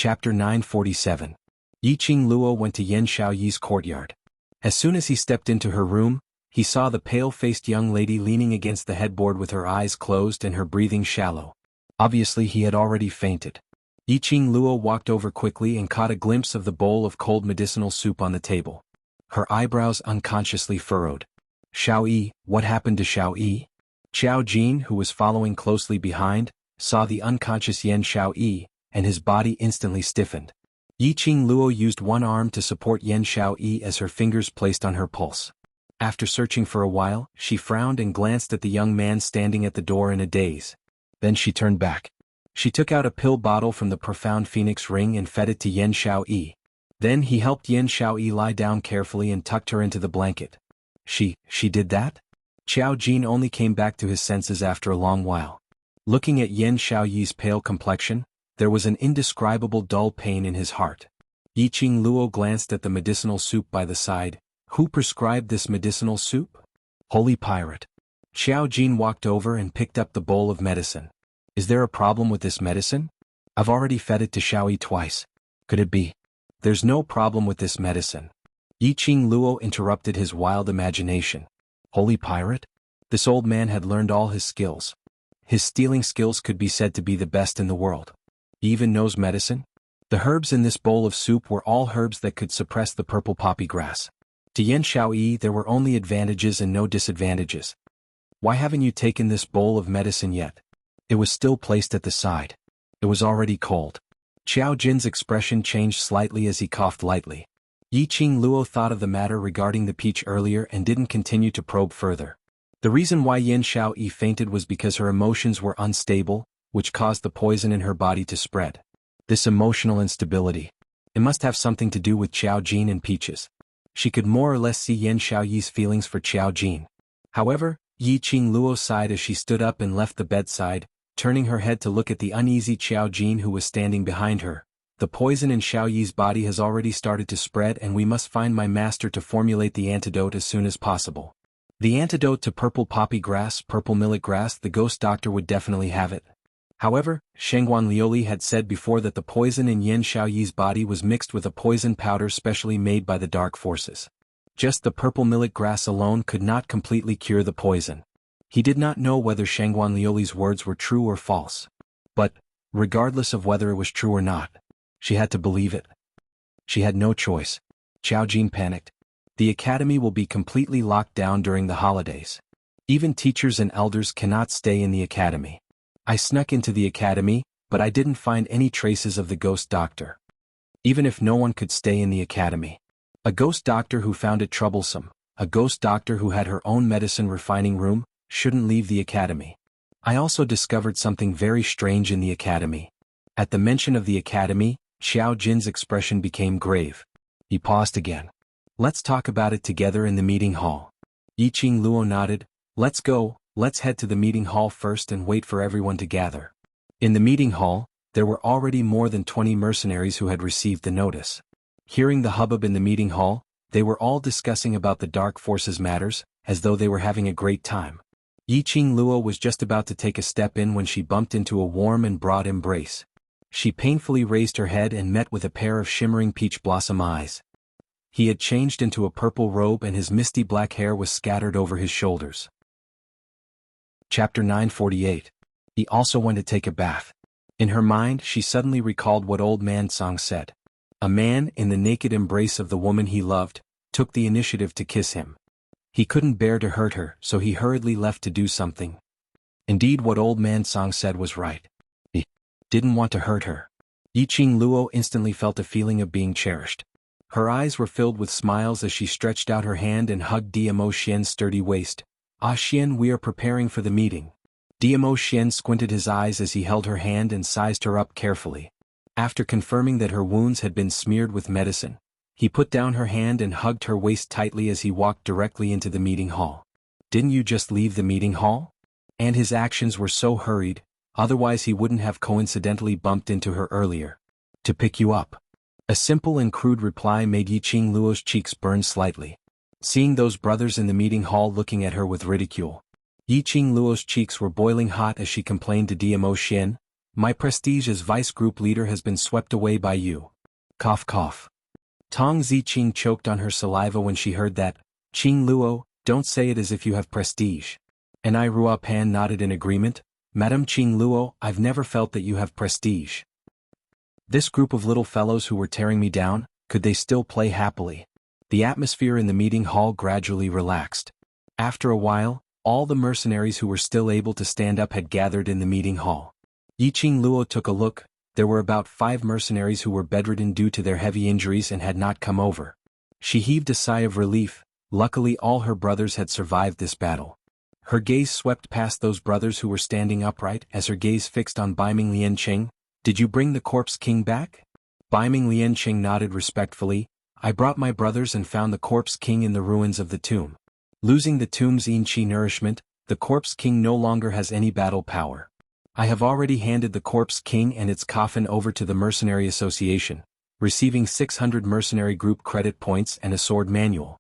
Chapter 947. Yiqing Luo went to Yan Xiaoyi's courtyard. As soon as he stepped into her room, he saw the pale-faced young lady leaning against the headboard with her eyes closed and her breathing shallow. Obviously he had already fainted. Yiqing Luo walked over quickly and caught a glimpse of the bowl of cold medicinal soup on the table. Her eyebrows unconsciously furrowed. Xiaoyi, what happened to Xiaoyi? Xiao Jin, who was following closely behind, saw the unconscious Yan Xiaoyi, and his body instantly stiffened. Yiqing Luo used one arm to support Yan Xiaoyi as her fingers placed on her pulse. After searching for a while, she frowned and glanced at the young man standing at the door in a daze. Then she turned back. She took out a pill bottle from the profound phoenix ring and fed it to Yan Xiaoyi. Then he helped Yan Xiaoyi lie down carefully and tucked her into the blanket. She did that? Xiao Jin only came back to his senses after a long while. Looking at Yan Xiaoyi's pale complexion, there was an indescribable dull pain in his heart. Yiqing Luo glanced at the medicinal soup by the side. Who prescribed this medicinal soup? Holy pirate. Xiao Jin walked over and picked up the bowl of medicine. Is there a problem with this medicine? I've already fed it to Xiaoyi twice. Could it be? There's no problem with this medicine. Yiqing Luo interrupted his wild imagination. Holy pirate? This old man had learned all his skills. His stealing skills could be said to be the best in the world. He even knows medicine? The herbs in this bowl of soup were all herbs that could suppress the purple poppy grass. To Yan Xiaoyi there were only advantages and no disadvantages. Why haven't you taken this bowl of medicine yet? It was still placed at the side. It was already cold. Xiao Jin's expression changed slightly as he coughed lightly. Yiqing Luo thought of the matter regarding the peach earlier and didn't continue to probe further. The reason why Yan Xiaoyi fainted was because her emotions were unstable, which caused the poison in her body to spread. This emotional instability. It must have something to do with Xiao Jin and peaches. She could more or less see Yan Xiaoyi's feelings for Xiao Jin. However, Yiqing Luo sighed as she stood up and left the bedside, turning her head to look at the uneasy Xiao Jin who was standing behind her. The poison in Xiaoyi's body has already started to spread and we must find my master to formulate the antidote as soon as possible. The antidote to purple poppy grass, purple millet grass, the ghost doctor would definitely have it. However, Shengguan Liuli had said before that the poison in Yan Xiaoyi's body was mixed with a poison powder specially made by the dark forces. Just the purple millet grass alone could not completely cure the poison. He did not know whether Shengguan Liuli's words were true or false. But, regardless of whether it was true or not, she had to believe it. She had no choice. Xiao Jin panicked. The academy will be completely locked down during the holidays. Even teachers and elders cannot stay in the academy. I snuck into the academy, but I didn't find any traces of the ghost doctor. Even if no one could stay in the academy. A ghost doctor who found it troublesome, a ghost doctor who had her own medicine refining room, shouldn't leave the academy. I also discovered something very strange in the academy. At the mention of the academy, Xiao Jin's expression became grave. He paused again. Let's talk about it together in the meeting hall. Yiqing Luo nodded. Let's go, let's head to the meeting hall first and wait for everyone to gather. In the meeting hall, there were already more than 20 mercenaries who had received the notice. Hearing the hubbub in the meeting hall, they were all discussing about the dark forces matters, as though they were having a great time. Yiqing Luo was just about to take a step in when she bumped into a warm and broad embrace. She painfully raised her head and met with a pair of shimmering peach blossom eyes. He had changed into a purple robe and his misty black hair was scattered over his shoulders. Chapter 948. He also went to take a bath. In her mind she suddenly recalled what old man Song said. A man, in the naked embrace of the woman he loved, took the initiative to kiss him. He couldn't bear to hurt her, so he hurriedly left to do something. Indeed, what old man Song said was right. He didn't want to hurt her. Yiqing Luo instantly felt a feeling of being cherished. Her eyes were filled with smiles as she stretched out her hand and hugged Dmo Xian's sturdy waist. Ah Xian, we are preparing for the meeting. Dmo Xian squinted his eyes as he held her hand and sized her up carefully. After confirming that her wounds had been smeared with medicine, he put down her hand and hugged her waist tightly as he walked directly into the meeting hall. Didn't you just leave the meeting hall? And his actions were so hurried, otherwise he wouldn't have coincidentally bumped into her earlier. To pick you up. A simple and crude reply made Yiqing Luo's cheeks burn slightly. Seeing those brothers in the meeting hall looking at her with ridicule, Yiqing Luo's cheeks were boiling hot as she complained to Dmo Xian, My prestige as vice group leader has been swept away by you. Cough cough. Tong Ziqing choked on her saliva when she heard that. Qing Luo, don't say it as if you have prestige. And I Rua Pan nodded in agreement. Madam Qing Luo, I've never felt that you have prestige. This group of little fellows who were tearing me down, could they still play happily? The atmosphere in the meeting hall gradually relaxed. After a while, all the mercenaries who were still able to stand up had gathered in the meeting hall. Yiqing Luo took a look. There were about 5 mercenaries who were bedridden due to their heavy injuries and had not come over. She heaved a sigh of relief. Luckily all her brothers had survived this battle. Her gaze swept past those brothers who were standing upright as her gaze fixed on Baiming Lianqing. Did you bring the corpse king back? Baiming Lianqing nodded respectfully. I brought my brothers and found the corpse king in the ruins of the tomb. Losing the tomb's yin qi nourishment, the corpse king no longer has any battle power. I have already handed the corpse king and its coffin over to the Mercenary Association, receiving 600 mercenary group credit points and a sword manual.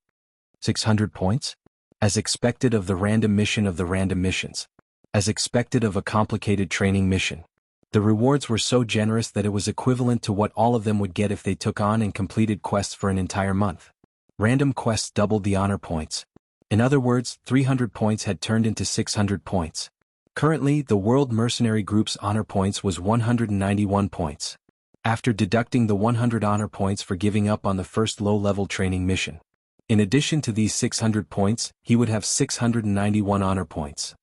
600 points? As expected of the random mission of the random missions. As expected of a complicated training mission. The rewards were so generous that it was equivalent to what all of them would get if they took on and completed quests for an entire month. Random quests doubled the honor points. In other words, 300 points had turned into 600 points. Currently, the World Mercenary Group's honor points was 191 points. After deducting the 100 honor points for giving up on the first low-level training mission. In addition to these 600 points, he would have 691 honor points.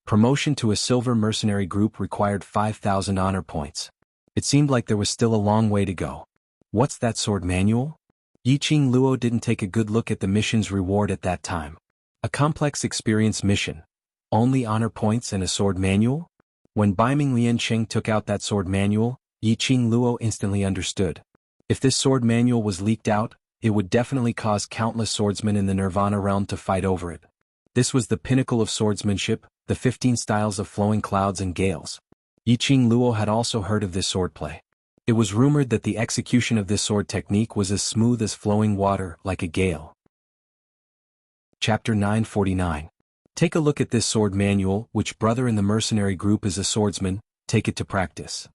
Promotion to a Silver Mercenary Group required 5,000 honor points. It seemed like there was still a long way to go. What's that sword manual? Yiqing Luo didn't take a good look at the mission's reward at that time. A complex experience mission. Only honor points and a sword manual? When Baiming Lianqing took out that sword manual, Yiqing Luo instantly understood. If this sword manual was leaked out, it would definitely cause countless swordsmen in the Nirvana realm to fight over it. This was the pinnacle of swordsmanship, the 15 styles of flowing clouds and gales. Yiqing Luo had also heard of this swordplay. It was rumored that the execution of this sword technique was as smooth as flowing water, like a gale. Chapter 949. Take a look at this sword manual. Which brother in the mercenary group is a swordsman? Take it to practice.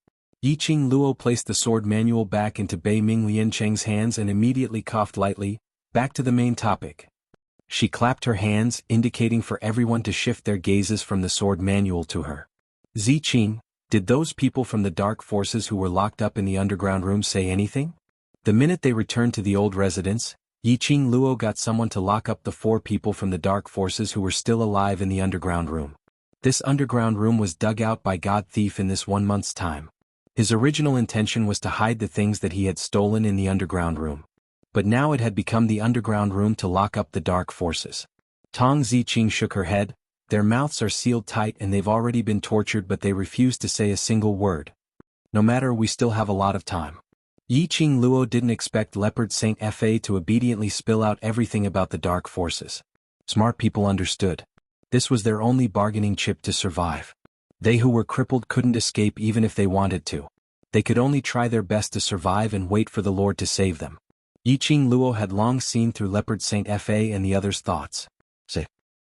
Yiqing Luo placed the sword manual back into Baiming Lianqing's hands and immediately coughed lightly. Back to the main topic. She clapped her hands, indicating for everyone to shift their gazes from the sword manual to her. Ziqing, did those people from the dark forces who were locked up in the underground room say anything? The minute they returned to the old residence, Yiqing Luo got someone to lock up the 4 people from the dark forces who were still alive in the underground room. This underground room was dug out by God Thief in this 1 month's time. His original intention was to hide the things that he had stolen in the underground room. But now it had become the underground room to lock up the dark forces. Tong Ziqing shook her head. Their mouths are sealed tight and they've already been tortured, but they refuse to say a single word. No matter, we still have a lot of time. Yiqing Luo didn't expect Leopard Saint Fa to obediently spill out everything about the dark forces. Smart people understood. This was their only bargaining chip to survive. They who were crippled couldn't escape even if they wanted to. They could only try their best to survive and wait for the Lord to save them. Yiqing Luo had long seen through Leopard Saint Fa and the others' thoughts.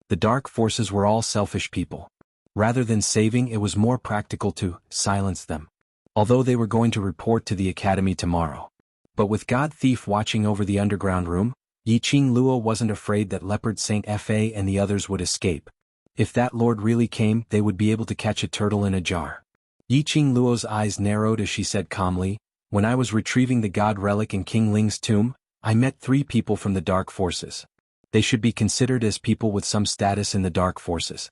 The dark forces were all selfish people. Rather than saving, it was more practical to silence them. Although they were going to report to the academy tomorrow. But with God Thief watching over the underground room, Yiqing Luo wasn't afraid that Leopard Saint Fa and the others would escape. If that lord really came, they would be able to catch a turtle in a jar. Yiqing Luo's eyes narrowed as she said calmly, when I was retrieving the god relic in King Ling's tomb, I met 3 people from the dark forces. They should be considered as people with some status in the dark forces.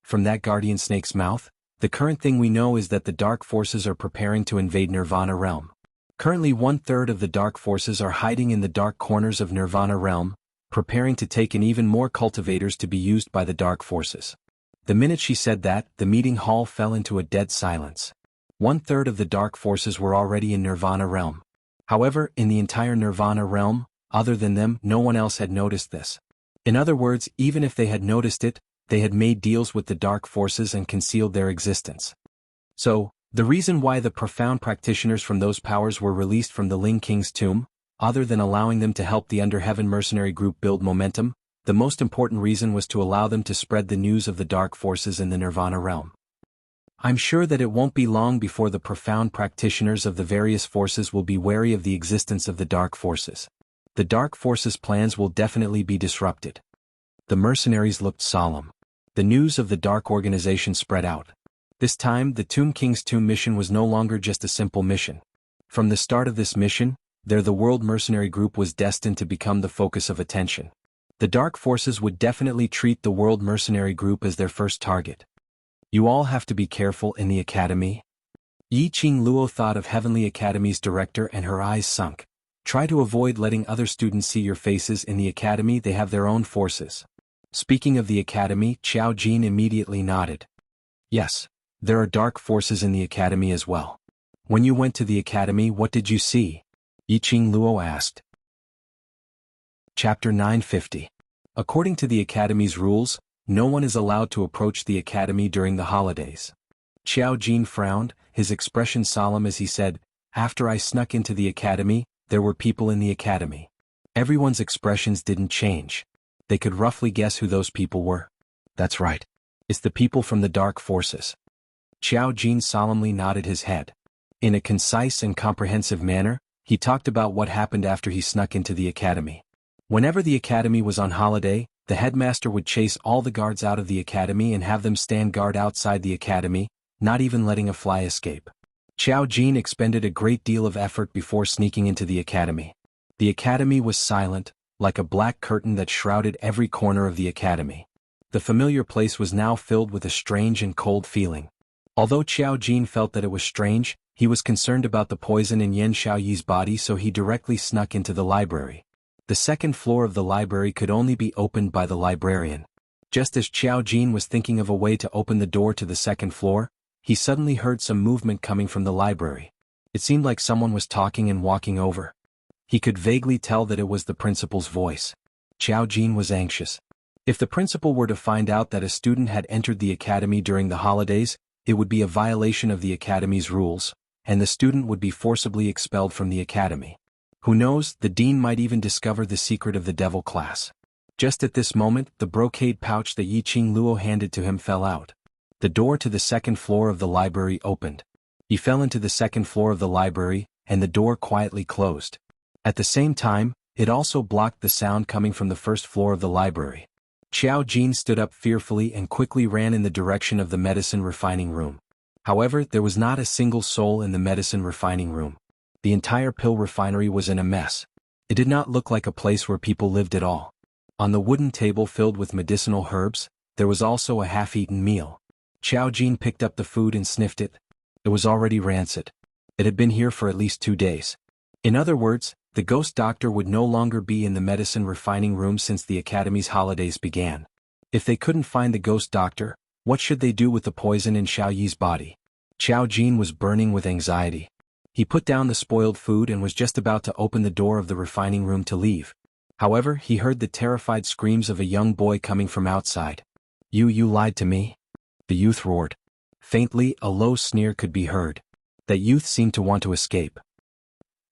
From that guardian snake's mouth, the current thing we know is that the dark forces are preparing to invade Nirvana realm. Currently 1/3 of the dark forces are hiding in the dark corners of Nirvana realm, preparing to take in even more cultivators to be used by the dark forces. The minute she said that, the meeting hall fell into a dead silence. 1/3 of the dark forces were already in Nirvana realm. However, in the entire Nirvana realm, other than them, no one else had noticed this. In other words, even if they had noticed it, they had made deals with the dark forces and concealed their existence. So, the reason why the profound practitioners from those powers were released from the Ling King's tomb, other than allowing them to help the Underheaven mercenary group build momentum, the most important reason was to allow them to spread the news of the dark forces in the Nirvana realm. I'm sure that it won't be long before the profound practitioners of the various forces will be wary of the existence of the dark forces. The dark forces' plans will definitely be disrupted. The mercenaries looked solemn. The news of the dark organization spread out. This time, the Tomb King's tomb mission was no longer just a simple mission. From the start of this mission, the World Mercenary Group was destined to become the focus of attention. The dark forces would definitely treat the World Mercenary Group as their first target. You all have to be careful in the academy. Yiqing Luo thought of Heavenly Academy's director and her eyes sunk. Try to avoid letting other students see your faces in the academy. They have their own forces. Speaking of the academy, Qiao Jin immediately nodded. Yes, there are dark forces in the academy as well. When you went to the academy, what did you see? Yiqing Luo asked. Chapter 950. According to the academy's rules, no one is allowed to approach the academy during the holidays. Qiao Jin frowned, his expression solemn as he said, After I snuck into the academy, there were people in the academy. Everyone's expressions didn't change. They could roughly guess who those people were. That's right. It's the people from the dark forces. Qiao Jin solemnly nodded his head. In a concise and comprehensive manner, he talked about what happened after he snuck into the academy. Whenever the academy was on holiday, the headmaster would chase all the guards out of the academy and have them stand guard outside the academy, not even letting a fly escape. Qiao Jin expended a great deal of effort before sneaking into the academy. The academy was silent, like a black curtain that shrouded every corner of the academy. The familiar place was now filled with a strange and cold feeling. Although Qiao Jin felt that it was strange, he was concerned about the poison in Yan Xiaoyi's body, so he directly snuck into the library. The second floor of the library could only be opened by the librarian. Just as Qiao Jin was thinking of a way to open the door to the second floor, he suddenly heard some movement coming from the library. It seemed like someone was talking and walking over. He could vaguely tell that it was the principal's voice. Qiao Jin was anxious. If the principal were to find out that a student had entered the academy during the holidays, it would be a violation of the academy's rules, and the student would be forcibly expelled from the academy. Who knows, the dean might even discover the secret of the devil class. Just at this moment, the brocade pouch that Yiqing Luo handed to him fell out. The door to the second floor of the library opened. He fell into the second floor of the library, and the door quietly closed. At the same time, it also blocked the sound coming from the first floor of the library. Qiao Jin stood up fearfully and quickly ran in the direction of the medicine refining room. However, there was not a single soul in the medicine refining room. The entire pill refinery was in a mess. It did not look like a place where people lived at all. On the wooden table filled with medicinal herbs, there was also a half-eaten meal. Qiao Jin picked up the food and sniffed it. It was already rancid. It had been here for at least 2 days. In other words, the ghost doctor would no longer be in the medicine refining room since the academy's holidays began. If they couldn't find the ghost doctor, what should they do with the poison in Xiaoyi's body? Qiao Jin was burning with anxiety. He put down the spoiled food and was just about to open the door of the refining room to leave. However, he heard the terrified screams of a young boy coming from outside. You lied to me?" The youth roared. Faintly, a low sneer could be heard. That youth seemed to want to escape.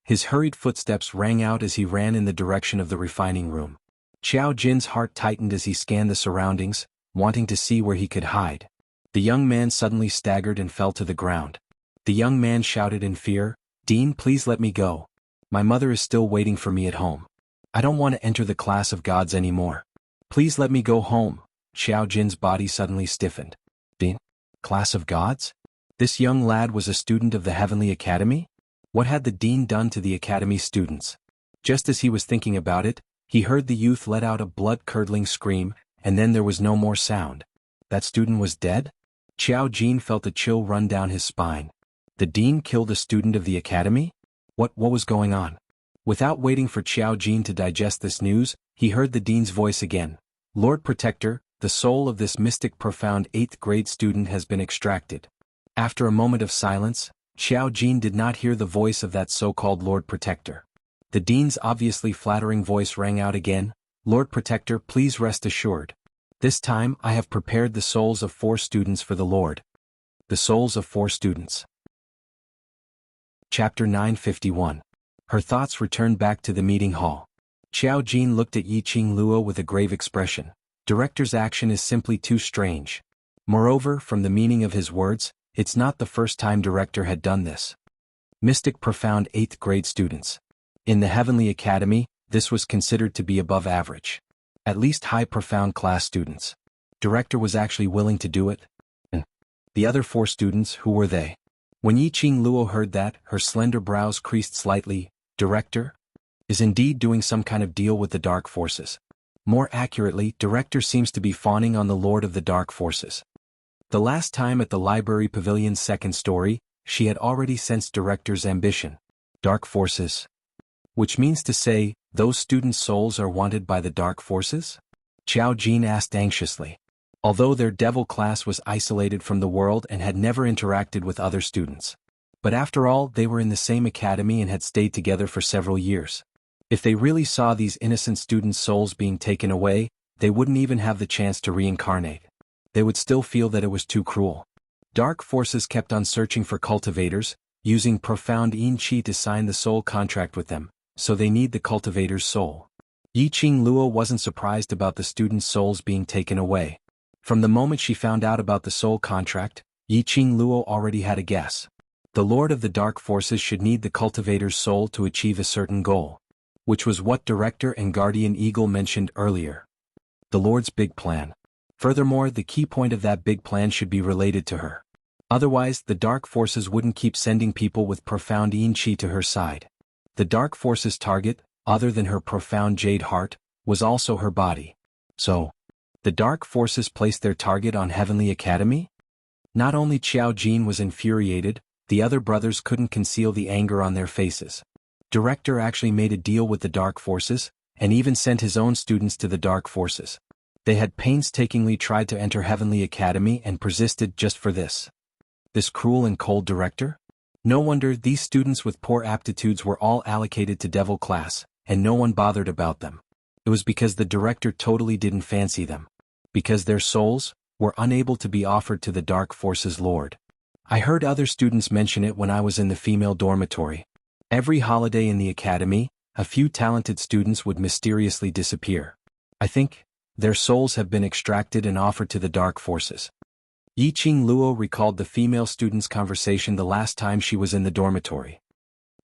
His hurried footsteps rang out as he ran in the direction of the refining room. Qiao Jin's heart tightened as he scanned the surroundings, wanting to see where he could hide. The young man suddenly staggered and fell to the ground. The young man shouted in fear, "Dean, please let me go. My mother is still waiting for me at home. I don't want to enter the class of gods anymore. Please let me go home." Qiao Jin's body suddenly stiffened. Dean? Class of gods? This young lad was a student of the Heavenly Academy? What had the dean done to the academy students? Just as he was thinking about it, he heard the youth let out a blood-curdling scream, and then there was no more sound. That student was dead? Qiao Jin felt a chill run down his spine. The dean killed a student of the academy? What was going on? Without waiting for Qiao Jin to digest this news, he heard the dean's voice again. "Lord Protector, the soul of this mystic profound 8th grade student has been extracted." After a moment of silence, Qiao Jin did not hear the voice of that so-called Lord Protector. The dean's obviously flattering voice rang out again, "Lord Protector, please rest assured. This time I have prepared the souls of 4 students for the Lord." The souls of 4 students. Chapter 951. Her thoughts returned back to the meeting hall. Qiao Jin looked at Yiqing Luo with a grave expression. Director's action is simply too strange. Moreover, from the meaning of his words, It's not the first time Director had done this. Mystic Profound 8th grade students. In the Heavenly Academy, this was considered to be above average. At least high profound class students. Director was actually willing to do it. And the other 4 students, who were they? When Yiqing Luo heard that, her slender brows creased slightly. Director is indeed doing some kind of deal with the dark forces. More accurately, Director seems to be fawning on the Lord of the Dark Forces. The last time at the Library Pavilion's 2nd story, she had already sensed Director's ambition. Dark forces. Which means to say, those students' souls are wanted by the dark forces? Xiao Jin asked anxiously. Although their devil class was isolated from the world and had never interacted with other students. But after all, they were in the same academy and had stayed together for several years. If they really saw these innocent students' souls being taken away, they wouldn't even have the chance to reincarnate. They would still feel that it was too cruel. Dark forces kept on searching for cultivators, using profound Yin Qi to sign the soul contract with them, so they need the cultivator's soul. Yiqing Luo wasn't surprised about the students' souls being taken away. From the moment she found out about the soul contract, Yiqing Luo already had a guess. The Lord of the Dark Forces should need the cultivator's soul to achieve a certain goal. Which was what Director and Guardian Eagle mentioned earlier. The Lord's big plan. Furthermore, the key point of that big plan should be related to her. Otherwise, the Dark Forces wouldn't keep sending people with profound Yin Qi to her side. The Dark Forces' target, other than her profound jade heart, was also her body. So, the Dark Forces placed their target on Heavenly Academy? Not only Xiao Jin was infuriated, the other brothers couldn't conceal the anger on their faces. Director actually made a deal with the Dark Forces, and even sent his own students to the Dark Forces. They had painstakingly tried to enter Heavenly Academy and persisted just for this. This cruel and cold director? No wonder these students with poor aptitudes were all allocated to Devil class, and no one bothered about them. It was because the director totally didn't fancy them. Because their souls were unable to be offered to the Dark Forces Lord. I heard other students mention it when I was in the female dormitory. Every holiday in the academy, a few talented students would mysteriously disappear. I think their souls have been extracted and offered to the Dark Forces. Yiqing Luo recalled the female student's conversation the last time she was in the dormitory.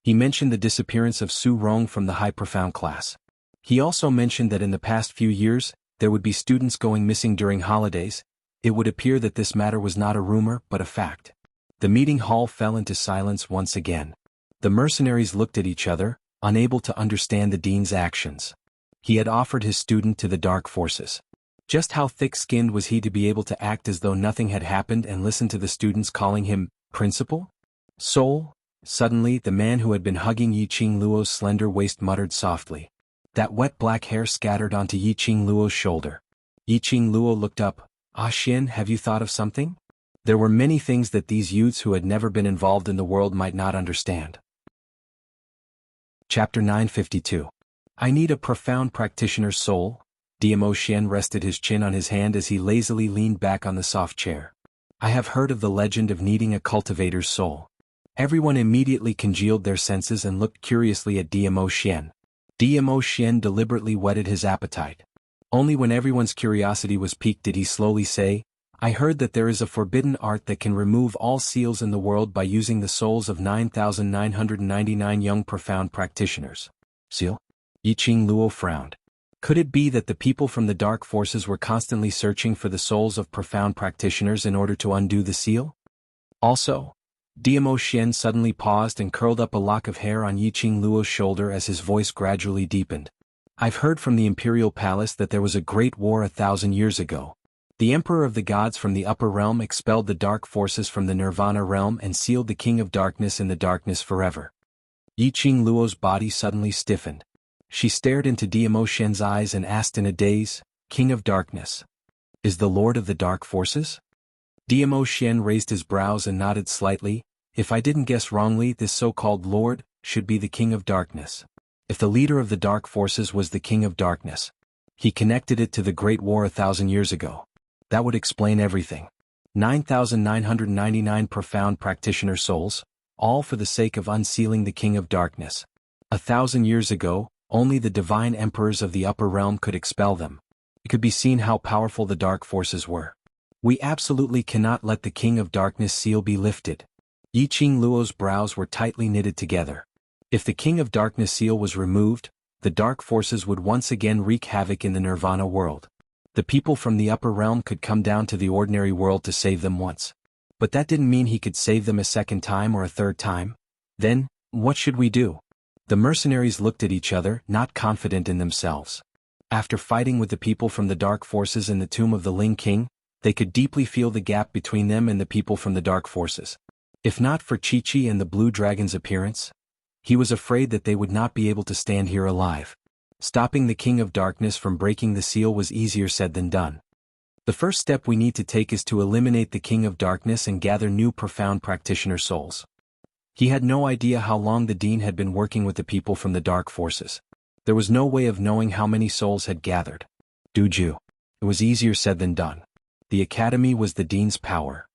He mentioned the disappearance of Su Rong from the High Profound class. He also mentioned that in the past few years, there would be students going missing during holidays. It would appear that this matter was not a rumor but a fact. The meeting hall fell into silence once again. The mercenaries looked at each other, unable to understand the dean's actions. He had offered his student to the Dark Forces. Just how thick-skinned was he to be able to act as though nothing had happened and listen to the students calling him principal? Soul? Suddenly, the man who had been hugging Yiqing Luo's slender waist muttered softly. That wet black hair scattered onto Yiqing Luo's shoulder. Yiqing Luo looked up. Ah Xin, have you thought of something? There were many things that these youths who had never been involved in the world might not understand. Chapter 952. I need a profound practitioner's soul. Diamo Xian rested his chin on his hand as he lazily leaned back on the soft chair. I have heard of the legend of needing a cultivator's soul. Everyone immediately congealed their senses and looked curiously at Diamo Xian. Diamo Xian deliberately whetted his appetite. Only when everyone's curiosity was piqued did he slowly say, I heard that there is a forbidden art that can remove all seals in the world by using the souls of 9,999 young profound practitioners. Seal? Yiqing Luo frowned. Could it be that the people from the Dark Forces were constantly searching for the souls of profound practitioners in order to undo the seal? Also, Diamo Xian suddenly paused and curled up a lock of hair on Yiqing Luo's shoulder as his voice gradually deepened. I've heard from the Imperial Palace that there was a great war 1,000 years ago. The Emperor of the Gods from the Upper Realm expelled the Dark Forces from the Nirvana Realm and sealed the King of Darkness in the darkness forever. Yiqing Luo's body suddenly stiffened. She stared into Diamo Xian's eyes and asked in a daze, King of Darkness. Is the Lord of the Dark Forces? Diamo Xian raised his brows and nodded slightly. If I didn't guess wrongly, this so-called Lord should be the King of Darkness. If the leader of the Dark Forces was the King of Darkness, he connected it to the Great War 1,000 years ago. That would explain everything. 9,999 profound practitioner souls, all for the sake of unsealing the King of Darkness. 1,000 years ago, only the divine emperors of the Upper Realm could expel them. It could be seen how powerful the Dark Forces were. We absolutely cannot let the King of Darkness seal be lifted. Yiqing Luo's brows were tightly knitted together. If the King of Darkness seal was removed, the dark forces would once again wreak havoc in the Nirvana world. The people from the upper realm could come down to the ordinary world to save them once. But that didn't mean he could save them a second time or a third time. Then, what should we do? The mercenaries looked at each other, not confident in themselves. After fighting with the people from the dark forces in the tomb of the Ling King, they could deeply feel the gap between them and the people from the dark forces. If not for Chi-Chi and the Blue Dragon's appearance, he was afraid that they would not be able to stand here alive. Stopping the King of Darkness from breaking the seal was easier said than done. The first step we need to take is to eliminate the King of Darkness and gather new profound practitioner souls. He had no idea how long the Dean had been working with the people from the dark forces. There was no way of knowing how many souls had gathered. Duju. It was easier said than done. The academy was the Dean's power.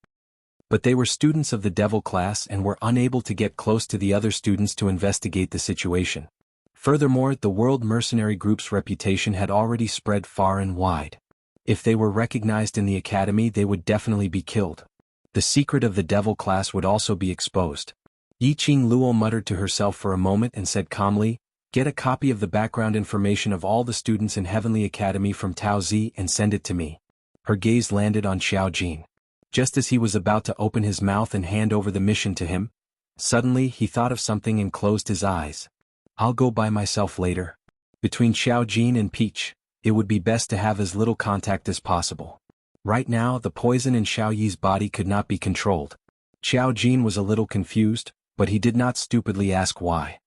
But they were students of the devil class and were unable to get close to the other students to investigate the situation. Furthermore, the World Mercenary Group's reputation had already spread far and wide. If they were recognized in the academy, they would definitely be killed. The secret of the devil class would also be exposed. Yiqing Luo muttered to herself for a moment and said calmly, "Get a copy of the background information of all the students in Heavenly Academy from Tao Zi and send it to me." Her gaze landed on Xiao Jin. Just as he was about to open his mouth and hand over the mission to him, suddenly he thought of something and closed his eyes. "I'll go by myself later." Between Xiao Jin and Peach, it would be best to have as little contact as possible. Right now, the poison in Xiao Yi's body could not be controlled. Xiao Jin was a little confused, but he did not stupidly ask why.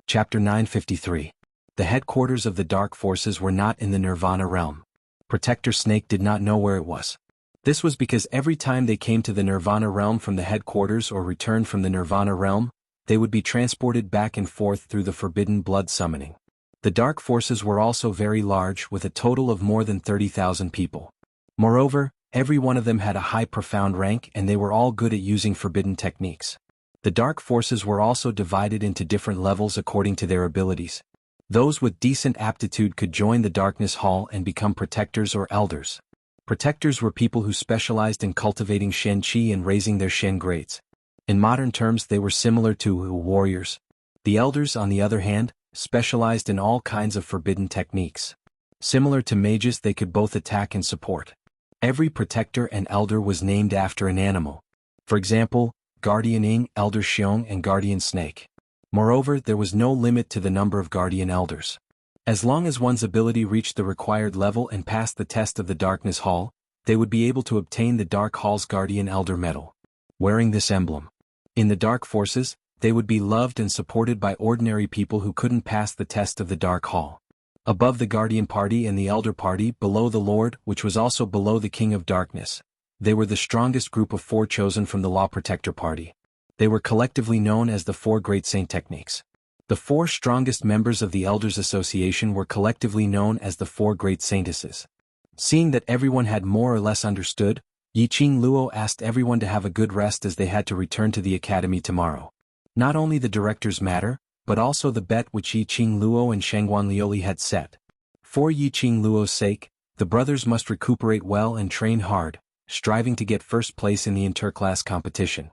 Chapter 953. The headquarters of the Dark Forces were not in the Nirvana realm. Protector Snake did not know where it was. This was because every time they came to the Nirvana realm from the headquarters or returned from the Nirvana realm, they would be transported back and forth through the forbidden blood summoning. The Dark Forces were also very large, with a total of more than 30,000 people. Moreover, every one of them had a high profound rank and they were all good at using forbidden techniques. The Dark Forces were also divided into different levels according to their abilities. Those with decent aptitude could join the Darkness Hall and become protectors or elders. Protectors were people who specialized in cultivating Shen Qi and raising their Shen grades. In modern terms, they were similar to warriors. The elders, on the other hand, specialized in all kinds of forbidden techniques. Similar to mages, they could both attack and support. Every protector and elder was named after an animal. For example, Guardian Ing, Elder Xiong, and Guardian Snake. Moreover, there was no limit to the number of guardian elders. As long as one's ability reached the required level and passed the test of the Darkness Hall, they would be able to obtain the Dark Hall's Guardian Elder medal. Wearing this emblem in the Dark Forces, they would be loved and supported by ordinary people who couldn't pass the test of the Dark Hall. Above the Guardian Party and the Elder Party, below the Lord, which was also below the King of Darkness, they were the strongest group of 4 chosen from the Law Protector Party. They were collectively known as the 4 Great Saint Techniques. The 4 strongest members of the Elders Association were collectively known as the 4 Great Saintesses. Seeing that everyone had more or less understood, Yiqing Luo asked everyone to have a good rest as they had to return to the academy tomorrow. Not only the director's matter, but also the bet which Yiqing Luo and Shengguan Lioli had set. For Yiqing Luo's sake, the brothers must recuperate well and train hard, striving to get first place in the interclass competition.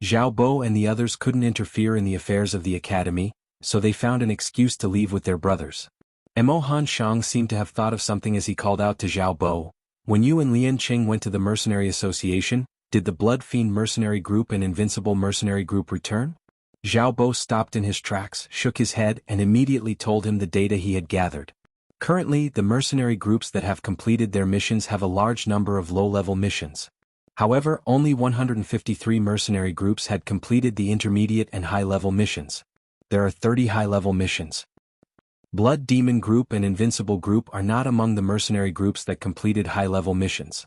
Zhao Bo and the others couldn't interfere in the affairs of the academy, so they found an excuse to leave with their brothers. Mo Han Shang seemed to have thought of something as he called out to Zhao Bo, "When you and Lian Cheng went to the Mercenary Association, did the Blood Fiend Mercenary Group and Invincible Mercenary Group return?" Zhao Bo stopped in his tracks, shook his head and immediately told him the data he had gathered. Currently, the mercenary groups that have completed their missions have a large number of low-level missions. However, only 153 mercenary groups had completed the intermediate and high-level missions. There are 30 high-level missions. Blood Demon Group and Invincible Group are not among the mercenary groups that completed high-level missions.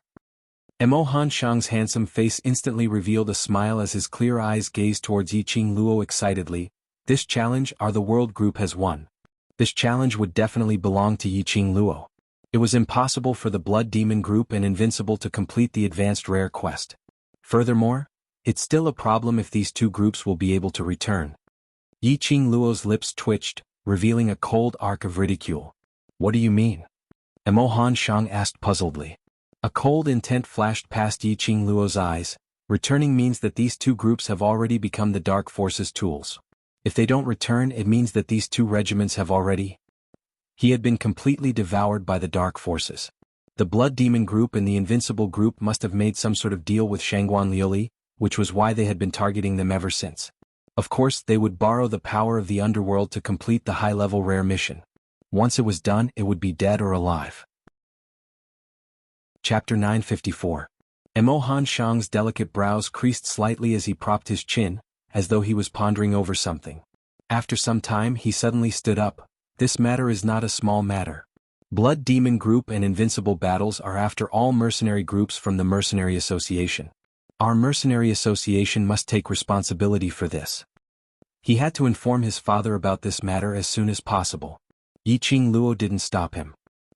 Mo Han Shang's handsome face instantly revealed a smile as his clear eyes gazed towards Yiqing Luo excitedly. "This challenge the world group has won. This challenge would definitely belong to Yiqing Luo." It was impossible for the Blood Demon Group and Invincible to complete the advanced rare quest. Furthermore, it's still a problem if these 2 groups will be able to return. Yiqing Luo's lips twitched, revealing a cold arc of ridicule. "What do you mean?" Mo Han Shang asked puzzledly. A cold intent flashed past Yi Qing Luo's eyes. Returning means that these two groups have already become the dark forces' tools. If they don't return, it means that these two regiments have already. He had been completely devoured by the dark forces. The Blood Demon group and the Invincible group must have made some sort of deal with Shangguan Liuli, which was why they had been targeting them ever since. Of course, they would borrow the power of the underworld to complete the high-level rare mission. Once it was done, it would be dead or alive. Chapter 954. Mo Han Shang's delicate brows creased slightly as he propped his chin, as though he was pondering over something. After some time he suddenly stood up. This matter is not a small matter. Blood Demon Group and Invincible battles are after all mercenary groups from the Mercenary Association. Our Mercenary Association must take responsibility for this. He had to inform his father about this matter as soon as possible. Yi Qing Luo didn't stop him.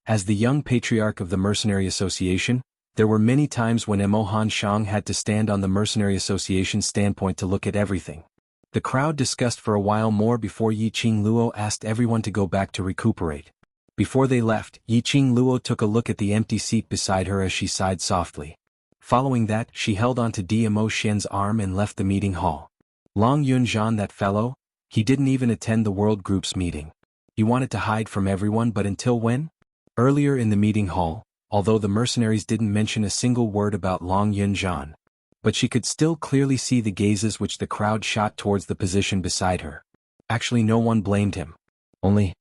As the young patriarch of the Mercenary Association, there were many times when Mo Han Shang had to stand on the Mercenary Association's standpoint to look at everything. The crowd discussed for a while more before Yi Qing Luo asked everyone to go back to recuperate. Before they left, Yi Qing Luo took a look at the empty seat beside her as she sighed softly. Following that, she held onto Mo Xian's arm and left the meeting hall. Long Yunzhan, that fellow, he didn't even attend the World Group's meeting. He wanted to hide from everyone, but until when? Earlier in the meeting hall, although the mercenaries didn't mention a single word about Long Yunzhan, but she could still clearly see the gazes which the crowd shot towards the position beside her. Actually, no one blamed him. Only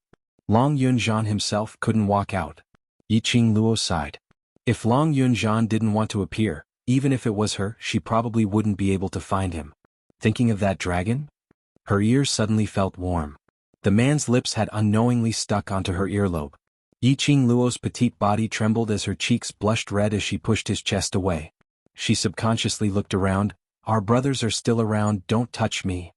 Long Yunzhan himself couldn't walk out. Yi Qing Luo sighed. If Long Yunzhan didn't want to appear, even if it was her, she probably wouldn't be able to find him. Thinking of that dragon? Her ears suddenly felt warm. The man's lips had unknowingly stuck onto her earlobe. Yi Qing Luo's petite body trembled as her cheeks blushed red as she pushed his chest away. She subconsciously looked around. Our brothers are still around, don't touch me.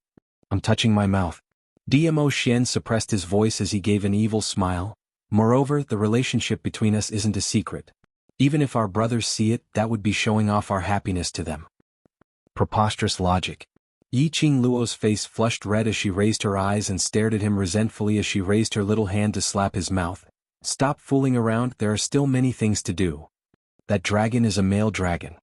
I'm touching my mouth. Mo Xian suppressed his voice as he gave an evil smile. Moreover, the relationship between us isn't a secret. Even if our brothers see it, that would be showing off our happiness to them. Preposterous logic. Yi Qing Luo's face flushed red as she raised her eyes and stared at him resentfully as she raised her little hand to slap his mouth. Stop fooling around, there are still many things to do. That dragon is a male dragon.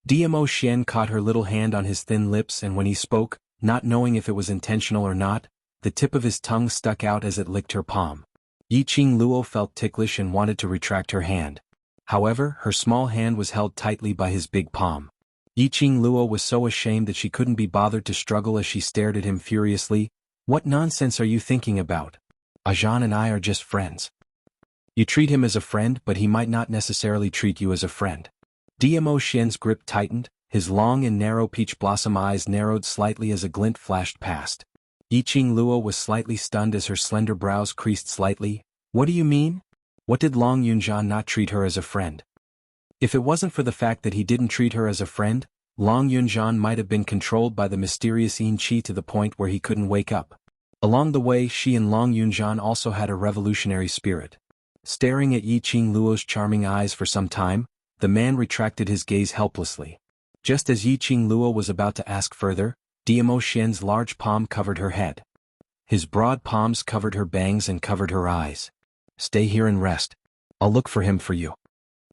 Mo Xian caught her little hand on his thin lips, and when he spoke, not knowing if it was intentional or not, the tip of his tongue stuck out as it licked her palm. Yi Qing Luo felt ticklish and wanted to retract her hand. However, her small hand was held tightly by his big palm. Yi Qing Luo was so ashamed that she couldn't be bothered to struggle as she stared at him furiously. What nonsense are you thinking about? Ajan and I are just friends. You treat him as a friend, but he might not necessarily treat you as a friend. Mo Xian's grip tightened, his long and narrow peach blossom eyes narrowed slightly as a glint flashed past. Yi Qing Luo was slightly stunned as her slender brows creased slightly. What do you mean? What did Long Yunzhan not treat her as a friend? If it wasn't for the fact that he didn't treat her as a friend, Long Yunzhan might have been controlled by the mysterious Yin Qi to the point where he couldn't wake up. Along the way, she and Long Yunzhan also had a revolutionary spirit. Staring at Yi Qing Luo's charming eyes for some time, the man retracted his gaze helplessly. Just as Yi Qing Luo was about to ask further, Mo Xian's large palm covered her head. His broad palms covered her bangs and covered her eyes. Stay here and rest. I'll look for him for you.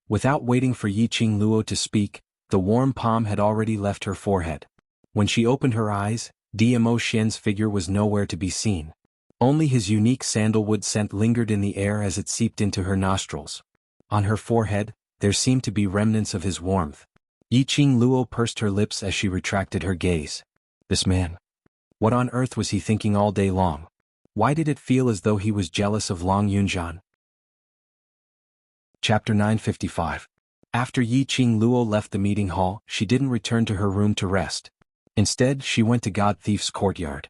Without waiting for Yi Qing Luo to speak, the warm palm had already left her forehead. When she opened her eyes, Mo Xian's figure was nowhere to be seen. Only his unique sandalwood scent lingered in the air as it seeped into her nostrils. On her forehead, there seemed to be remnants of his warmth. Yi Qing Luo pursed her lips as she retracted her gaze. This man. What on earth was he thinking all day long? Why did it feel as though he was jealous of Long Yunzhan? Chapter 955. After Yi Qing Luo left the meeting hall, she didn't return to her room to rest. Instead, she went to God Thief's courtyard.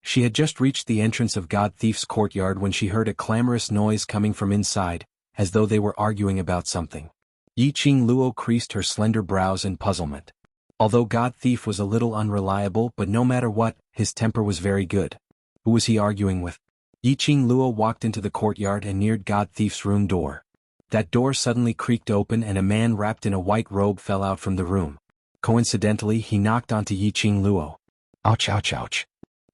She had just reached the entrance of God Thief's courtyard when she heard a clamorous noise coming from inside, as though they were arguing about something. Yi Qing Luo creased her slender brows in puzzlement. Although God Thief was a little unreliable, but no matter what, his temper was very good. Who was he arguing with? Yi Qing Luo walked into the courtyard and neared God Thief's room door. That door suddenly creaked open and a man wrapped in a white robe fell out from the room. Coincidentally, he knocked onto Yi Qing Luo. Ouch, ouch, ouch.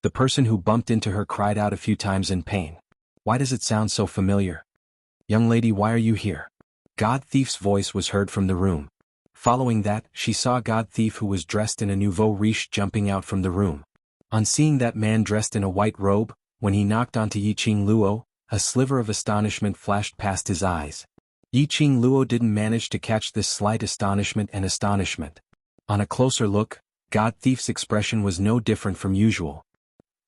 The person who bumped into her cried out a few times in pain. Why does it sound so familiar? Young lady, why are you here? God Thief's voice was heard from the room. Following that, she saw God Thief, who was dressed in a nouveau riche, jumping out from the room. On seeing that man dressed in a white robe, when he knocked onto Yiqing Luo, a sliver of astonishment flashed past his eyes. Yiqing Luo didn't manage to catch this slight astonishment. On a closer look, God Thief's expression was no different from usual.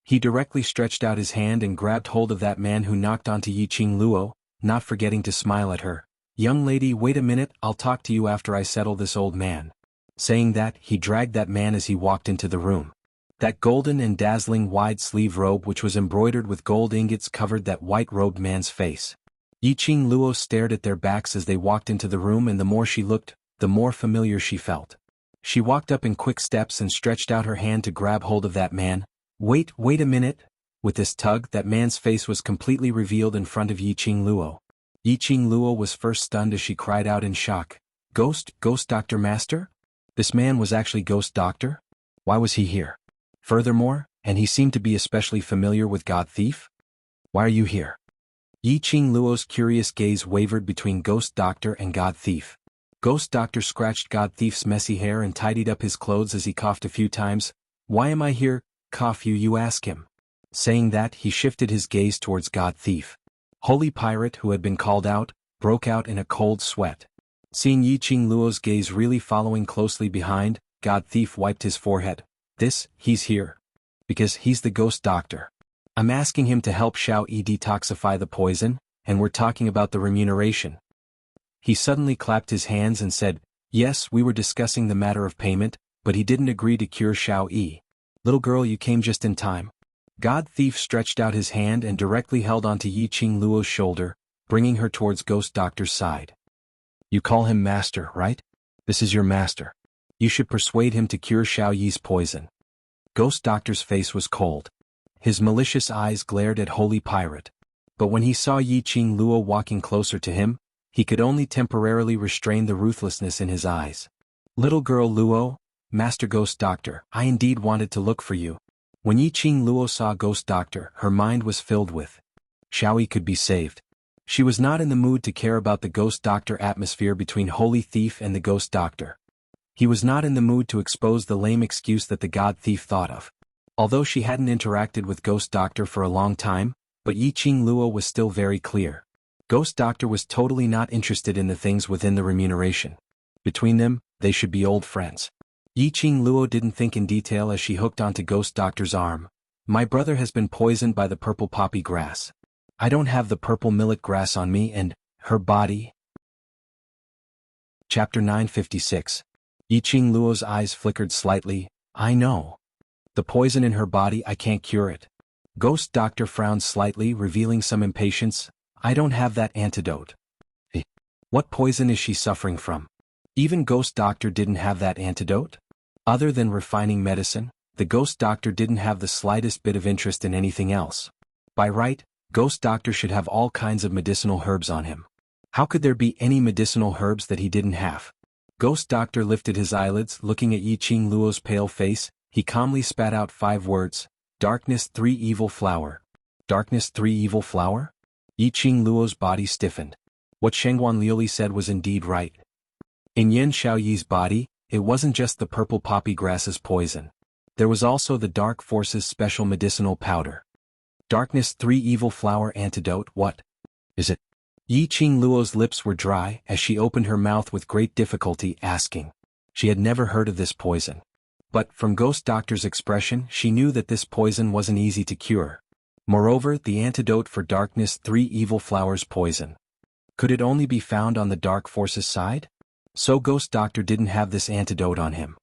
He directly stretched out his hand and grabbed hold of that man who knocked onto Yiqing Luo, not forgetting to smile at her. "Young lady, wait a minute, I'll talk to you after I settle this old man." Saying that, he dragged that man as he walked into the room. That golden and dazzling wide-sleeve robe, which was embroidered with gold ingots, covered that white-robed man's face. Yiqing Luo stared at their backs as they walked into the room, and the more she looked, the more familiar she felt. She walked up in quick steps and stretched out her hand to grab hold of that man. Wait a minute." With this tug, that man's face was completely revealed in front of Yiqing Luo. Yiqing Luo was first stunned as she cried out in shock. Ghost Doctor Master? This man was actually Ghost Doctor? Why was he here? Furthermore, and he seemed to be especially familiar with God Thief? Why are you here? Yiqing Luo's curious gaze wavered between Ghost Doctor and God Thief. Ghost Doctor scratched God Thief's messy hair and tidied up his clothes as he coughed a few times. "Why am I here, cough you ask him?" Saying that, he shifted his gaze towards God Thief. Holy Pirate, who had been called out, broke out in a cold sweat. Seeing Yiqing Luo's gaze really following closely behind, God Thief wiped his forehead. He's here. Because he's the Ghost Doctor. I'm asking him to help Xiao Yi detoxify the poison, and we're talking about the remuneration. He suddenly clapped his hands and said, "Yes, we were discussing the matter of payment, but he didn't agree to cure Xiao Yi. Little girl, you came just in time." God Thief stretched out his hand and directly held onto Yiqing Luo's shoulder, bringing her towards Ghost Doctor's side. "You call him master, right? This is your master. You should persuade him to cure Xiao Yi's poison." Ghost Doctor's face was cold. His malicious eyes glared at Holy Pirate. But when he saw Yiqing Luo walking closer to him, he could only temporarily restrain the ruthlessness in his eyes. "Little girl Luo, Master Ghost Doctor, I indeed wanted to look for you." When Yiqing Luo saw Ghost Doctor, her mind was filled with Xiao Yi could be saved. She was not in the mood to care about the Ghost Doctor atmosphere between Holy Thief and the Ghost Doctor. He was not in the mood to expose the lame excuse that the God Thief thought of. Although she hadn't interacted with Ghost Doctor for a long time, but Yiqing Luo was still very clear. Ghost Doctor was totally not interested in the things within the remuneration. Between them, they should be old friends. Yiqing Luo didn't think in detail as she hooked onto Ghost Doctor's arm. "My brother has been poisoned by the purple poppy grass. I don't have the purple millet grass on me and her body." Chapter 956. Yiqing Luo's eyes flickered slightly. "I know. The poison in her body, I can't cure it." Ghost Doctor frowned slightly, revealing some impatience. "I don't have that antidote." What poison is she suffering from? Even Ghost Doctor didn't have that antidote? Other than refining medicine, the Ghost Doctor didn't have the slightest bit of interest in anything else. By right, Ghost Doctor should have all kinds of medicinal herbs on him. How could there be any medicinal herbs that he didn't have? Ghost Doctor lifted his eyelids, looking at Yiqing Luo's pale face. He calmly spat out 5 words. "Darkness 3 evil flower." Darkness 3 evil flower? Yiqing Luo's body stiffened. What Shengguan Liuli said was indeed right. In Yan Xiaoyi's body, it wasn't just the purple poppy grass's poison. There was also the Dark Force's special medicinal powder. Darkness 3 evil flower antidote, what is it? Yiqing Luo's lips were dry as she opened her mouth with great difficulty, asking. She had never heard of this poison. But, from Ghost Doctor's expression, she knew that this poison wasn't easy to cure. Moreover, the antidote for Darkness 3 evil flower's poison. Could it only be found on the Dark Force's side? So Ghost Doctor didn't have this antidote on him.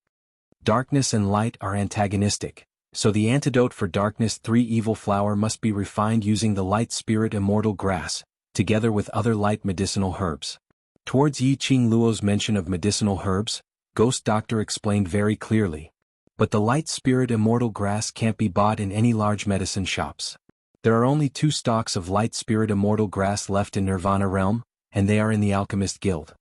Darkness and light are antagonistic, so the antidote for Darkness 3 evil flower must be refined using the light spirit immortal grass, together with other light medicinal herbs. Towards Yiqing Luo's mention of medicinal herbs, Ghost Doctor explained very clearly. But the light spirit immortal grass can't be bought in any large medicine shops. There are only 2 stalks of light spirit immortal grass left in Nirvana realm, and they are in the Alchemist Guild.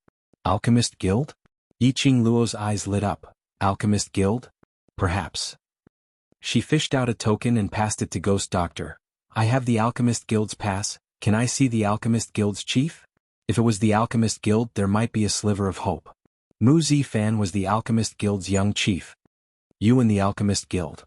Alchemist Guild? Yiqing Luo's eyes lit up. Alchemist Guild? Perhaps. She fished out a token and passed it to Ghost Doctor. "I have the Alchemist Guild's pass, can I see the Alchemist Guild's chief?" If it was the Alchemist Guild, there might be a sliver of hope. Mu Zifan was the Alchemist Guild's young chief. You in the Alchemist Guild?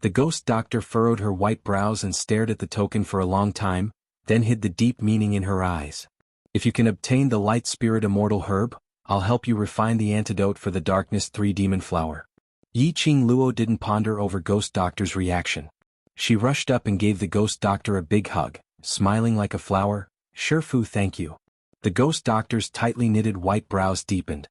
The ghost doctor furrowed her white brows and stared at the token for a long time, then hid the deep meaning in her eyes. If you can obtain the Light Spirit Immortal Herb, I'll help you refine the antidote for the Darkness 3 Demon Flower. Yi Qing Luo didn't ponder over Ghost Doctor's reaction. She rushed up and gave the Ghost Doctor a big hug, smiling like a flower. Shifu, thank you. The Ghost Doctor's tightly knitted white brows deepened.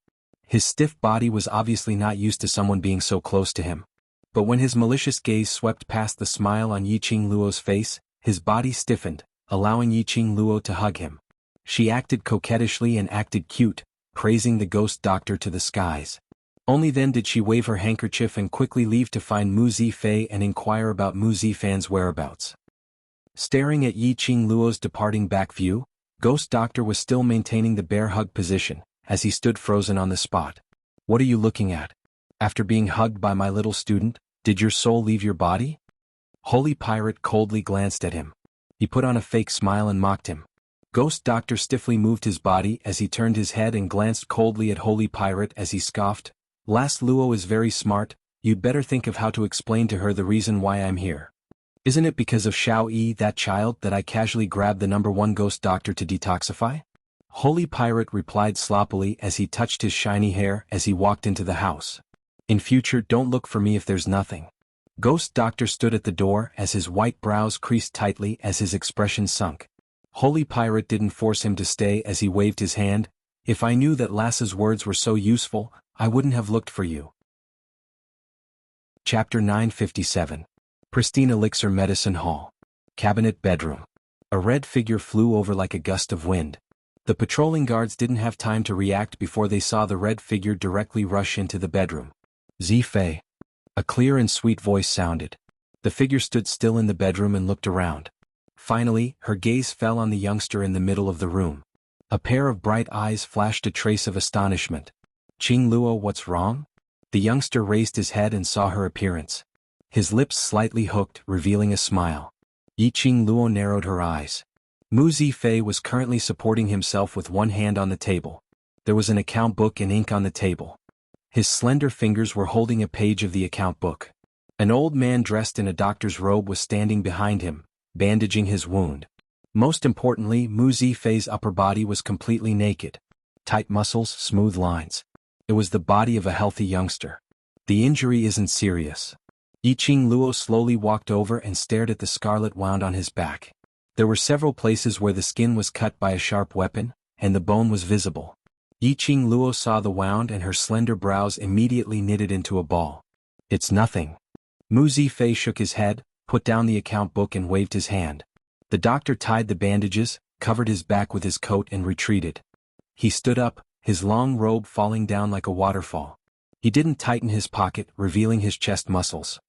His stiff body was obviously not used to someone being so close to him. But when his malicious gaze swept past the smile on Yi Qing Luo's face, his body stiffened, allowing Yi Qing Luo to hug him. She acted coquettishly and acted cute, praising the Ghost Doctor to the skies. Only then did she wave her handkerchief and quickly leave to find Mu Zifei and inquire about Mu Zifan's whereabouts. Staring at Yi Qing Luo's departing back view, Ghost Doctor was still maintaining the bear hug position, as he stood frozen on the spot. What are you looking at? After being hugged by my little student, did your soul leave your body? Holy Pirate coldly glanced at him. He put on a fake smile and mocked him. Ghost Doctor stiffly moved his body as he turned his head and glanced coldly at Holy Pirate as he scoffed. Last Luo is very smart, you'd better think of how to explain to her the reason why I'm here. Isn't it because of Xiao Yi, that child, that I casually grabbed the #1 Ghost Doctor to detoxify? Holy Pirate replied sloppily as he touched his shiny hair as he walked into the house. In future, don't look for me if there's nothing. Ghost Doctor stood at the door as his white brows creased tightly as his expression sunk. Holy Pirate didn't force him to stay as he waved his hand. If I knew that Lass's words were so useful, I wouldn't have looked for you. Chapter 957. Pristine Elixir Medicine Hall. Cabinet Bedroom. A red figure flew over like a gust of wind. The patrolling guards didn't have time to react before they saw the red figure directly rush into the bedroom. Zifei. A clear and sweet voice sounded. The figure stood still in the bedroom and looked around. Finally, her gaze fell on the youngster in the middle of the room. A pair of bright eyes flashed a trace of astonishment. Qing Luo, what's wrong? The youngster raised his head and saw her appearance. His lips slightly hooked, revealing a smile. Yi Qing Luo narrowed her eyes. Mu Zifei was currently supporting himself with one hand on the table. There was an account book and ink on the table. His slender fingers were holding a page of the account book. An old man dressed in a doctor's robe was standing behind him, bandaging his wound. Most importantly, Mu Zifei's upper body was completely naked. Tight muscles, smooth lines. It was the body of a healthy youngster. The injury isn't serious. Yi Qing Luo slowly walked over and stared at the scarlet wound on his back. There were several places where the skin was cut by a sharp weapon, and the bone was visible. Yi Qing Luo saw the wound and her slender brows immediately knitted into a ball. It's nothing. Mu Zifei shook his head, put down the account book and waved his hand. The doctor tied the bandages, covered his back with his coat and retreated. He stood up, his long robe falling down like a waterfall. He didn't tighten his pocket, revealing his chest muscles.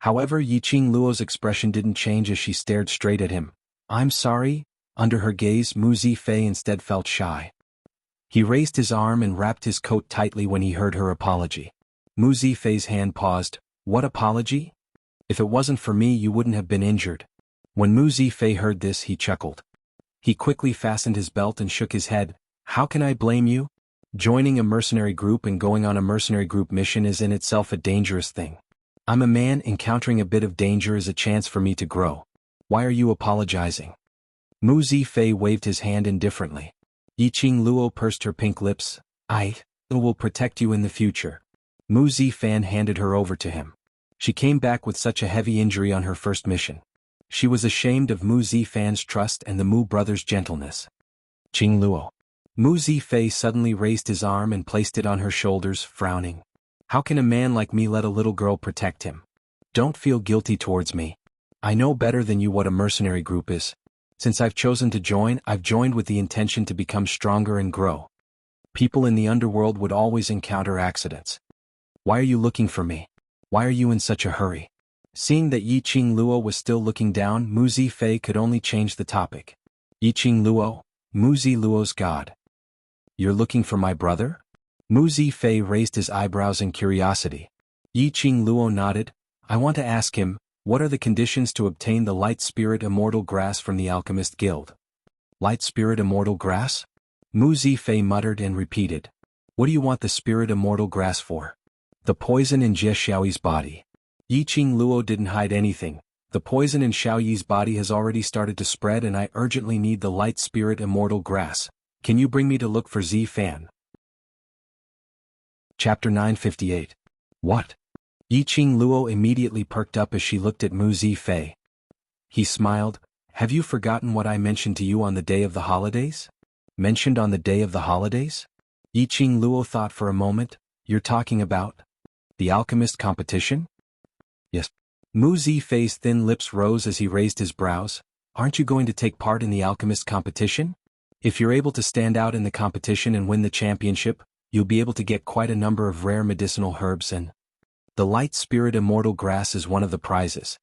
However, Yi Qing Luo's expression didn't change as she stared straight at him. I'm sorry? Under her gaze, Mu Zifei instead felt shy. He raised his arm and wrapped his coat tightly when he heard her apology. Mu Zifei's hand paused. What apology? If it wasn't for me, you wouldn't have been injured. When Mu Zifei heard this, he chuckled. He quickly fastened his belt and shook his head. How can I blame you? Joining a mercenary group and going on a mercenary group mission is in itself a dangerous thing. I'm a man, encountering a bit of danger is a chance for me to grow. Why are you apologizing? Mu Zifei waved his hand indifferently. Yi Qing Luo pursed her pink lips. I will protect you in the future. Mu Zifan handed her over to him. She came back with such a heavy injury on her first mission. She was ashamed of Mu Zifan's trust and the Mu brothers' gentleness. Qing Luo. Mu Zifei suddenly raised his arm and placed it on her shoulders, frowning. How can a man like me let a little girl protect him? Don't feel guilty towards me. I know better than you what a mercenary group is. Since I've chosen to join, I've joined with the intention to become stronger and grow. People in the underworld would always encounter accidents. Why are you looking for me? Why are you in such a hurry? Seeing that Yi Qing Luo was still looking down, Mu Zifei could only change the topic. Yi Qing Luo, Mu Zi Luo's god. You're looking for my brother? Mu Zifei raised his eyebrows in curiosity. Yi Qing Luo nodded. I want to ask him, what are the conditions to obtain the Light Spirit Immortal Grass from the Alchemist Guild? Light Spirit Immortal Grass? Mu Zifei muttered and repeated. What do you want the spirit immortal grass for? The poison in Jie Xiaoyi's body. Yiqing Luo didn't hide anything. The poison in Xiaoyi's body has already started to spread and I urgently need the light spirit immortal grass. Can you bring me to look for Fan? Chapter 958. What? Yiqing Luo immediately perked up as she looked at Mu Zifei. He smiled. Have you forgotten what I mentioned to you on the day of the holidays? Mentioned on the day of the holidays? Yiqing Luo thought for a moment. You're talking about the alchemist competition? Yes. Mu Zifei's thin lips rose as he raised his brows. Aren't you going to take part in the alchemist competition? If you're able to stand out in the competition and win the championship, you'll be able to get quite a number of rare medicinal herbs and the light spirit immortal grass is one of the prizes.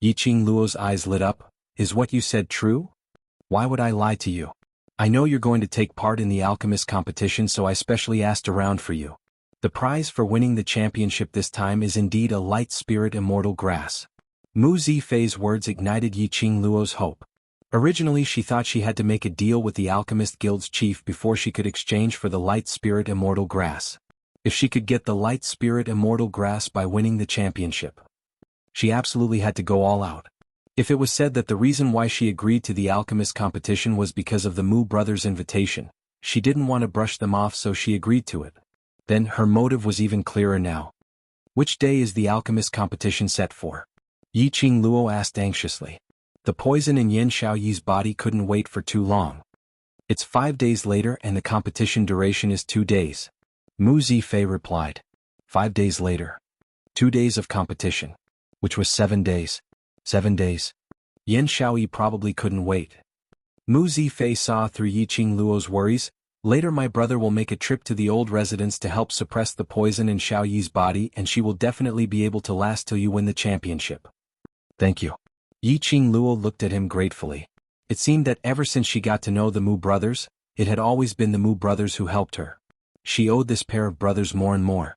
Yiqing Luo's eyes lit up. Is what you said true? Why would I lie to you? I know you're going to take part in the alchemist competition, so I specially asked around for you. The prize for winning the championship this time is indeed a light spirit immortal grass. Mu Zifei's words ignited Yiqing Luo's hope. Originally she thought she had to make a deal with the Alchemist Guild's chief before she could exchange for the light spirit immortal grass. If she could get the light spirit immortal grass by winning the championship, she absolutely had to go all out. If it was said that the reason why she agreed to the alchemist competition was because of the Mu brothers' invitation, she didn't want to brush them off, so she agreed to it. Then her motive was even clearer now. Which day is the alchemist competition set for? Yiqing Luo asked anxiously. The poison in Yan Xiaoyi's body couldn't wait for too long. It's 5 days later and the competition duration is 2 days. Mu Zifei replied. 5 days later. 2 days of competition. Which was 7 days. 7 days. Yan Xiaoyi probably couldn't wait. Mu Zifei saw through Yiqing Luo's worries. Later my brother will make a trip to the old residence to help suppress the poison in Xiaoyi's body and she will definitely be able to last till you win the championship. Thank you. Yiqing Luo looked at him gratefully. It seemed that ever since she got to know the Mu brothers, it had always been the Mu brothers who helped her. She owed this pair of brothers more and more.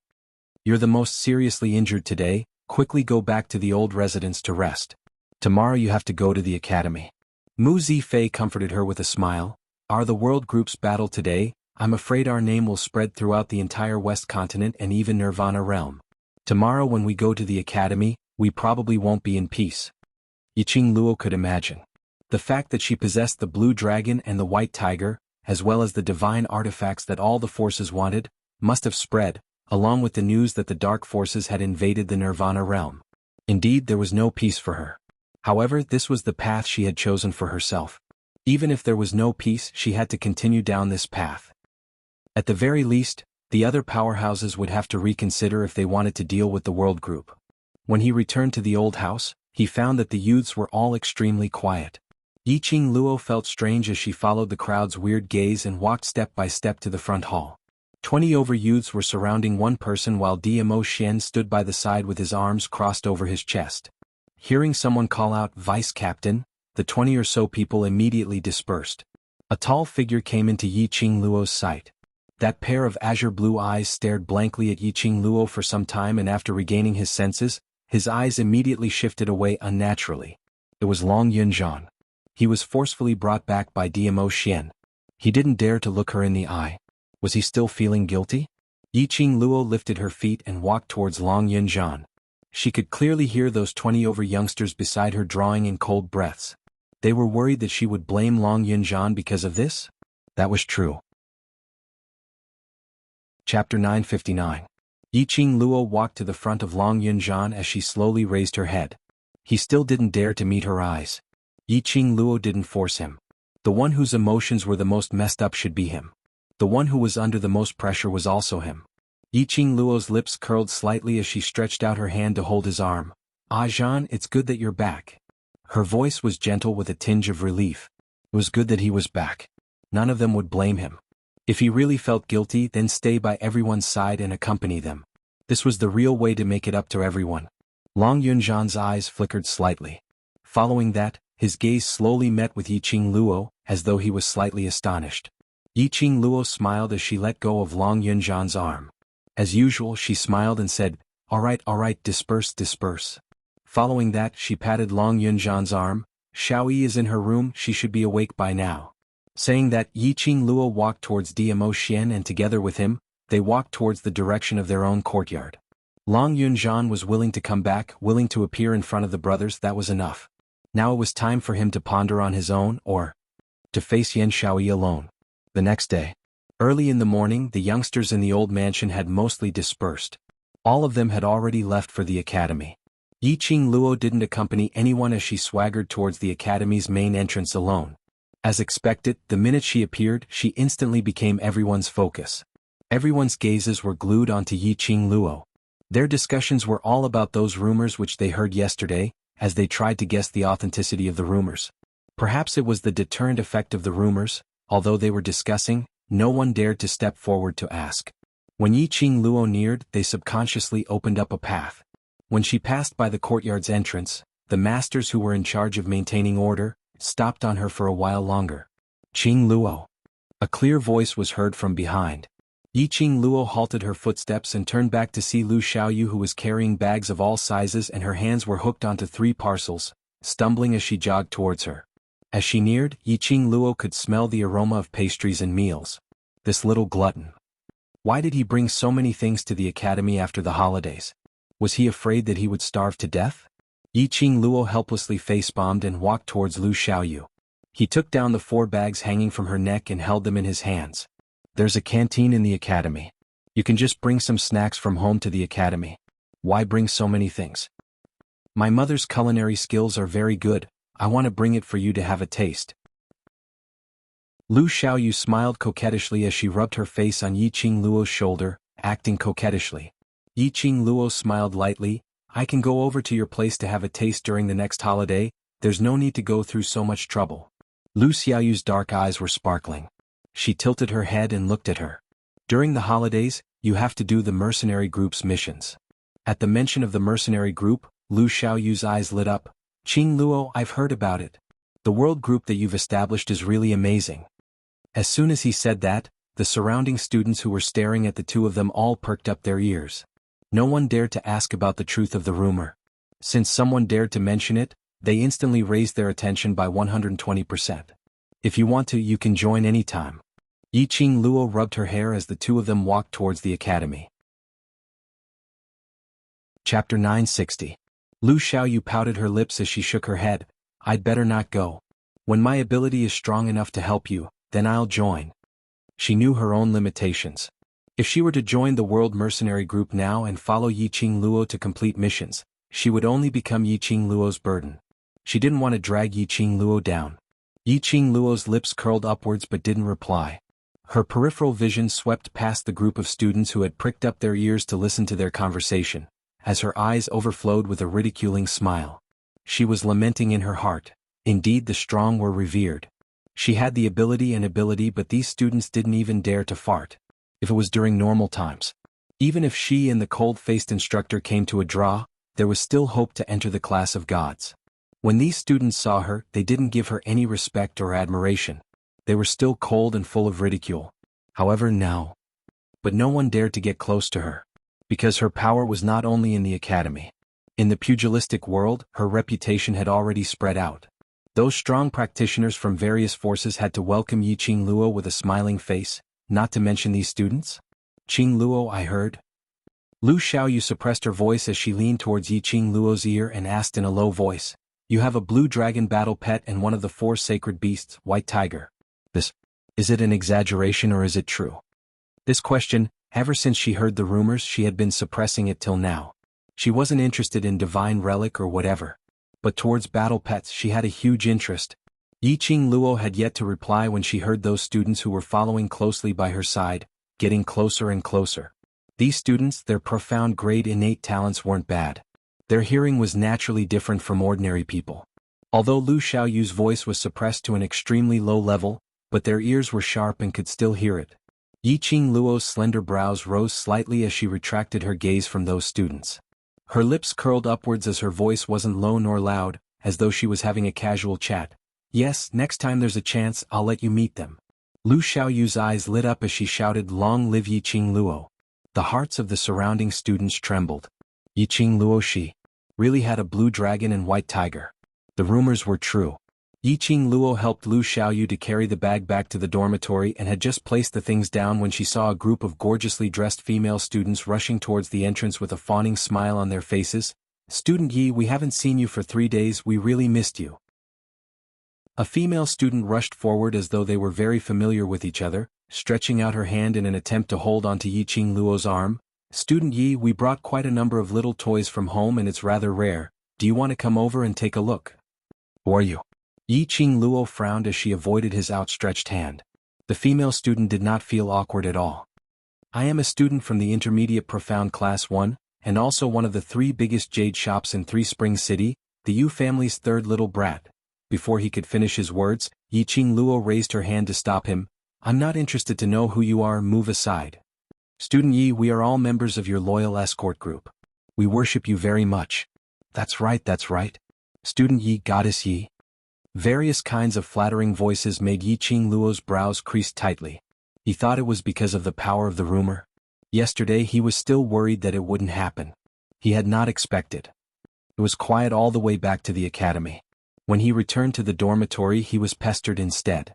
You're the most seriously injured today, quickly go back to the old residence to rest. Tomorrow you have to go to the academy. Mu Zifei comforted her with a smile. Are the world groups battle today? I'm afraid our name will spread throughout the entire West continent and even Nirvana realm. Tomorrow when we go to the academy, we probably won't be in peace. Yiqing Luo could imagine. The fact that she possessed the blue dragon and the white tiger, as well as the divine artifacts that all the forces wanted, must have spread, along with the news that the dark forces had invaded the Nirvana realm. Indeed, there was no peace for her. However, this was the path she had chosen for herself. Even if there was no peace, she had to continue down this path. At the very least, the other powerhouses would have to reconsider if they wanted to deal with the world group. When he returned to the old house, he found that the youths were all extremely quiet. Yiqing Luo felt strange as she followed the crowd's weird gaze and walked step by step to the front hall. 20 over youths were surrounding one person while Dmo Xian stood by the side with his arms crossed over his chest. Hearing someone call out, "Vice Captain," the 20 or so people immediately dispersed. A tall figure came into Yiqing Luo's sight. That pair of azure blue eyes stared blankly at Yiqing Luo for some time, and after regaining his senses, his eyes immediately shifted away unnaturally. It was Long Yunzhan. He was forcefully brought back by Dmo Xian. He didn't dare to look her in the eye. Was he still feeling guilty? Yiqing Luo lifted her feet and walked towards Long Yunzhan. She could clearly hear those 20 over youngsters beside her drawing in cold breaths. They were worried that she would blame Long Yunzhan because of this? That was true. Chapter 959. Yiqing Luo walked to the front of Long Yunzhan as she slowly raised her head. He still didn't dare to meet her eyes. Yiqing Luo didn't force him. The one whose emotions were the most messed up should be him. The one who was under the most pressure was also him. Yiqing Luo's lips curled slightly as she stretched out her hand to hold his arm. "Ah Zhan, it's good that you're back." Her voice was gentle with a tinge of relief. It was good that he was back. None of them would blame him. If he really felt guilty, then stay by everyone's side and accompany them. This was the real way to make it up to everyone. Long Yunzhan's eyes flickered slightly. Following that, his gaze slowly met with Yiqing Luo, as though he was slightly astonished. Yiqing Luo smiled as she let go of Long Yunzhan's arm. As usual, she smiled and said, all right, disperse, disperse." Following that, she patted Long Yunzhan's arm. "Xiaoyi is in her room, she should be awake by now." Saying that, Yiqing Luo walked towards Dmo Xian and together with him, they walked towards the direction of their own courtyard. Long Yunzhan was willing to come back, willing to appear in front of the brothers. That was enough. Now it was time for him to ponder on his own, or to face Yan Shaoyi alone. The next day, early in the morning, the youngsters in the old mansion had mostly dispersed. All of them had already left for the academy. Yiqing Luo didn't accompany anyone as she swaggered towards the academy's main entrance alone. As expected, the minute she appeared, she instantly became everyone's focus. Everyone's gazes were glued onto Yiqing Luo. Their discussions were all about those rumors which they heard yesterday, as they tried to guess the authenticity of the rumors. Perhaps it was the deterrent effect of the rumors. Although they were discussing, no one dared to step forward to ask. When Yiqing Luo neared, they subconsciously opened up a path. When she passed by the courtyard's entrance, the masters who were in charge of maintaining order stopped on her for a while longer. Qing Luo. A clear voice was heard from behind. Yiqing Luo halted her footsteps and turned back to see Lu Xiaoyu, who was carrying bags of all sizes and her hands were hooked onto 3 parcels, stumbling as she jogged towards her. As she neared, Yiqing Luo could smell the aroma of pastries and meals. This little glutton. Why did he bring so many things to the academy after the holidays? Was he afraid that he would starve to death? Yiqing Luo helplessly face-bombed and walked towards Lu Xiaoyu. He took down the 4 bags hanging from her neck and held them in his hands. There's a canteen in the academy. You can just bring some snacks from home to the academy. Why bring so many things? My mother's culinary skills are very good. I want to bring it for you to have a taste. Lu Xiaoyu smiled coquettishly as she rubbed her face on Yiqing Luo's shoulder, acting coquettishly. Yiqing Luo smiled lightly. I can go over to your place to have a taste during the next holiday. There's no need to go through so much trouble. Lu Xiaoyu's dark eyes were sparkling. She tilted her head and looked at her. During the holidays, you have to do the mercenary group's missions. At the mention of the mercenary group, Lu Xiaoyu's eyes lit up. Qing Luo, I've heard about it. The world group that you've established is really amazing. As soon as he said that, the surrounding students who were staring at the two of them all perked up their ears. No one dared to ask about the truth of the rumor. Since someone dared to mention it, they instantly raised their attention by 120%. If you want to, you can join anytime. Yiqing Luo rubbed her hair as the two of them walked towards the academy. Chapter 960. Lu Xiaoyu pouted her lips as she shook her head. I'd better not go. When my ability is strong enough to help you, then I'll join. She knew her own limitations. If she were to join the World Mercenary Group now and follow Yiqing Luo to complete missions, she would only become Yiqing Luo's burden. She didn't want to drag Yiqing Luo down. Yiqing Luo's lips curled upwards but didn't reply. Her peripheral vision swept past the group of students who had pricked up their ears to listen to their conversation, as her eyes overflowed with a ridiculing smile. She was lamenting in her heart. Indeed, the strong were revered. She had the ability, but these students didn't even dare to fart. If it was during normal times. Even if she and the cold-faced instructor came to a draw, there was still hope to enter the class of gods. When these students saw her, they didn't give her any respect or admiration. They were still cold and full of ridicule. However, now. But no one dared to get close to her. Because her power was not only in the academy. In the pugilistic world, her reputation had already spread out. Those strong practitioners from various forces had to welcome Yiqing Luo with a smiling face, not to mention these students. Qing Luo, I heard. Lu Xiaoyu suppressed her voice as she leaned towards Yiqing Luo's ear and asked in a low voice, You have a blue dragon battle pet and one of the 4 sacred beasts, white tiger. Is it an exaggeration or is it true? This question, ever since she heard the rumors, she had been suppressing it till now. She wasn't interested in divine relic or whatever. But towards battle pets she had a huge interest. Yiqing Luo had yet to reply when she heard those students who were following closely by her side, getting closer and closer. These students, their profound grade innate talents weren't bad. Their hearing was naturally different from ordinary people. Although Lu Xiaoyu's voice was suppressed to an extremely low level, but their ears were sharp and could still hear it. Yiqing Luo's slender brows rose slightly as she retracted her gaze from those students. Her lips curled upwards as her voice wasn't low nor loud, as though she was having a casual chat. Yes, next time there's a chance, I'll let you meet them. Lu Xiaoyu's eyes lit up as she shouted, Long live Yiqing Luo. The hearts of the surrounding students trembled. Yiqing Luo, she really had a blue dragon and white tiger. The rumors were true. Yiqing Luo helped Lu Xiaoyu to carry the bag back to the dormitory and had just placed the things down when she saw a group of gorgeously dressed female students rushing towards the entrance with a fawning smile on their faces. "Student Yi, we haven't seen you for 3 days, we really missed you." A female student rushed forward as though they were very familiar with each other, stretching out her hand in an attempt to hold onto Yiqing Luo's arm. "Student Yi, we brought quite a number of little toys from home and it's rather rare. Do you want to come over and take a look?" "Who are you?" Yiqing Luo frowned as she avoided his outstretched hand. The female student did not feel awkward at all. "I am a student from the intermediate profound class 1, and also one of the 3 biggest jade shops in Three Springs City, the Yu family's 3rd little brat." Before he could finish his words, Yiqing Luo raised her hand to stop him. "I'm not interested to know who you are, move aside." "Student Yi, we are all members of your loyal escort group. We worship you very much." That's right. "Student Yi, Goddess Yi." Various kinds of flattering voices made Yiqing Luo's brows crease tightly. He thought it was because of the power of the rumor. Yesterday he was still worried that it wouldn't happen. He had not expected. It was quiet all the way back to the academy. When he returned to the dormitory he was pestered instead.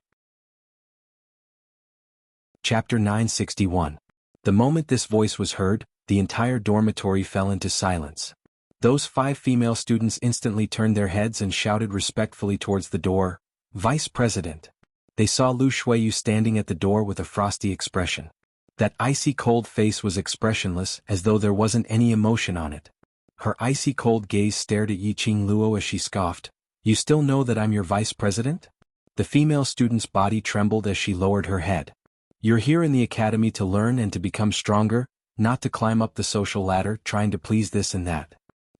Chapter 961. The moment this voice was heard, the entire dormitory fell into silence. Those 5 female students instantly turned their heads and shouted respectfully towards the door, "Vice President." They saw Lu Shuiyu standing at the door with a frosty expression. That icy cold face was expressionless, as though there wasn't any emotion on it. Her icy cold gaze stared at Yiqing Luo as she scoffed, "You still know that I'm your vice president?" The female student's body trembled as she lowered her head. "You're here in the academy to learn and to become stronger, not to climb up the social ladder trying to please this and that."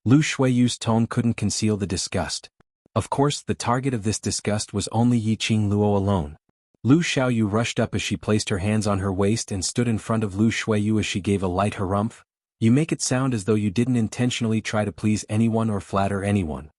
Lu Shuiyu's tone couldn't conceal the disgust. Of course, the target of this disgust was only Yiqing Luo alone. Lu Xiaoyu rushed up as she placed her hands on her waist and stood in front of Lu Shuiyu as she gave a light harumph. "You make it sound as though you didn't intentionally try to please anyone or flatter anyone."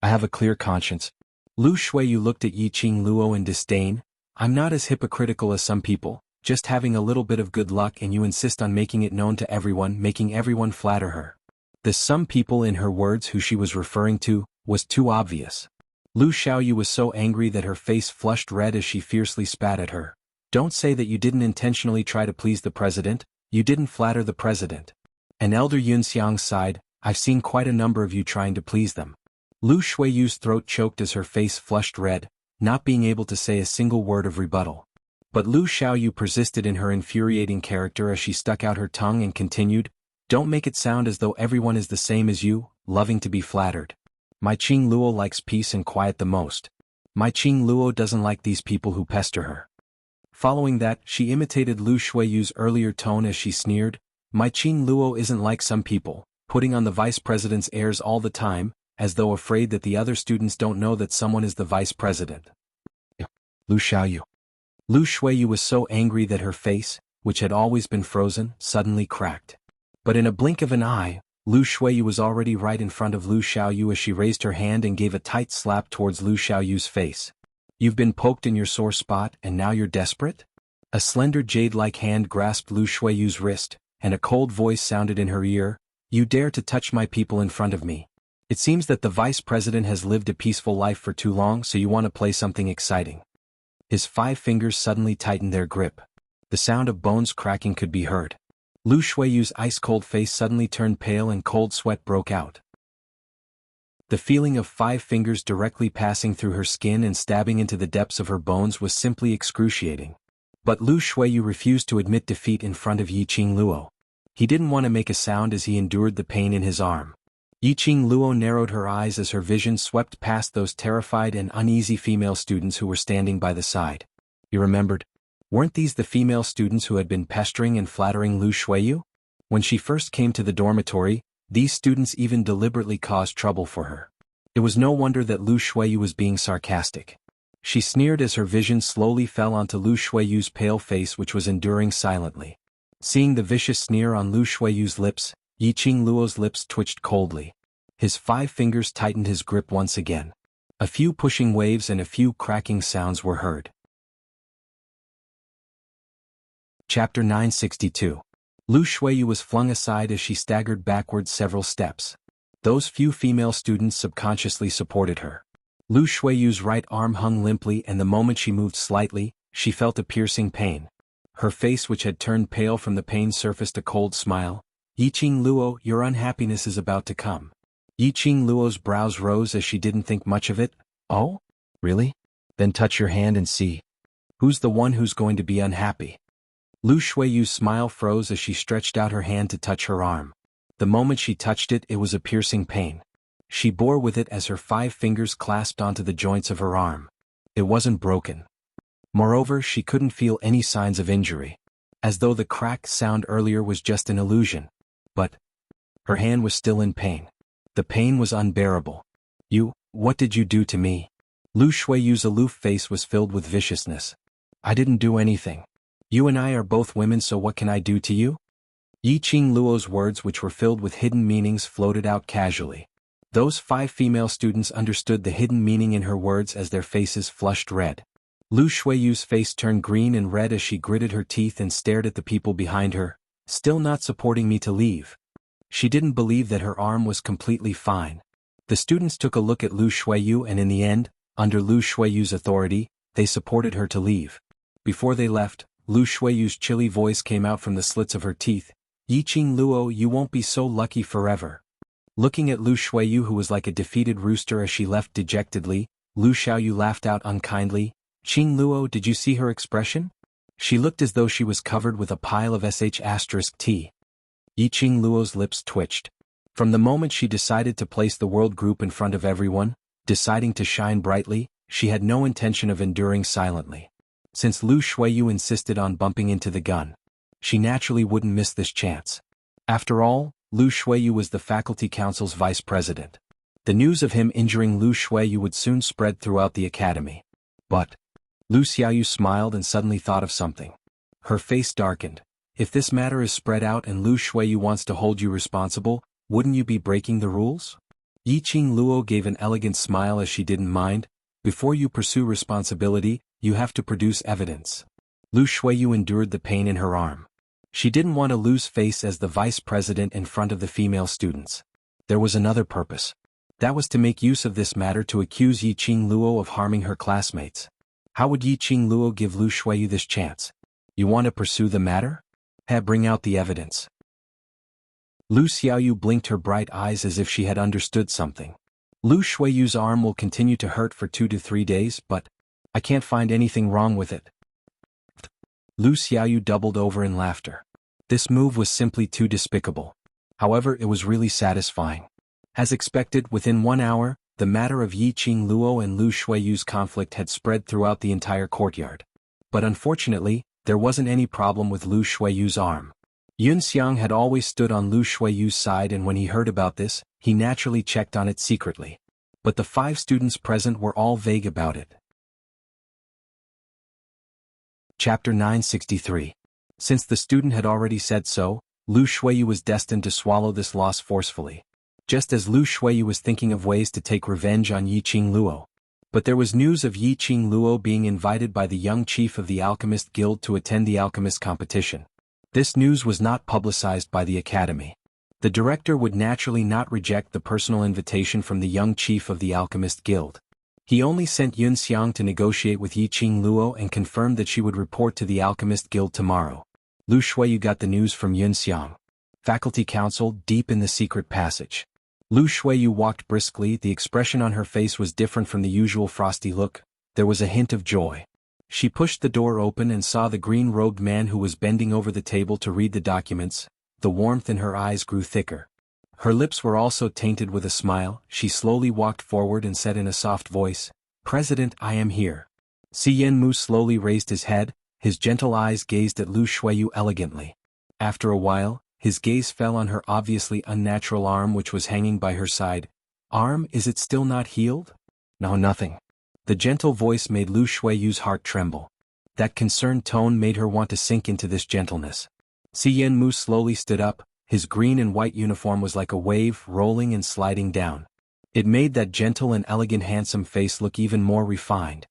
"I have a clear conscience." Lu Shuiyu looked at Yiqing Luo in disdain. "I'm not as hypocritical as some people, just having a little bit of good luck and you insist on making it known to everyone, making everyone flatter her." The "some people" in her words who she was referring to was too obvious. Lu Xiaoyu was so angry that her face flushed red as she fiercely spat at her. "Don't say that you didn't intentionally try to please the president, you didn't flatter the president." An elder Yunxiang sighed, "I've seen quite a number of you trying to please them." Lu Shuiyu's throat choked as her face flushed red, not being able to say a single word of rebuttal. But Lu Xiaoyu persisted in her infuriating character as she stuck out her tongue and continued, "Don't make it sound as though everyone is the same as you, loving to be flattered. My Qing Luo likes peace and quiet the most. My Qing Luo doesn't like these people who pester her." Following that, she imitated Lu Shuiyu's earlier tone as she sneered, "My Qing Luo isn't like some people, putting on the vice president's airs all the time, as though afraid that the other students don't know that someone is the vice president." Lu Xiaoyu. Lu Shuiyu was so angry that her face, which had always been frozen, suddenly cracked. But in a blink of an eye, Lu Shuiyu was already right in front of Lu Xiaoyu as she raised her hand and gave a tight slap towards Lu Xiaoyu's face. "You've been poked in your sore spot and now you're desperate?" A slender jade-like hand grasped Lu Shuiyu's wrist, and a cold voice sounded in her ear, "You dare to touch my people in front of me. It seems that the vice president has lived a peaceful life for too long, so you want to play something exciting." His 5 fingers suddenly tightened their grip. The sound of bones cracking could be heard. Lu Shuiyu's ice-cold face suddenly turned pale and cold sweat broke out. The feeling of 5 fingers directly passing through her skin and stabbing into the depths of her bones was simply excruciating. But Lu Shuiyu refused to admit defeat in front of Yiqing Luo. He didn't want to make a sound as he endured the pain in his arm. Yiqing Luo narrowed her eyes as her vision swept past those terrified and uneasy female students who were standing by the side. He remembered. Weren't these the female students who had been pestering and flattering Lu Shuiyu? When she first came to the dormitory, these students even deliberately caused trouble for her. It was no wonder that Lu Shuiyu was being sarcastic. She sneered as her vision slowly fell onto Lu Shuiyu's pale face, which was enduring silently. Seeing the vicious sneer on Lu Shuiyu's lips, Yiqing Luo's lips twitched coldly. His 5 fingers tightened his grip once again. A few pushing waves and a few cracking sounds were heard. Chapter 962. Lu Shuiyu was flung aside as she staggered backwards several steps. Those few female students subconsciously supported her. Lu Shuiyu's right arm hung limply, and the moment she moved slightly, she felt a piercing pain. Her face, which had turned pale from the pain, surfaced a cold smile. Yiqing Luo, your unhappiness is about to come. Yiqing Luo's brows rose as she didn't think much of it. Oh? Really? Then touch your hand and see. Who's the one who's going to be unhappy? Lu Shuiyu's smile froze as she stretched out her hand to touch her arm. The moment she touched it, it was a piercing pain. She bore with it as her 5 fingers clasped onto the joints of her arm. It wasn't broken. Moreover, she couldn't feel any signs of injury, as though the cracked sound earlier was just an illusion. But her hand was still in pain. The pain was unbearable. What did you do to me? Lu Shuiyu's aloof face was filled with viciousness. I didn't do anything. You and I are both women, so what can I do to you? Yiqing Luo's words, which were filled with hidden meanings, floated out casually. Those 5 female students understood the hidden meaning in her words as their faces flushed red. Lu Shuiyu's face turned green and red as she gritted her teeth and stared at the people behind her, still not supporting me to leave. She didn't believe that her arm was completely fine. The students took a look at Lu Shuiyu, and in the end, under Lu Shuiyu's authority, they supported her to leave. Before they left, Lu Shuiyu's chilly voice came out from the slits of her teeth. Yiqing Luo, you won't be so lucky forever. Looking at Lu Shuiyu, who was like a defeated rooster as she left dejectedly, Lu Xiaoyu laughed out unkindly. Qing Luo, did you see her expression? She looked as though she was covered with a pile of sh*t. Yiqing Luo's lips twitched. From the moment she decided to place the world group in front of everyone, deciding to shine brightly, she had no intention of enduring silently. Since Lu Shuiyu insisted on bumping into the gun, she naturally wouldn't miss this chance. After all, Lu Shuiyu was the faculty council's vice president. The news of him injuring Lu Shuiyu would soon spread throughout the academy. But Lu Xiaoyu smiled and suddenly thought of something. Her face darkened. If this matter is spread out and Lu Shuiyu wants to hold you responsible, wouldn't you be breaking the rules? Yiqing Luo gave an elegant smile as she didn't mind. Before you pursue responsibility, you have to produce evidence. Lu Shuiyu endured the pain in her arm. She didn't want to lose face as the vice president in front of the female students. There was another purpose. That was to make use of this matter to accuse Yiqing Luo of harming her classmates. How would Yiqing Luo give Lu Shuiyu this chance? You want to pursue the matter? Bring out the evidence. Lu Xiaoyu blinked her bright eyes as if she had understood something. Lu Shuiyu's arm will continue to hurt for 2 to 3 days, but I can't find anything wrong with it. Lu Xiaoyu doubled over in laughter. This move was simply too despicable. However, it was really satisfying. As expected, within 1 hour, the matter of Yiqing Luo and Lu Shuiyu's conflict had spread throughout the entire courtyard. But unfortunately, there wasn't any problem with Lu Shuiyu's arm. Yun Xiang had always stood on Lu Shuiyu's side, and when he heard about this, he naturally checked on it secretly. But the 5 students present were all vague about it. Chapter 963. Since the student had already said so, Lu Shuiyu was destined to swallow this loss forcefully. Just as Lu Shuiyu was thinking of ways to take revenge on Yiqing Luo. But there was news of Yiqing Luo being invited by the young chief of the Alchemist Guild to attend the alchemist competition. This news was not publicized by the academy. The director would naturally not reject the personal invitation from the young chief of the Alchemist Guild. He only sent Yun Xiang to negotiate with Yiqing Luo and confirmed that she would report to the Alchemist Guild tomorrow. Lu Shuiyu got the news from Yun Xiang. Faculty Council, deep in the secret passage. Lu Shuiyu walked briskly. The expression on her face was different from the usual frosty look. There was a hint of joy. She pushed the door open and saw the green-robed man who was bending over the table to read the documents. The warmth in her eyes grew thicker. Her lips were also tainted with a smile. She slowly walked forward and said in a soft voice, "President, I am here." Si Yenmu slowly raised his head. His gentle eyes gazed at Lu Shuiyu elegantly. After a while, his gaze fell on her obviously unnatural arm which was hanging by her side. "Arm, is it still not healed?" "No, nothing." The gentle voice made Lu Shuiyu's heart tremble. That concerned tone made her want to sink into this gentleness. Si Yenmu slowly stood up. His green and white uniform was like a wave, rolling and sliding down. It made that gentle and elegant handsome face look even more refined.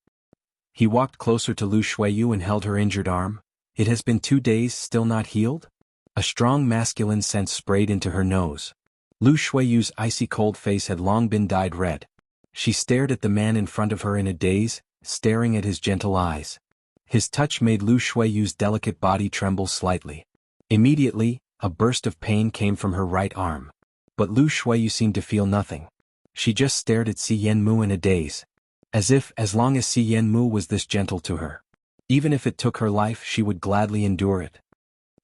He walked closer to Lu Shuiyu and held her injured arm. "It has been 2 days, still not healed?" A strong masculine scent sprayed into her nose. Lu Shuiyu's icy cold face had long been dyed red. She stared at the man in front of her in a daze, staring at his gentle eyes. His touch made Lu Shuiyu's delicate body tremble slightly. Immediately, a burst of pain came from her right arm. But Lu Shuiyu seemed to feel nothing. She just stared at Si Yanmu in a daze. As long as Si Yanmu was this gentle to her, even if it took her life, she would gladly endure it.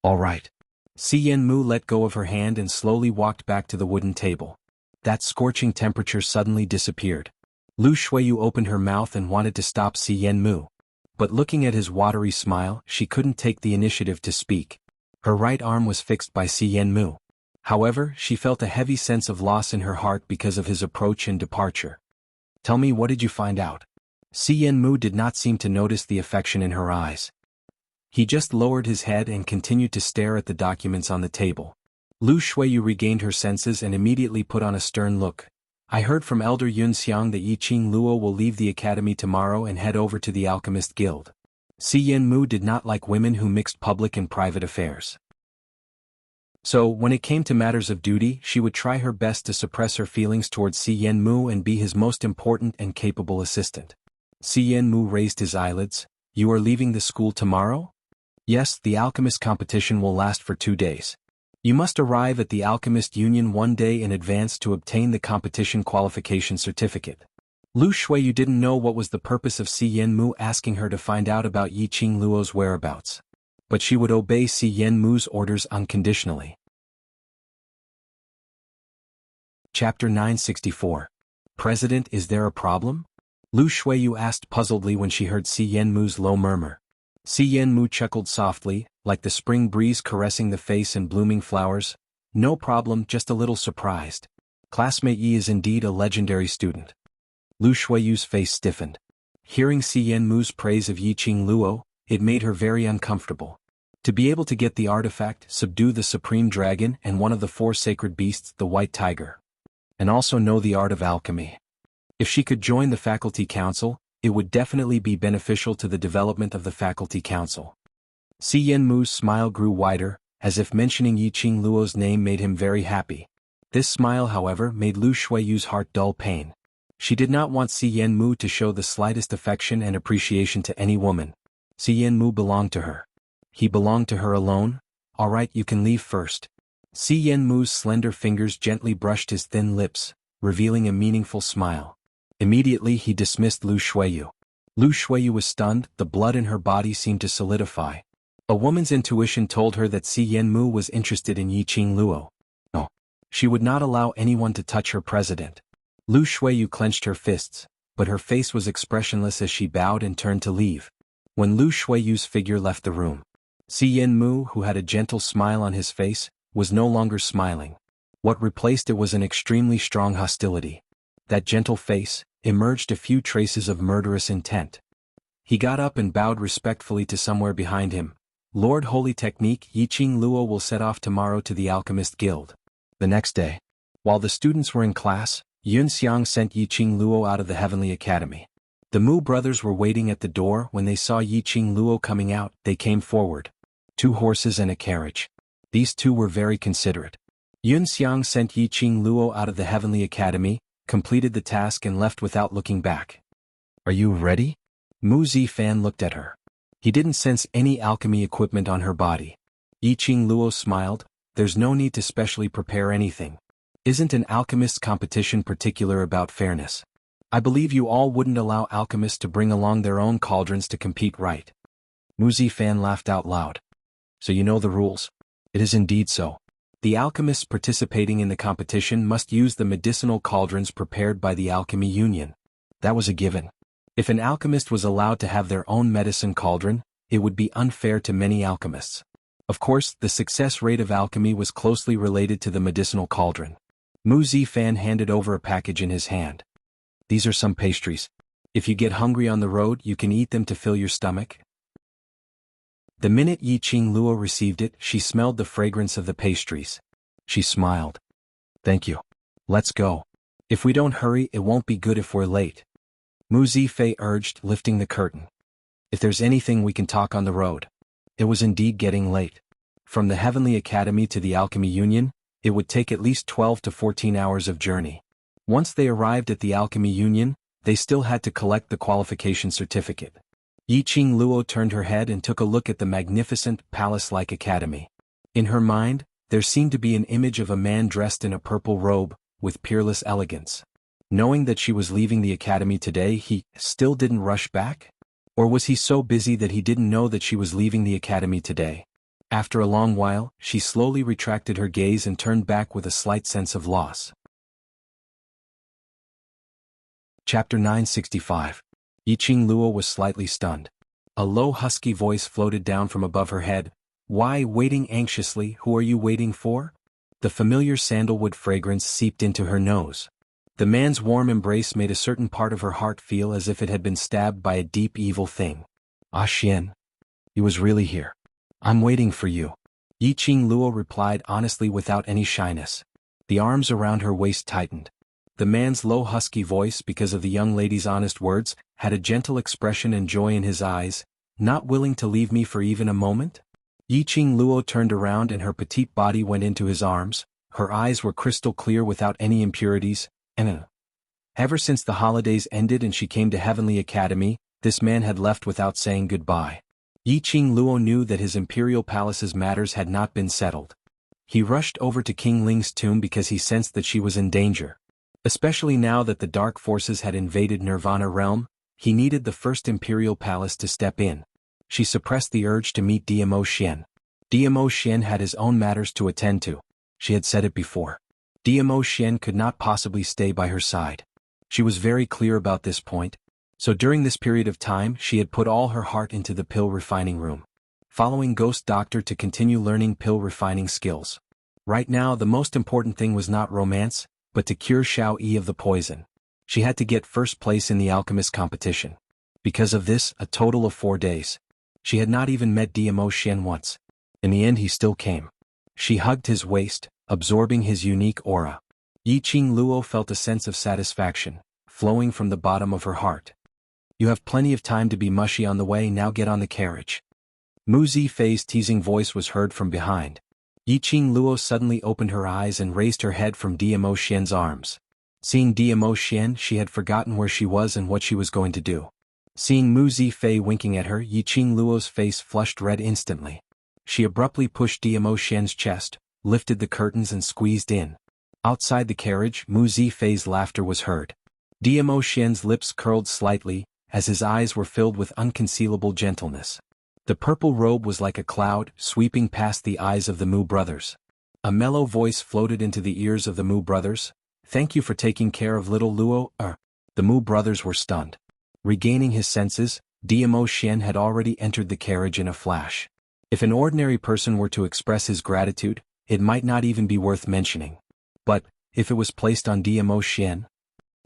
All right. Si Yanmu let go of her hand and slowly walked back to the wooden table. That scorching temperature suddenly disappeared. Lu Shuiyu opened her mouth and wanted to stop Si Yanmu. But looking at his watery smile, she couldn't take the initiative to speak. Her right arm was fixed by Si Yanmu. However, she felt a heavy sense of loss in her heart because of his approach and departure. Tell me, what did you find out? Si Yanmu did not seem to notice the affection in her eyes. He just lowered his head and continued to stare at the documents on the table. Lu Shuiyu regained her senses and immediately put on a stern look. I heard from Elder Yunxiang that Yiqing Luo will leave the academy tomorrow and head over to the Alchemist Guild. Si Yanmu did not like women who mixed public and private affairs. So, when it came to matters of duty, she would try her best to suppress her feelings towards Si Yanmu and be his most important and capable assistant. Si Yanmu raised his eyelids. You are leaving the school tomorrow? Yes, the alchemist competition will last for 2 days. You must arrive at the Alchemist Union 1 day in advance to obtain the competition qualification certificate. Lu Shuiyu didn't know what was the purpose of Si Yanmu asking her to find out about Yiqing Luo's whereabouts. But she would obey Si Yanmu's orders unconditionally. Chapter 964. President, is there a problem? Lu Shuiyu asked puzzledly when she heard Si Yanmu's low murmur. Si Yanmu chuckled softly, like the spring breeze caressing the face and blooming flowers. No problem, just a little surprised. Classmate Yi is indeed a legendary student. Lu Shuiyu's face stiffened. Hearing Si Yanmu's praise of Yiqing Luo, it made her very uncomfortable. To be able to get the artifact, subdue the supreme dragon and one of the 4 sacred beasts, the white tiger, and also know the art of alchemy. If she could join the faculty council, it would definitely be beneficial to the development of the faculty council. Si Yanmu's smile grew wider, as if mentioning Yiqing Luo's name made him very happy. This smile, however, made Lu Shuiyu's heart dull pain. She did not want Si Yanmu to show the slightest affection and appreciation to any woman. Si Yanmu belonged to her. He belonged to her alone? All right, you can leave first. Si Yanmu's slender fingers gently brushed his thin lips, revealing a meaningful smile. Immediately he dismissed Lu Shuiyu. Lu Shuiyu was stunned, the blood in her body seemed to solidify. A woman's intuition told her that Si Yanmu was interested in Yiqing Luo. No. She would not allow anyone to touch her president. Lu Shuiyu clenched her fists, but her face was expressionless as she bowed and turned to leave. When Lu Shuiyu's figure left the room, Si Yanmu, who had a gentle smile on his face, was no longer smiling. What replaced it was an extremely strong hostility. That gentle face emerged a few traces of murderous intent. He got up and bowed respectfully to somewhere behind him. Lord Holy Technique, Yiqing Luo will set off tomorrow to the Alchemist Guild. The next day, while the students were in class, Yunxiang sent Yiqing Luo out of the Heavenly Academy. The Mu brothers were waiting at the door. When they saw Yiqing Luo coming out, they came forward. 2 horses and a carriage. These 2 were very considerate. Yunxiang sent Yiqing Luo out of the Heavenly Academy, completed the task and left without looking back. Are you ready? Mu Zifan looked at her. He didn't sense any alchemy equipment on her body. Yiqing Luo smiled. There's no need to specially prepare anything. Isn't an alchemist's competition particular about fairness? I believe you all wouldn't allow alchemists to bring along their own cauldrons to compete, right? Mu Zifan laughed out loud. So you know the rules? It is indeed so. The alchemists participating in the competition must use the medicinal cauldrons prepared by the Alchemy Union. That was a given. If an alchemist was allowed to have their own medicine cauldron, it would be unfair to many alchemists. Of course, the success rate of alchemy was closely related to the medicinal cauldron. Mu Zifan handed over a package in his hand. These are some pastries. If you get hungry on the road, you can eat them to fill your stomach. The minute Yiqing Luo received it, she smelled the fragrance of the pastries. She smiled. Thank you. Let's go. If we don't hurry, it won't be good if we're late. Mu Zifei urged, lifting the curtain. If there's anything we can talk on the road. It was indeed getting late. From the Heavenly Academy to the Alchemy Union, it would take at least 12 to 14 hours of journey. Once they arrived at the Alchemy Union, they still had to collect the qualification certificate. Yiqing Luo turned her head and took a look at the magnificent, palace-like academy. In her mind, there seemed to be an image of a man dressed in a purple robe, with peerless elegance. Knowing that she was leaving the academy today, he still didn't rush back? Or was he so busy that he didn't know that she was leaving the academy today? After a long while, she slowly retracted her gaze and turned back with a slight sense of loss. Chapter 965. Yiqing Luo was slightly stunned. A low husky voice floated down from above her head. Why, waiting anxiously, who are you waiting for? The familiar sandalwood fragrance seeped into her nose. The man's warm embrace made a certain part of her heart feel as if it had been stabbed by a deep evil thing. Ah Xian. He was really here. I'm waiting for you. Yiqing Luo replied honestly without any shyness. The arms around her waist tightened. The man's low husky voice, because of the young lady's honest words, had a gentle expression and joy in his eyes. Not willing to leave me for even a moment? Yiqing Luo turned around and her petite body went into his arms. Her eyes were crystal clear without any impurities. Ever since the holidays ended and she came to Heavenly Academy, this man had left without saying goodbye. Yiqing Luo knew that his imperial palace's matters had not been settled. He rushed over to King Ling's tomb because he sensed that she was in danger. Especially now that the dark forces had invaded Nirvana realm, he needed the first imperial palace to step in. She suppressed the urge to meet Dmo Xian. Dmo Xian had his own matters to attend to. She had said it before. Dmo Xian could not possibly stay by her side. She was very clear about this point. So during this period of time she had put all her heart into the pill refining room. Following Ghost Doctor to continue learning pill refining skills. Right now the most important thing was not romance, but to cure Xiao Yi of the poison. She had to get first place in the alchemist competition. Because of this, a total of 4 days. She had not even met Dmo Xian once. In the end he still came. She hugged his waist, absorbing his unique aura. Yiqing Luo felt a sense of satisfaction, flowing from the bottom of her heart. You have plenty of time to be mushy on the way, now get on the carriage. Mu Zifei's teasing voice was heard from behind. Yiqing Luo suddenly opened her eyes and raised her head from Dmo Xian's arms. Seeing Dmo Xian, she had forgotten where she was and what she was going to do. Seeing Mu Zifei winking at her, Yiqing Luo's face flushed red instantly. She abruptly pushed Dmo Xian's chest, lifted the curtains and squeezed in. Outside the carriage, Mu Zifei's laughter was heard. Dmo Xian's lips curled slightly, as his eyes were filled with unconcealable gentleness. The purple robe was like a cloud, sweeping past the eyes of the Mu brothers. A mellow voice floated into the ears of the Mu brothers. Thank you for taking care of little Luo. The Mu brothers were stunned. Regaining his senses, Dmo Xian had already entered the carriage in a flash. If an ordinary person were to express his gratitude, it might not even be worth mentioning. But, if it was placed on Dmo Xian,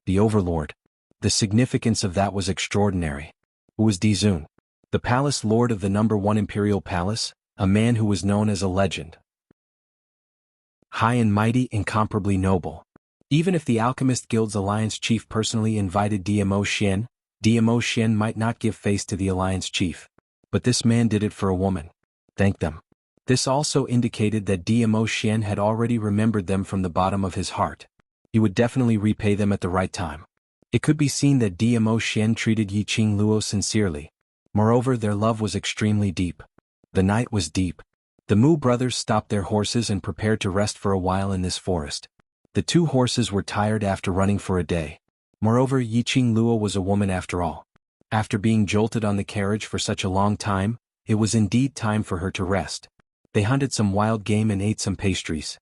the overlord, the significance of that was extraordinary. Who was Dizun? The palace lord of the #1 imperial palace, a man who was known as a legend. High and mighty, incomparably noble. Even if the Alchemist Guild's alliance chief personally invited Dmo Xian might not give face to the alliance chief. But this man did it for a woman. Thank them. This also indicated that Dmo Xian had already remembered them from the bottom of his heart. He would definitely repay them at the right time. It could be seen that Dmo Xian treated Yiqing Luo sincerely. Moreover, their love was extremely deep. The night was deep. The Mu brothers stopped their horses and prepared to rest for a while in this forest. The 2 horses were tired after running for a day. Moreover, Yiqing Luo was a woman after all. After being jolted on the carriage for such a long time, it was indeed time for her to rest. They hunted some wild game and ate some pastries.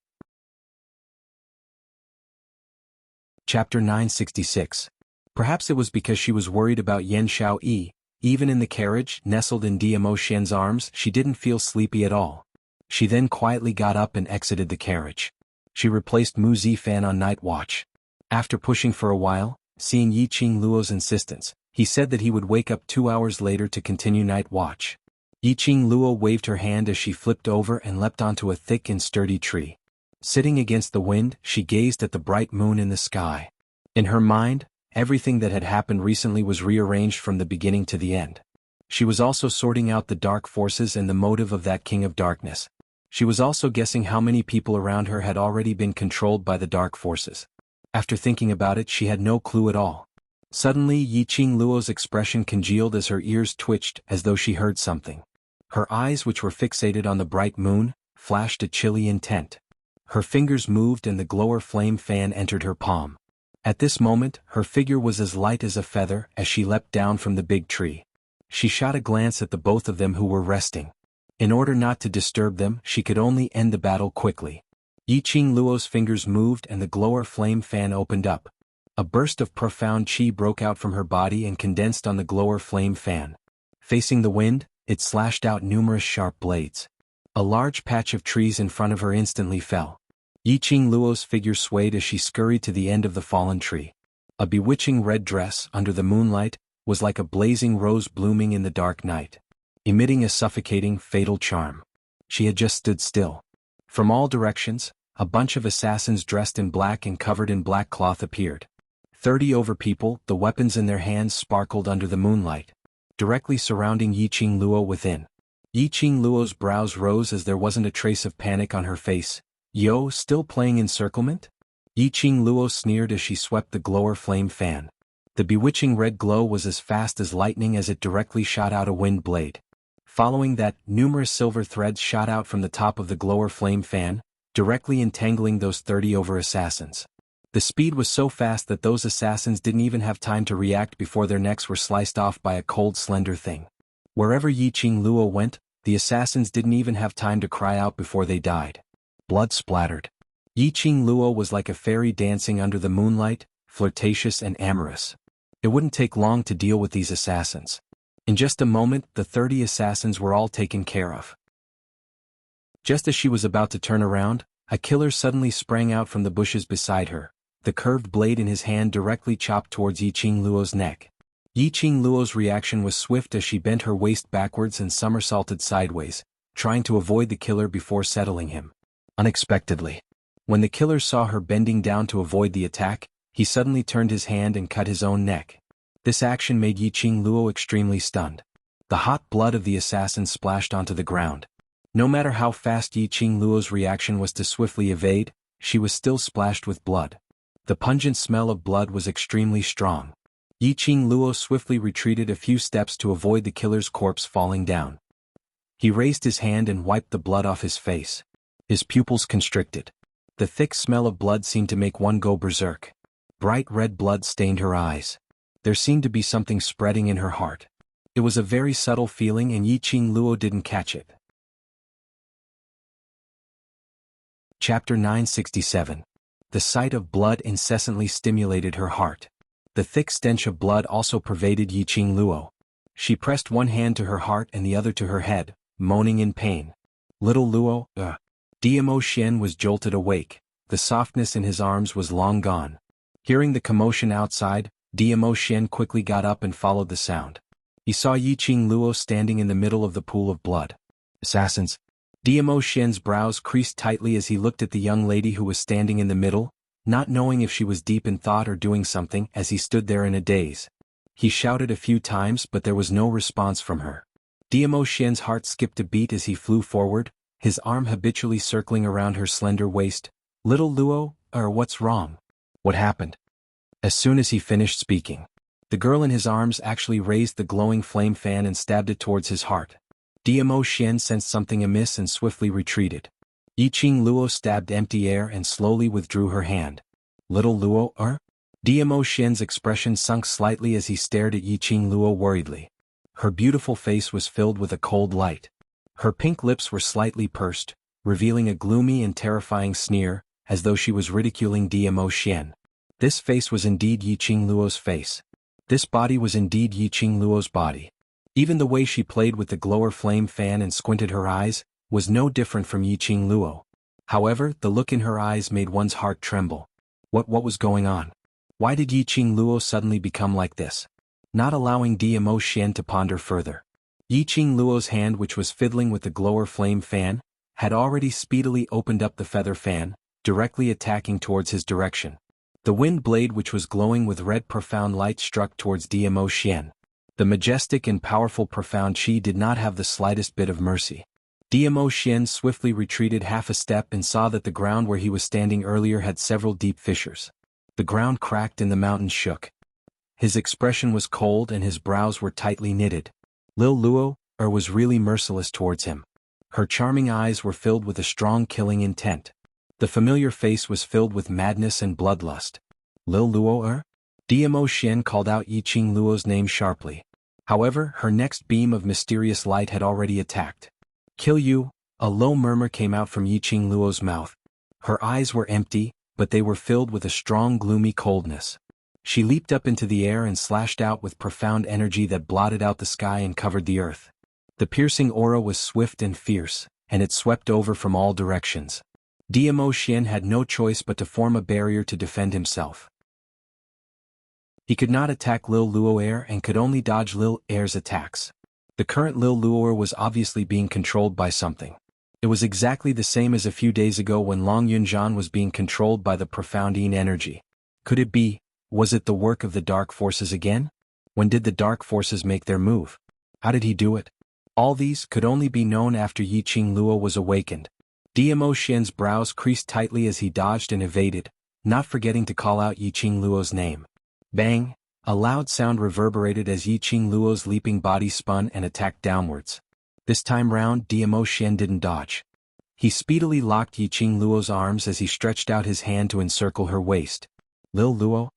Chapter 966. Perhaps it was because she was worried about Yan Xiao Yi. Even in the carriage, nestled in Dmo Xian's arms, she didn't feel sleepy at all. She then quietly got up and exited the carriage. She replaced Mu Zifan on night watch. After pushing for a while, seeing Yiqing Luo's insistence, he said that he would wake up 2 hours later to continue night watch. Yiqing Luo waved her hand as she flipped over and leapt onto a thick and sturdy tree. Sitting against the wind, she gazed at the bright moon in the sky. In her mind, everything that had happened recently was rearranged from the beginning to the end. She was also sorting out the dark forces and the motive of that King of Darkness. She was also guessing how many people around her had already been controlled by the dark forces. After thinking about it, she had no clue at all. Suddenly, Yiqing Luo's expression congealed as her ears twitched as though she heard something. Her eyes, which were fixated on the bright moon, flashed a chilly intent. Her fingers moved and the glower flame fan entered her palm. At this moment, her figure was as light as a feather as she leapt down from the big tree. She shot a glance at the both of them who were resting. In order not to disturb them, she could only end the battle quickly. Yiqing Luo's fingers moved and the glower flame fan opened up. A burst of profound qi broke out from her body and condensed on the glower flame fan. Facing the wind, it slashed out numerous sharp blades. A large patch of trees in front of her instantly fell. Yiqing Luo's figure swayed as she scurried to the end of the fallen tree. A bewitching red dress, under the moonlight, was like a blazing rose blooming in the dark night, emitting a suffocating, fatal charm. She had just stood still. From all directions, a bunch of assassins dressed in black and covered in black cloth appeared. 30 over people, the weapons in their hands sparkled under the moonlight, directly surrounding Yiqing Luo within. Yiqing Luo's brows rose as there wasn't a trace of panic on her face. "Yo, still playing encirclement?" Yiqing Luo sneered as she swept the glower flame fan. The bewitching red glow was as fast as lightning as it directly shot out a wind blade. Following that, numerous silver threads shot out from the top of the glower flame fan, directly entangling those 30 over assassins. The speed was so fast that those assassins didn't even have time to react before their necks were sliced off by a cold, slender thing. Wherever Yiqing Luo went, the assassins didn't even have time to cry out before they died. Blood splattered. Yiqing Luo was like a fairy dancing under the moonlight, flirtatious and amorous. It wouldn't take long to deal with these assassins. In just a moment, the 30 assassins were all taken care of. Just as she was about to turn around, a killer suddenly sprang out from the bushes beside her. The curved blade in his hand directly chopped towards Yiqing Luo's neck. Yiqing Luo's reaction was swift as she bent her waist backwards and somersaulted sideways, trying to avoid the killer before settling him. Unexpectedly, when the killer saw her bending down to avoid the attack, he suddenly turned his hand and cut his own neck. This action made Yiqing Luo extremely stunned. The hot blood of the assassin splashed onto the ground. No matter how fast Yiqing Luo's reaction was to swiftly evade, she was still splashed with blood. The pungent smell of blood was extremely strong. Yiqing Luo swiftly retreated a few steps to avoid the killer's corpse falling down. He raised his hand and wiped the blood off his face. His pupils constricted. The thick smell of blood seemed to make one go berserk. Bright red blood stained her eyes. There seemed to be something spreading in her heart. It was a very subtle feeling and Yiqing Luo didn't catch it. Chapter 967. The sight of blood incessantly stimulated her heart. The thick stench of blood also pervaded Yiqing Luo. She pressed one hand to her heart and the other to her head, moaning in pain. "Little Luo, Diamo Xian was jolted awake. The softness in his arms was long gone. Hearing the commotion outside, Diamo Xian quickly got up and followed the sound. He saw Yiqing Luo standing in the middle of the pool of blood. Assassins. Diamo Xian's brows creased tightly as he looked at the young lady who was standing in the middle, not knowing if she was deep in thought or doing something as he stood there in a daze. He shouted a few times but there was no response from her. Diamo Xian's heart skipped a beat as he flew forward, his arm habitually circling around her slender waist. "Little Luo, what's wrong? What happened?" As soon as he finished speaking, the girl in his arms actually raised the glowing flame fan and stabbed it towards his heart. Diamo Xian sensed something amiss and swiftly retreated. Yiqing Luo stabbed empty air and slowly withdrew her hand. "Little Luo, Diamo Xian's expression sunk slightly as he stared at Yiqing Luo worriedly. Her beautiful face was filled with a cold light. Her pink lips were slightly pursed, revealing a gloomy and terrifying sneer, as though she was ridiculing Diamo Xian. This face was indeed Yiqing Luo's face. This body was indeed Yiqing Luo's body. Even the way she played with the glower flame fan and squinted her eyes was no different from Yiqing Luo. However, the look in her eyes made one's heart tremble. What was going on? Why did Yiqing Luo suddenly become like this? Not allowing Diamo Xian to ponder further. Yiqing Luo's hand, which was fiddling with the glower flame fan, had already speedily opened up the feather fan, directly attacking towards his direction. The wind blade, which was glowing with red profound light, struck towards Diamo Xian. The majestic and powerful profound qi did not have the slightest bit of mercy. Diamo Xian swiftly retreated half a step and saw that the ground where he was standing earlier had several deep fissures. The ground cracked and the mountains shook. His expression was cold and his brows were tightly knitted. Lil Luo was really merciless towards him. Her charming eyes were filled with a strong killing intent. The familiar face was filled with madness and bloodlust. Lil Luo? Dmo Xian called out Yiqing Luo's name sharply. However, her next beam of mysterious light had already attacked. Kill you? A low murmur came out from Yiqing Luo's mouth. Her eyes were empty, but they were filled with a strong gloomy coldness. She leaped up into the air and slashed out with profound energy that blotted out the sky and covered the earth. The piercing aura was swift and fierce, and it swept over from all directions. Dmo Xian had no choice but to form a barrier to defend himself. He could not attack Lil Luo and could only dodge Lil Air's attacks. The current Lil Luo was obviously being controlled by something. It was exactly the same as a few days ago when Long Yunjian was being controlled by the profound Yin energy. Could it be? Was it the work of the dark forces again? When did the dark forces make their move? How did he do it? All these could only be known after Yiqing Luo was awakened. Dmo Xian's brows creased tightly as he dodged and evaded, not forgetting to call out Yiqing Luo's name. Bang! A loud sound reverberated as Yiqing Luo's leaping body spun and attacked downwards. This time round, Dmo Xian didn't dodge. He speedily locked Yiqing Luo's arms as he stretched out his hand to encircle her waist. Lil Luo?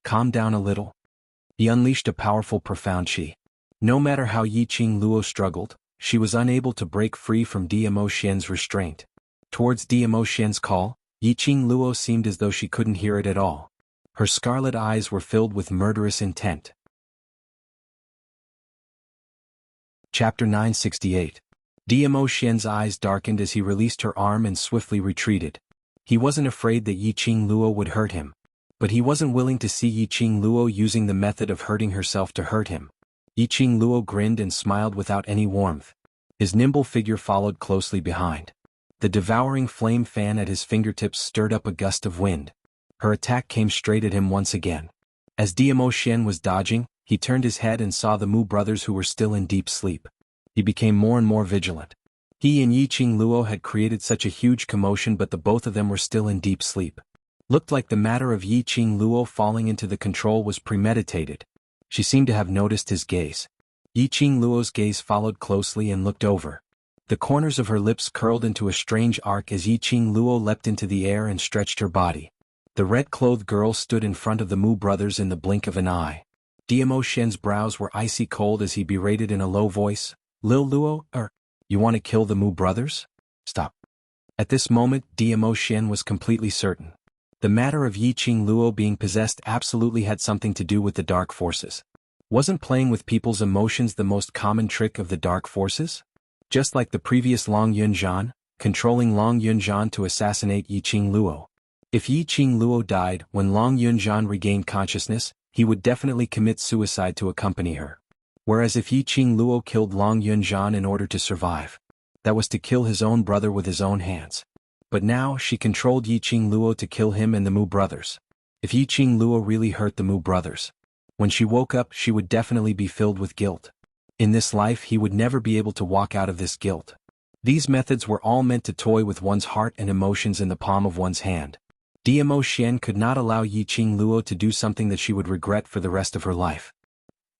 Calm down a little. He unleashed a powerful profound qi. No matter how Yiqing Luo struggled, she was unable to break free from Dmo Xian's restraint. Towards Dmo Xian's call, Yiqing Luo seemed as though she couldn't hear it at all. Her scarlet eyes were filled with murderous intent. Chapter 968. Dmo Xian's eyes darkened as he released her arm and swiftly retreated. He wasn't afraid that Yiqing Luo would hurt him. But he wasn't willing to see Yiqing Luo using the method of hurting herself to hurt him. Yiqing Luo grinned and smiled without any warmth. His nimble figure followed closely behind. The devouring flame fan at his fingertips stirred up a gust of wind. Her attack came straight at him once again. As Dmo Xian was dodging, he turned his head and saw the Mu brothers who were still in deep sleep. He became more and more vigilant. He and Yiqing Luo had created such a huge commotion, but the both of them were still in deep sleep. Looked like the matter of Yiqing Luo falling into the control was premeditated. She seemed to have noticed his gaze. Yiqing Luo's gaze followed closely and looked over. The corners of her lips curled into a strange arc as Yiqing Luo leapt into the air and stretched her body. The red-clothed girl stood in front of the Mu brothers in the blink of an eye. Dmo Xian's brows were icy cold as he berated in a low voice, Lil Luo, you want to kill the Mu brothers? Stop. At this moment, Dmo Xian was completely certain. The matter of Yiqing Luo being possessed absolutely had something to do with the dark forces. Wasn't playing with people's emotions the most common trick of the dark forces? Just like the previous Long Yunjian, controlling Long Yunjian to assassinate Yiqing Luo. If Yiqing Luo died when Long Yunjian regained consciousness, he would definitely commit suicide to accompany her. Whereas if Yiqing Luo killed Long Yunjian in order to survive, that was to kill his own brother with his own hands. But now she controlled Yiqing Luo to kill him and the Mu brothers. If Yiqing Luo really hurt the Mu brothers, when she woke up she would definitely be filled with guilt. In this life he would never be able to walk out of this guilt. These methods were all meant to toy with one's heart and emotions in the palm of one's hand. Dmo Xian could not allow Yiqing Luo to do something that she would regret for the rest of her life.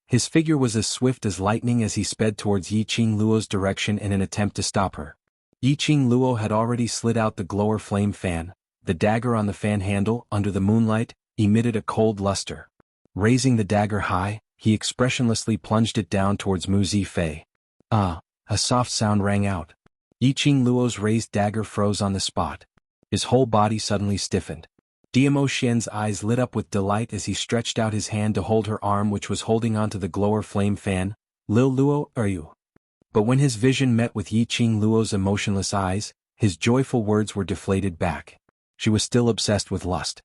His figure was as swift as lightning as he sped towards Yiqing Luo's direction in an attempt to stop her. Yiqing Luo had already slid out the glower flame fan. The dagger on the fan handle, under the moonlight, emitted a cold luster. Raising the dagger high, he expressionlessly plunged it down towards Mu Zifei. A soft sound rang out. Yiqing Luo's raised dagger froze on the spot. His whole body suddenly stiffened. Dmo Xian's eyes lit up with delight as he stretched out his hand to hold her arm which was holding onto the glower flame fan. Lil Luo, are you? But when his vision met with Yiqing Luo's emotionless eyes, his joyful words were deflated back. She was still obsessed with lust.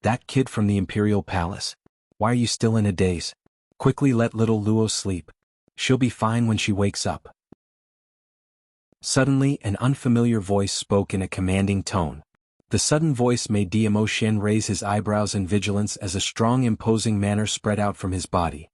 That kid from the Imperial Palace. Why are you still in a daze? Quickly let little Luo sleep. She'll be fine when she wakes up. Suddenly, an unfamiliar voice spoke in a commanding tone. The sudden voice made Dmo Xian raise his eyebrows in vigilance as a strong imposing manner spread out from his body.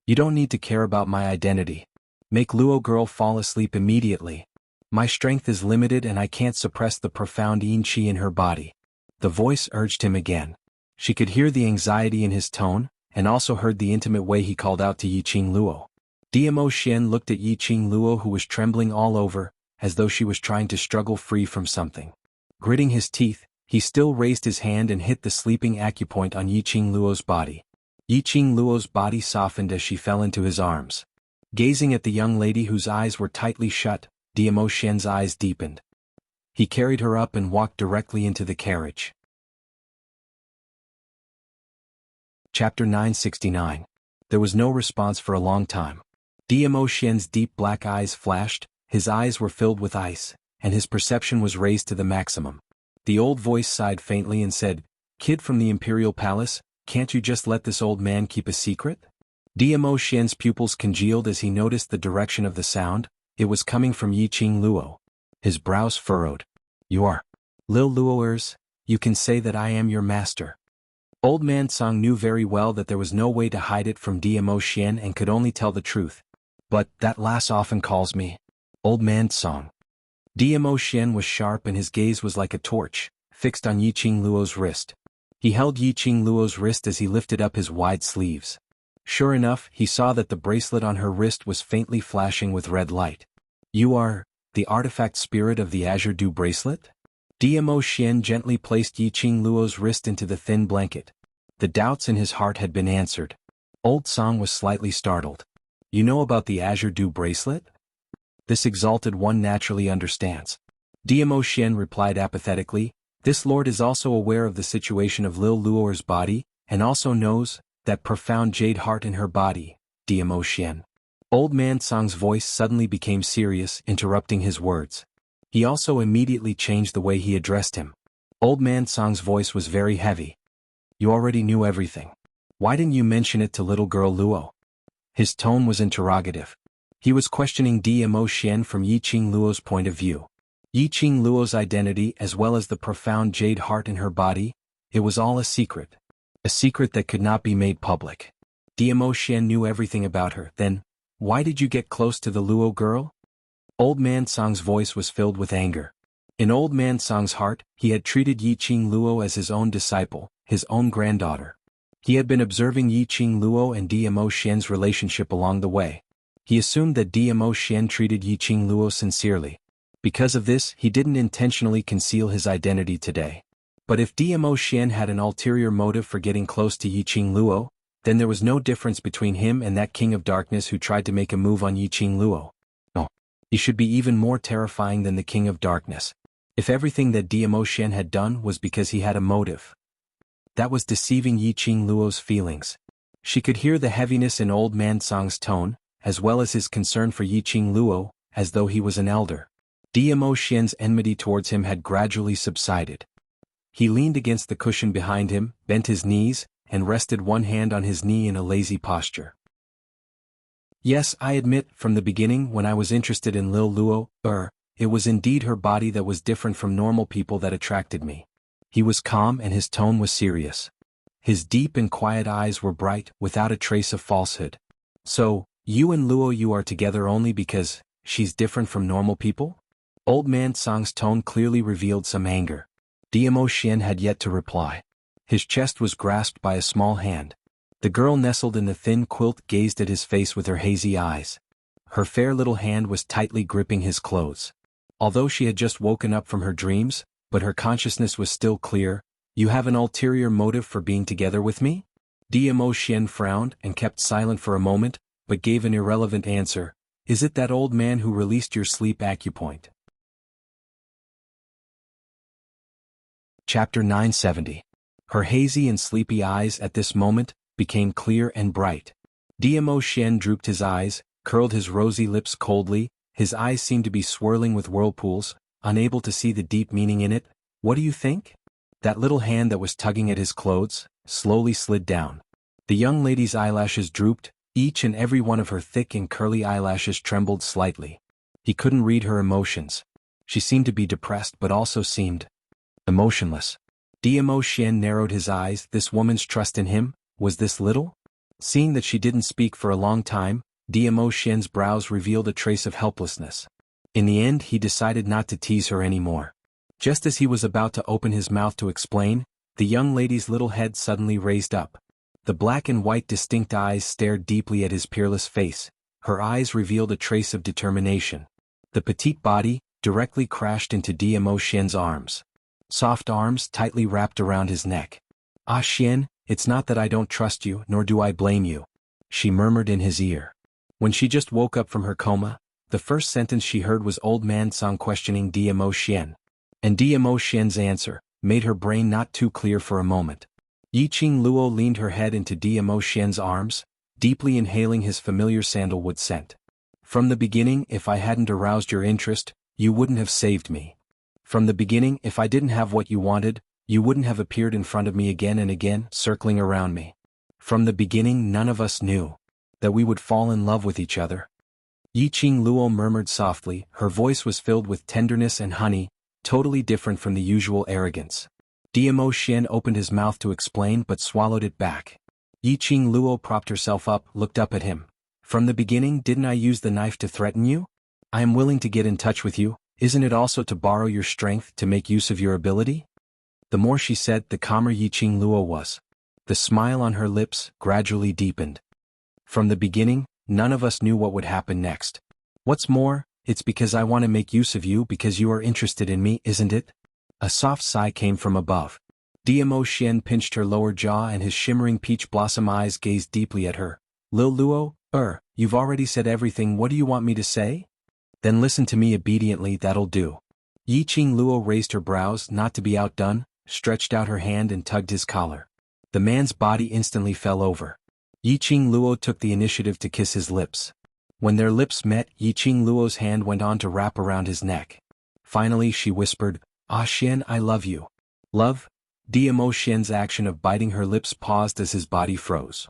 You don't need to care about my identity. Make Luo girl fall asleep immediately. My strength is limited and I can't suppress the profound yin qi in her body. The voice urged him again. She could hear the anxiety in his tone, and also heard the intimate way he called out to Yiqing Luo. Dmo Xian looked at Yiqing Luo, who was trembling all over, as though she was trying to struggle free from something. Gritting his teeth, he still raised his hand and hit the sleeping acupoint on Yiqing Luo's body. Yiqing Luo's body softened as she fell into his arms. Gazing at the young lady whose eyes were tightly shut, Dmo Xian's eyes deepened. He carried her up and walked directly into the carriage. Chapter 969. There was no response for a long time. Dmo Xian's deep black eyes flashed, his eyes were filled with ice, and his perception was raised to the maximum. The old voice sighed faintly and said, "Kid from the Imperial Palace, can't you just let this old man keep a secret?" Dmo Xian's pupils congealed as he noticed the direction of the sound. It was coming from Yiqing Luo. His brows furrowed. "You are Lil Luoers, you can say that I am your master." Old Man Song knew very well that there was no way to hide it from Dmo Xian and could only tell the truth. "But that lass often calls me Old Man Song." Dmo Xian was sharp and his gaze was like a torch, fixed on Yiqing Luo's wrist. He held Yiqing Luo's wrist as he lifted up his wide sleeves. Sure enough, he saw that the bracelet on her wrist was faintly flashing with red light. "You are the artifact spirit of the Azure Dew bracelet?" Dmo Xian gently placed Yiqing Luo's wrist into the thin blanket. The doubts in his heart had been answered. Old Song was slightly startled. "You know about the Azure Dew bracelet?" "This exalted one naturally understands." Dmo Xian replied apathetically. "This lord is also aware of the situation of Lil Luoer's body, and also knows that profound jade heart in her body." Dmo Xian. Old Man Song's voice suddenly became serious, interrupting his words. He also immediately changed the way he addressed him. Old Man Song's voice was very heavy. "You already knew everything. Why didn't you mention it to little girl Luo?" His tone was interrogative. He was questioning Dmo Xian from Yiqing Luo's point of view. Yiqing Luo's identity as well as the profound jade heart in her body, it was all a secret. A secret that could not be made public. Dmo Xian knew everything about her. "Then, why did you get close to the Luo girl?" Old Man Song's voice was filled with anger. In Old Man Song's heart, he had treated Yiqing Luo as his own disciple, his own granddaughter. He had been observing Yiqing Luo and Dmo Xian's relationship along the way. He assumed that Dmo Xian treated Yiqing Luo sincerely. Because of this, he didn't intentionally conceal his identity today. But if Dmo Xian had an ulterior motive for getting close to Yiqing Luo, then there was no difference between him and that King of Darkness who tried to make a move on Yiqing Luo. No. He should be even more terrifying than the King of Darkness. If everything that Dmo Xian had done was because he had a motive, that was deceiving Yiqing Luo's feelings. She could hear the heaviness in Old Man Song's tone, as well as his concern for Yiqing Luo, as though he was an elder. Dmo Xian's enmity towards him had gradually subsided. He leaned against the cushion behind him, bent his knees, and rested one hand on his knee in a lazy posture. "Yes, I admit, from the beginning when I was interested in Lil Luo, it was indeed her body that was different from normal people that attracted me." He was calm and his tone was serious. His deep and quiet eyes were bright, without a trace of falsehood. "So, you and Luo you are together only because she's different from normal people?" Old Man Song's tone clearly revealed some anger. Dmo Xian had yet to reply. His chest was grasped by a small hand. The girl nestled in the thin quilt gazed at his face with her hazy eyes. Her fair little hand was tightly gripping his clothes. Although she had just woken up from her dreams, but her consciousness was still clear. "You have an ulterior motive for being together with me?" Dmo Xian frowned and kept silent for a moment, but gave an irrelevant answer. "Is it that old man who released your sleep acupoint?" Chapter 970. Her hazy and sleepy eyes at this moment became clear and bright. Dmo Xian drooped his eyes, curled his rosy lips coldly, his eyes seemed to be swirling with whirlpools, unable to see the deep meaning in it. "What do you think?" That little hand that was tugging at his clothes slowly slid down. The young lady's eyelashes drooped, each and every one of her thick and curly eyelashes trembled slightly. He couldn't read her emotions. She seemed to be depressed but also seemed emotionless. Dmo Xian narrowed his eyes. This woman's trust in him, was this little? Seeing that she didn't speak for a long time, Dmo Xian's brows revealed a trace of helplessness. In the end he decided not to tease her anymore. Just as he was about to open his mouth to explain, The young lady's little head suddenly raised up. The black and white distinct eyes stared deeply at his peerless face. Her eyes revealed a trace of determination. The petite body directly crashed into Diamo Xian's arms. Soft arms tightly wrapped around his neck. "Ah Xian, it's not that I don't trust you, nor do I blame you," she murmured in his ear. When she just woke up from her coma, the first sentence she heard was Old Man Song questioning Diamo Xian. And Diamo Xian's answer made her brain not too clear for a moment. Yiqing Luo leaned her head into Diamo Xian's arms, deeply inhaling his familiar sandalwood scent. "From the beginning, if I hadn't aroused your interest, you wouldn't have saved me. From the beginning, if I didn't have what you wanted, you wouldn't have appeared in front of me again and again, circling around me. From the beginning, none of us knew that we would fall in love with each other." Yiqing Luo murmured softly. Her voice was filled with tenderness and honey, totally different from the usual arrogance. Diamo Xian opened his mouth to explain but swallowed it back. Yiqing Luo propped herself up, looked up at him. "From the beginning, didn't I use the knife to threaten you? I am willing to get in touch with you, isn't it also to borrow your strength to make use of your ability?" The more she said, the calmer Yiqing Luo was. The smile on her lips gradually deepened. "From the beginning, none of us knew what would happen next. What's more, it's because I want to make use of you because you are interested in me, isn't it?" A soft sigh came from above. Diamo Xian pinched her lower jaw and his shimmering peach blossom eyes gazed deeply at her. "Lil Luo, you've already said everything, what do you want me to say?" "Then listen to me obediently, that'll do." Yiqing Luo raised her brows, not to be outdone, stretched out her hand and tugged his collar. The man's body instantly fell over. Yiqing Luo took the initiative to kiss his lips. When their lips met, Yiqing Luo's hand went on to wrap around his neck. Finally she whispered, "Ah Xian, I love you." "Love?" Diamo Xian's action of biting her lips paused as his body froze.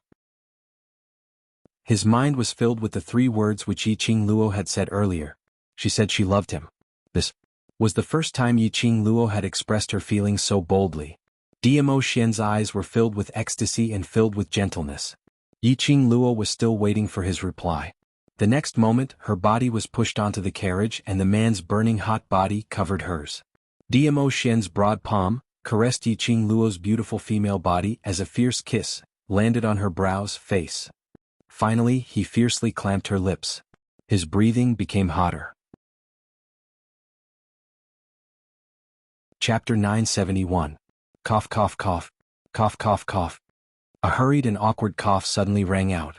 His mind was filled with the three words which Yiqing Luo had said earlier. She said she loved him. This was the first time Yiqing Luo had expressed her feelings so boldly. Diamo Xian's eyes were filled with ecstasy and filled with gentleness. Yiqing Luo was still waiting for his reply. The next moment, her body was pushed onto the carriage and the man's burning hot body covered hers. Diamo Xian's broad palm caressed Yiqing Luo's beautiful female body as a fierce kiss landed on her brows, face. Finally, he fiercely clamped her lips. His breathing became hotter. Chapter 971. Cough cough cough. Cough cough cough. A hurried and awkward cough suddenly rang out.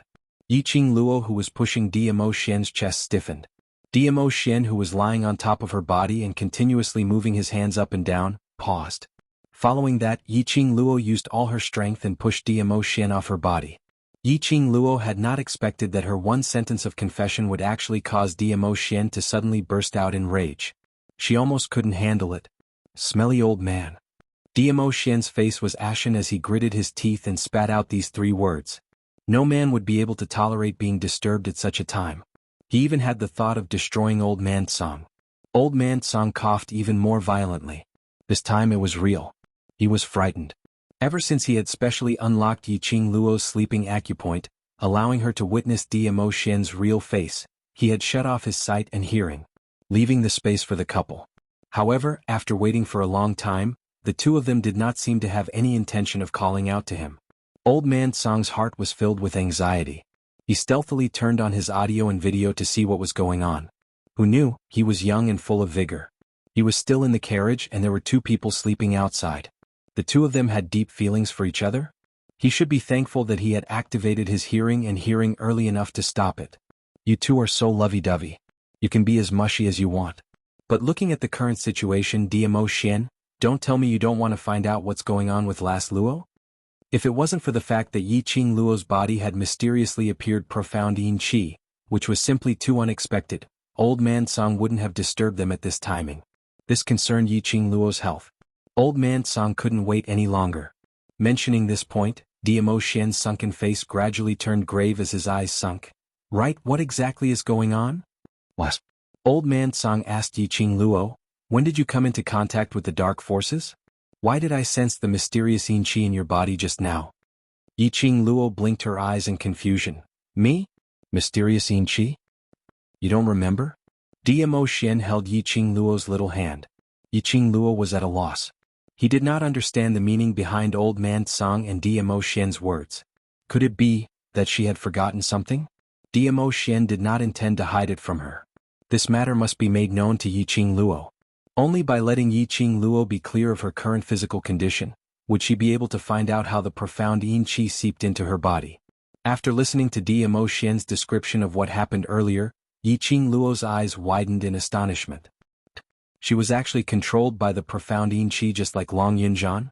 Yiqing Luo, who was pushing Diamo Xian's chest, stiffened. Diamo Xian, who was lying on top of her body and continuously moving his hands up and down, paused. Following that, Yiqing Luo used all her strength and pushed Diamo Xian off her body. Yiqing Luo had not expected that her one sentence of confession would actually cause Diamo Xian to suddenly burst out in rage. She almost couldn't handle it. "Smelly old man." Diamo Xian's face was ashen as he gritted his teeth and spat out these three words. No man would be able to tolerate being disturbed at such a time. He even had the thought of destroying Old Man Song. Old Man Song coughed even more violently. This time it was real. He was frightened. Ever since he had specially unlocked Yiqing Luo's sleeping acupoint, allowing her to witness Diamo Xian's real face, he had shut off his sight and hearing, leaving the space for the couple. However, after waiting for a long time, the two of them did not seem to have any intention of calling out to him. Old Man Song's heart was filled with anxiety. He stealthily turned on his audio and video to see what was going on. Who knew, he was young and full of vigor. He was still in the carriage and there were two people sleeping outside. The two of them had deep feelings for each other? He should be thankful that he had activated his hearing and hearing early enough to stop it. You two are so lovey-dovey. You can be as mushy as you want. But looking at the current situation, Diamo Xian, don't tell me you don't want to find out what's going on with Last Luo? If it wasn't for the fact that Yiqing Luo's body had mysteriously appeared profound yin qi, which was simply too unexpected, Old Man Song wouldn't have disturbed them at this timing. This concerned Yiqing Luo's health. Old Man Song couldn't wait any longer. Mentioning this point, Diamo Xian's sunken face gradually turned grave as his eyes sunk. Right, what exactly is going on? What? Old Man Song asked Yiqing Luo, when did you come into contact with the dark forces? Why did I sense the mysterious yin qi in your body just now? Yiqing Luo blinked her eyes in confusion. Me? Mysterious yin qi? You don't remember? Diamo Xian held Yiqing Luo's little hand. Yiqing Luo was at a loss. He did not understand the meaning behind Old Man Tsang and Dmo Xian's words. Could it be that she had forgotten something? Dmo Xian did not intend to hide it from her. This matter must be made known to Yiqing Luo. Only by letting Yiqing Luo be clear of her current physical condition would she be able to find out how the profound yin qi seeped into her body. After listening to Dmo Xian's description of what happened earlier, Yiqing Luo's eyes widened in astonishment. She was actually controlled by the profound yin qi just like Long Yunzhan?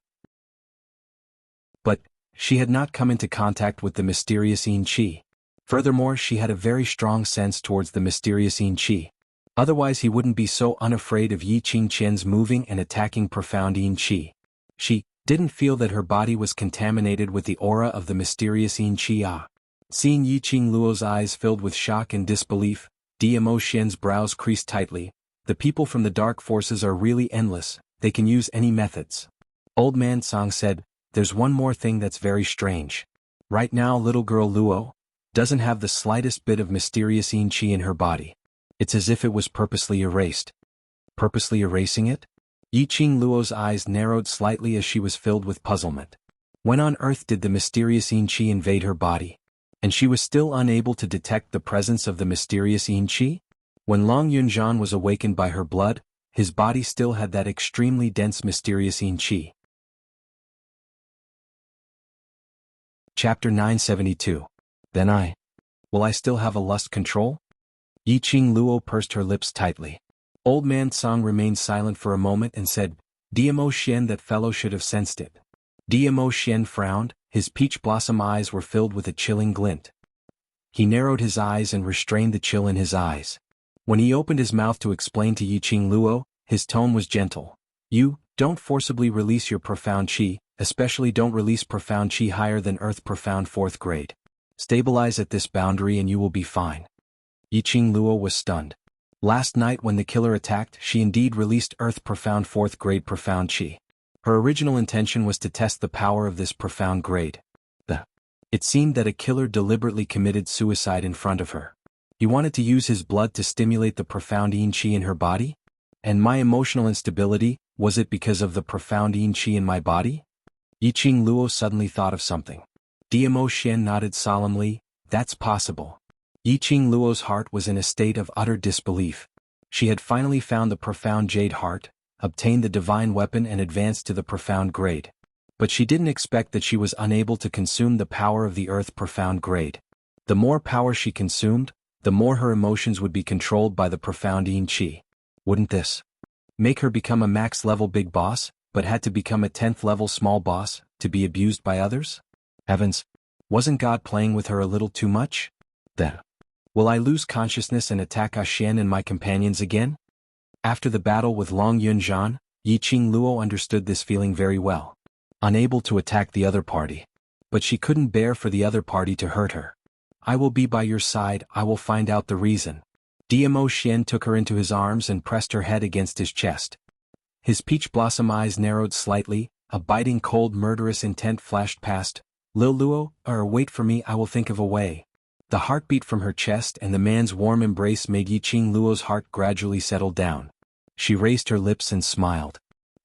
But she had not come into contact with the mysterious yin qi. Furthermore, she had a very strong sense towards the mysterious yin qi. Otherwise he wouldn't be so unafraid of Yi Qingqian's moving and attacking profound yin qi. She didn't feel that her body was contaminated with the aura of the mysterious yin qi. Seeing Yiqing Luo's eyes filled with shock and disbelief, Dmo Xian's brows creased tightly. The people from the dark forces are really endless, they can use any methods. Old Man Tsang said, there's one more thing that's very strange. Right now little girl Luo doesn't have the slightest bit of mysterious yin qi in her body. It's as if it was purposely erased. Purposely erasing it? Yiqing Luo's eyes narrowed slightly as she was filled with puzzlement. When on earth did the mysterious yin qi invade her body? And she was still unable to detect the presence of the mysterious yin qi? When Long Yunzhan was awakened by her blood, his body still had that extremely dense mysterious yin qi. Chapter 972. Then will I still have a lust control? Yiqing Luo pursed her lips tightly. Old Man Tsang remained silent for a moment and said, Dmo Xian, that fellow should have sensed it. Dmo Xian frowned, his peach blossom eyes were filled with a chilling glint. He narrowed his eyes and restrained the chill in his eyes. When he opened his mouth to explain to Yiqing Luo, his tone was gentle. You don't forcibly release your profound qi, especially don't release profound qi higher than Earth Profound 4th grade. Stabilize at this boundary and you will be fine. Yiqing Luo was stunned. Last night when the killer attacked, she indeed released Earth Profound 4th grade profound qi. Her original intention was to test the power of this profound grade. It seemed that a killer deliberately committed suicide in front of her. He wanted to use his blood to stimulate the profound yin qi in her body? And my emotional instability, was it because of the profound yin qi in my body? Yiqing Luo suddenly thought of something. Dmo Xian nodded solemnly, that's possible. Yiqing Luo's heart was in a state of utter disbelief. She had finally found the profound jade heart, obtained the divine weapon and advanced to the profound grade. But she didn't expect that she was unable to consume the power of the Earth Profound grade. The more power she consumed, the more her emotions would be controlled by the profound yin qi. Wouldn't this make her become a max-level big boss, but had to become a 10th-level small boss, to be abused by others? Heavens, wasn't God playing with her a little too much? Then, will I lose consciousness and attack Xian and my companions again? After the battle with Long Yunzhan, Yiqing Luo understood this feeling very well. Unable to attack the other party. But she couldn't bear for the other party to hurt her. I will be by your side, I will find out the reason. Dmo Xian took her into his arms and pressed her head against his chest. His peach blossom eyes narrowed slightly, a biting cold murderous intent flashed past. Lil Luo, wait for me, I will think of a way. The heartbeat from her chest and the man's warm embrace made Yiqing Luo's heart gradually settle down. She raised her lips and smiled.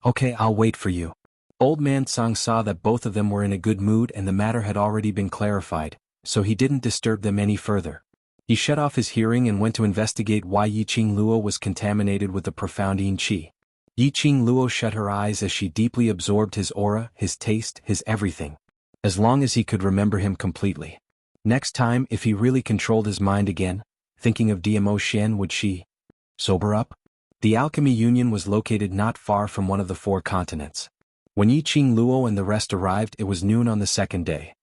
Okay, I'll wait for you. Old Man Tsang saw that both of them were in a good mood and the matter had already been clarified, so he didn't disturb them any further. He shut off his hearing and went to investigate why Yiqing Luo was contaminated with the profound yin qi. Yiqing Luo shut her eyes as she deeply absorbed his aura, his taste, his everything. As long as he could remember him completely. Next time, if he really controlled his mind again, thinking of Dmo Xian, would she sober up? The Alchemy Union was located not far from one of the 4 continents. When Yiqing Luo and the rest arrived, it was noon on the 2nd day.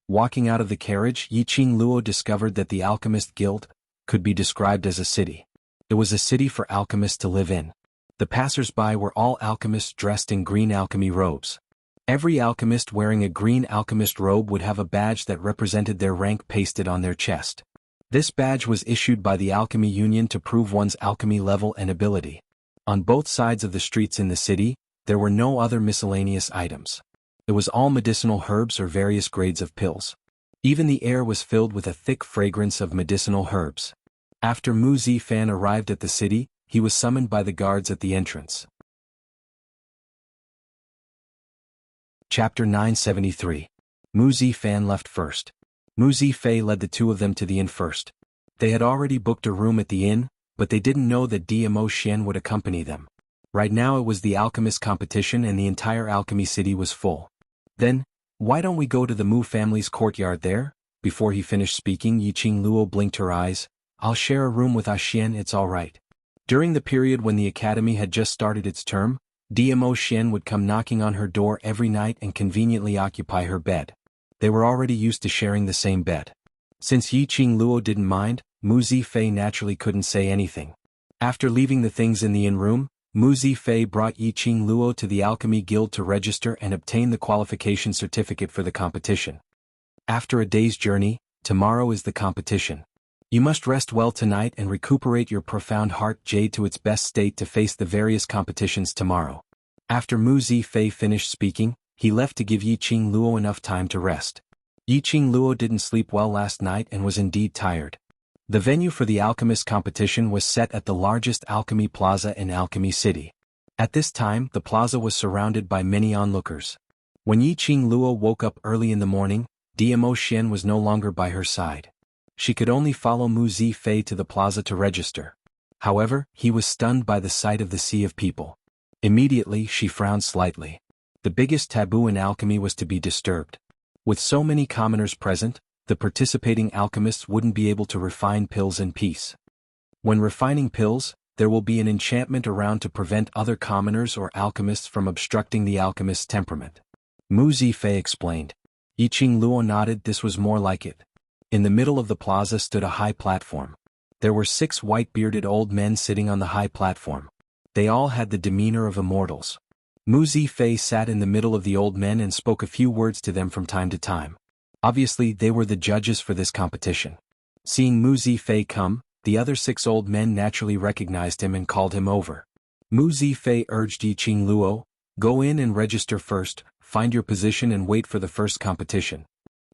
Walking out of the carriage, Yiqing Luo discovered that the Alchemist Guild could be described as a city. It was a city for alchemists to live in. The passers-by were all alchemists dressed in green alchemy robes. Every alchemist wearing a green alchemist robe would have a badge that represented their rank pasted on their chest. This badge was issued by the Alchemy Union to prove one's alchemy level and ability. On both sides of the streets in the city, there were no other miscellaneous items. It was all medicinal herbs or various grades of pills. Even the air was filled with a thick fragrance of medicinal herbs. After Mu Zifan arrived at the city, he was summoned by the guards at the entrance. Chapter 973. Mu Zifan left first. Mu Zifei led the two of them to the inn first. They had already booked a room at the inn, but they didn't know that Dmo Xian would accompany them. Right now it was the alchemist competition and the entire alchemy city was full. Then, why don't we go to the Mu family's courtyard there? Before he finished speaking, Yiqing Luo blinked her eyes. I'll share a room with Xian, it's alright. During the period when the academy had just started its term, Dmo Xian would come knocking on her door every night and conveniently occupy her bed. They were already used to sharing the same bed. Since Yiqing Luo didn't mind, Mu Zifei naturally couldn't say anything. After leaving the things in the inn room, Mu Zifei brought Yiqing Luo to the Alchemy Guild to register and obtain the qualification certificate for the competition. After a day's journey, tomorrow is the competition. You must rest well tonight and recuperate your profound heart jade to its best state to face the various competitions tomorrow. After Mu Zifei finished speaking, he left to give Yiqing Luo enough time to rest. Yiqing Luo didn't sleep well last night and was indeed tired. The venue for the alchemist competition was set at the largest alchemy plaza in Alchemy City. At this time, the plaza was surrounded by many onlookers. When Yiqing Luo woke up early in the morning, Dmo Xian was no longer by her side. She could only follow Mu Zifei to the plaza to register. However, he was stunned by the sight of the sea of people. Immediately, she frowned slightly. The biggest taboo in alchemy was to be disturbed. With so many commoners present, the participating alchemists wouldn't be able to refine pills in peace. When refining pills, there will be an enchantment around to prevent other commoners or alchemists from obstructing the alchemist's temperament. Mu Zifei explained. Yiqing Luo nodded. This was more like it. In the middle of the plaza stood a high platform. There were 6 white-bearded old men sitting on the high platform. They all had the demeanor of immortals. Mu Zifei sat in the middle of the old men and spoke a few words to them from time to time. Obviously, they were the judges for this competition. Seeing Mu Zifei come, the other 6 old men naturally recognized him and called him over. Mu Zifei urged Yiqing Luo, go in and register first, find your position and wait for the first competition.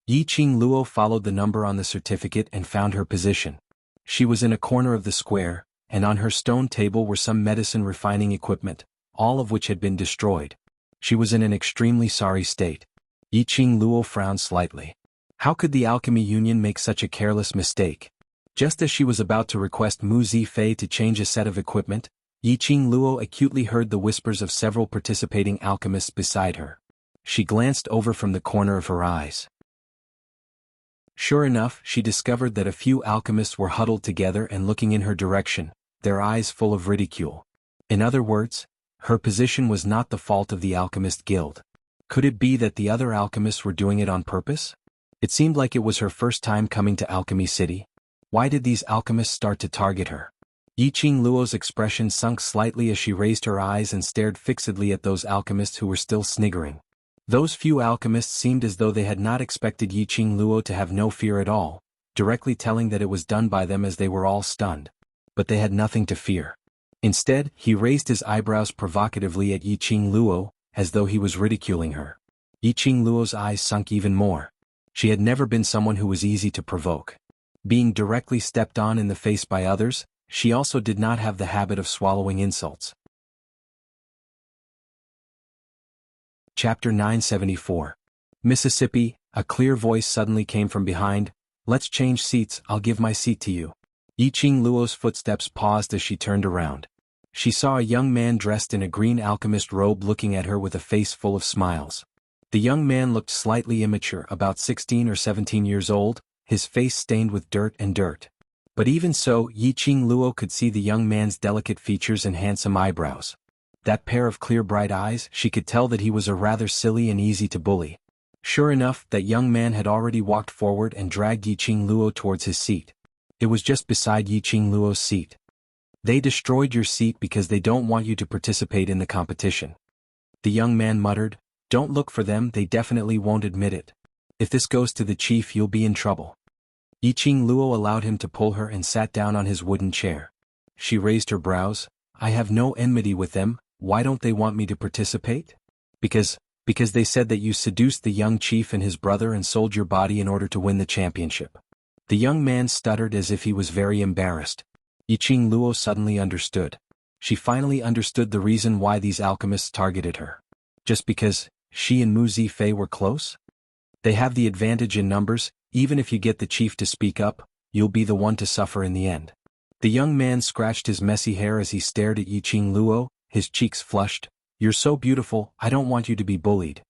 Yiqing Luo followed the number on the certificate and found her position. She was in a corner of the square, and on her stone table were some medicine refining equipment, all of which had been destroyed. She was in an extremely sorry state. Yiqing Luo frowned slightly. How could the Alchemy Union make such a careless mistake? Just as she was about to request Mu Zifei to change a set of equipment, Yiqing Luo acutely heard the whispers of several participating alchemists beside her. She glanced over from the corner of her eyes. Sure enough, she discovered that a few alchemists were huddled together and looking in her direction, their eyes full of ridicule. In other words, her position was not the fault of the Alchemist Guild. Could it be that the other alchemists were doing it on purpose? It seemed like it was her first time coming to Alchemy City. Why did these alchemists start to target her? Yiqing Luo's expression sunk slightly as she raised her eyes and stared fixedly at those alchemists who were still sniggering. Those few alchemists seemed as though they had not expected Yiqing Luo to have no fear at all, directly telling that it was done by them as they were all stunned. But they had nothing to fear. Instead, he raised his eyebrows provocatively at Yiqing Luo, as though he was ridiculing her. Yiqing Luo's eyes sunk even more. She had never been someone who was easy to provoke. Being directly stepped on in the face by others, she also did not have the habit of swallowing insults. Chapter 974. Mississippi, a clear voice suddenly came from behind. Let's change seats, I'll give my seat to you. Yiqing Luo's footsteps paused as she turned around. She saw a young man dressed in a green alchemist robe looking at her with a face full of smiles. The young man looked slightly immature, about 16 or 17 years old, his face stained with dirt. But even so, Yiqing Luo could see the young man's delicate features and handsome eyebrows. That pair of clear bright eyes, she could tell that he was a rather silly and easy to bully. Sure enough, that young man had already walked forward and dragged Yiqing Luo towards his seat. It was just beside Yiqing Luo's seat. They destroyed your seat because they don't want you to participate in the competition. The young man muttered, don't look for them, they definitely won't admit it. If this goes to the chief, you'll be in trouble. Yiqing Luo allowed him to pull her and sat down on his wooden chair. She raised her brows. I have no enmity with them. Why don't they want me to participate? Because they said that you seduced the young chief and his brother and sold your body in order to win the championship. The young man stuttered as if he was very embarrassed. Yiqing Luo suddenly understood. She finally understood the reason why these alchemists targeted her. Just because she and Mu Zifei were close? They have the advantage in numbers, even if you get the chief to speak up, you'll be the one to suffer in the end. The young man scratched his messy hair as he stared at Yiqing Luo, his cheeks flushed. You're so beautiful, I don't want you to be bullied.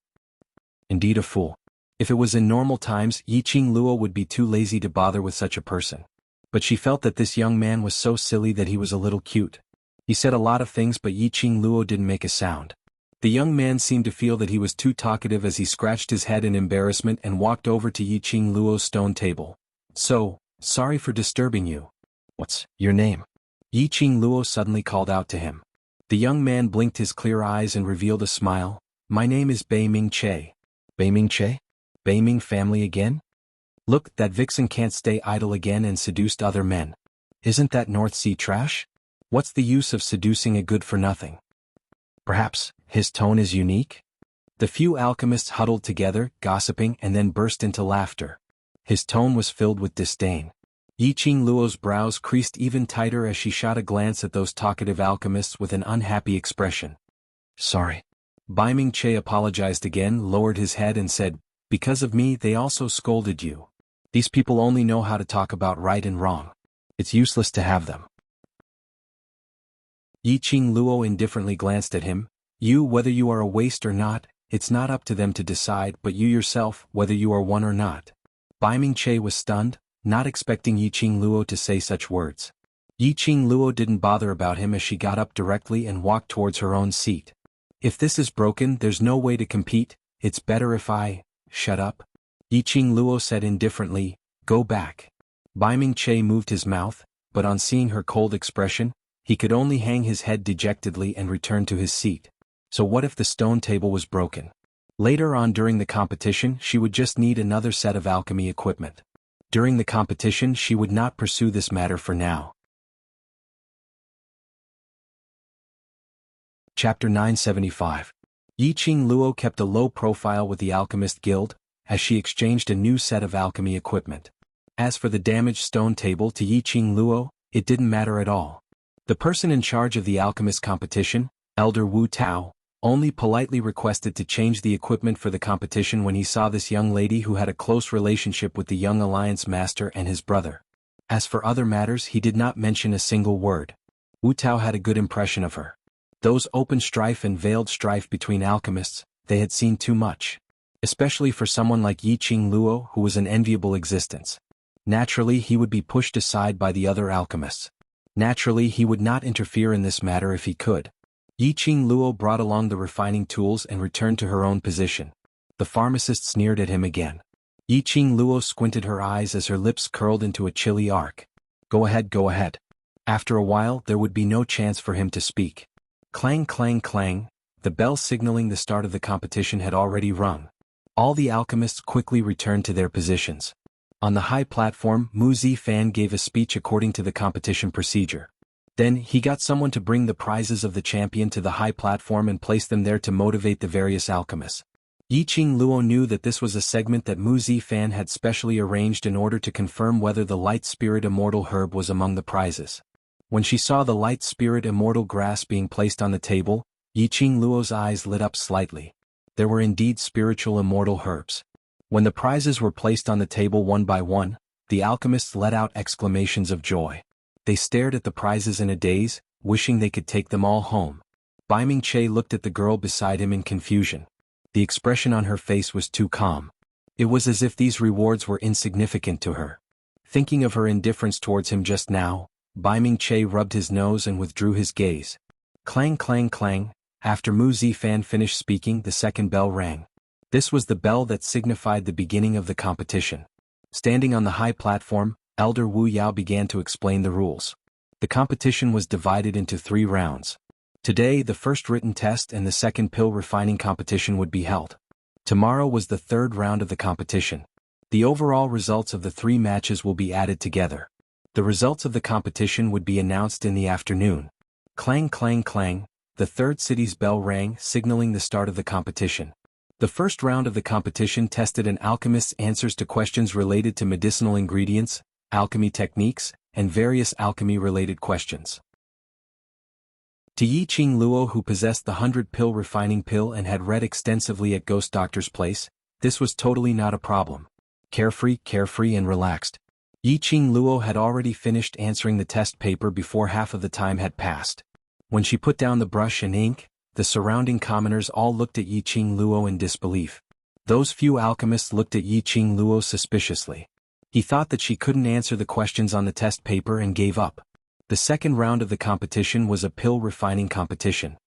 Indeed a fool. If it was in normal times, Yiqing Luo would be too lazy to bother with such a person. But she felt that this young man was so silly that he was a little cute. He said a lot of things but Yiqing Luo didn't make a sound. The young man seemed to feel that he was too talkative as he scratched his head in embarrassment and walked over to Yiqing Luo's stone table. So, sorry for disturbing you. What's your name? Yiqing Luo suddenly called out to him. The young man blinked his clear eyes and revealed a smile. My name is Bei Ming Che. Bei Ming Che? Bei Ming family again? Look, that vixen can't stay idle again and seduced other men. Isn't that North Sea trash? What's the use of seducing a good-for-nothing? Perhaps his tone is unique? The few alchemists huddled together, gossiping, and then burst into laughter. His tone was filled with disdain. Yiqing Luo's brows creased even tighter as she shot a glance at those talkative alchemists with an unhappy expression. Sorry. Bei Ming Che apologized again, lowered his head and said, because of me they also scolded you. These people only know how to talk about right and wrong. It's useless to have them. Yiqing Luo indifferently glanced at him. You, whether you are a waste or not, it's not up to them to decide, but you yourself, whether you are one or not. Bei Ming Che was stunned, not expecting Yiqing Luo to say such words. Yiqing Luo didn't bother about him as she got up directly and walked towards her own seat. If this is broken, there's no way to compete, it's better if I... Shut up. Yiqing Luo said indifferently, go back. Bei Ming Che moved his mouth, but on seeing her cold expression, he could only hang his head dejectedly and return to his seat. So what if the stone table was broken? Later on during the competition she would just need another set of alchemy equipment. During the competition she would not pursue this matter for now. Chapter 975. Yiqing Luo kept a low profile with the Alchemist Guild, as she exchanged a new set of alchemy equipment. As for the damaged stone table to Yiqing Luo, it didn't matter at all. The person in charge of the alchemist competition, Elder Wu Tao, only politely requested to change the equipment for the competition when he saw this young lady who had a close relationship with the young Alliance Master and his brother. As for other matters he did not mention a single word. Wu Tao had a good impression of her. Those open strife and veiled strife between alchemists, they had seen too much. Especially for someone like Yiqing Luo who was an enviable existence. Naturally he would be pushed aside by the other alchemists. Naturally he would not interfere in this matter if he could. Yiqing Luo brought along the refining tools and returned to her own position. The pharmacist sneered at him again. Yiqing Luo squinted her eyes as her lips curled into a chilly arc. Go ahead, go ahead. After a while there would be no chance for him to speak. Clang clang clang, the bell signaling the start of the competition had already rung. All the alchemists quickly returned to their positions. On the high platform, Mu Zifan gave a speech according to the competition procedure. Then, he got someone to bring the prizes of the champion to the high platform and place them there to motivate the various alchemists. Yiqing Luo knew that this was a segment that Mu Zifan had specially arranged in order to confirm whether the Light Spirit Immortal Herb was among the prizes. When she saw the Light Spirit Immortal Grass being placed on the table, Yiqing Luo's eyes lit up slightly. There were indeed spiritual immortal herbs. When the prizes were placed on the table one by one, the alchemists let out exclamations of joy. They stared at the prizes in a daze, wishing they could take them all home. Bei Ming Che looked at the girl beside him in confusion. The expression on her face was too calm. It was as if these rewards were insignificant to her. Thinking of her indifference towards him just now, Bei Ming Che rubbed his nose and withdrew his gaze. Clang clang clang, after Mu Zifan finished speaking the second bell rang. This was the bell that signified the beginning of the competition. Standing on the high platform, Elder Wu Yao began to explain the rules. The competition was divided into 3 rounds. Today the first written test and the second pill refining competition would be held. Tomorrow was the 3rd round of the competition. The overall results of the 3 matches will be added together. The results of the competition would be announced in the afternoon. Clang clang clang, the 3rd city's bell rang, signaling the start of the competition. The first round of the competition tested an alchemist's answers to questions related to medicinal ingredients, alchemy techniques, and various alchemy-related questions. To Yi Qing Luo, who possessed the 100-pill refining pill and had read extensively at Ghost Doctor's place, this was totally not a problem. Carefree and relaxed. Yi Qing Luo had already finished answering the test paper before half of the time had passed. When she put down the brush and ink, the surrounding commoners all looked at Yi Qing Luo in disbelief. Those few alchemists looked at Yi Qing Luo suspiciously. He thought that she couldn't answer the questions on the test paper and gave up. The second round of the competition was a pill refining competition.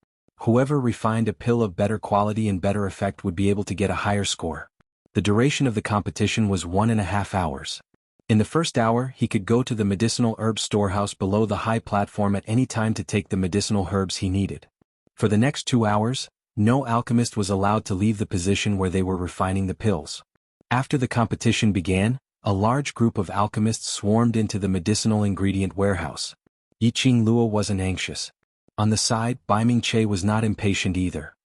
Whoever refined a pill of better quality and better effect would be able to get a higher score. The duration of the competition was 1.5 hours. In the first hour, he could go to the medicinal herb storehouse below the high platform at any time to take the medicinal herbs he needed. For the next 2 hours, no alchemist was allowed to leave the position where they were refining the pills. After the competition began, a large group of alchemists swarmed into the medicinal ingredient warehouse. Yi Qing Luo wasn't anxious. On the side, Bai Ming-che was not impatient either.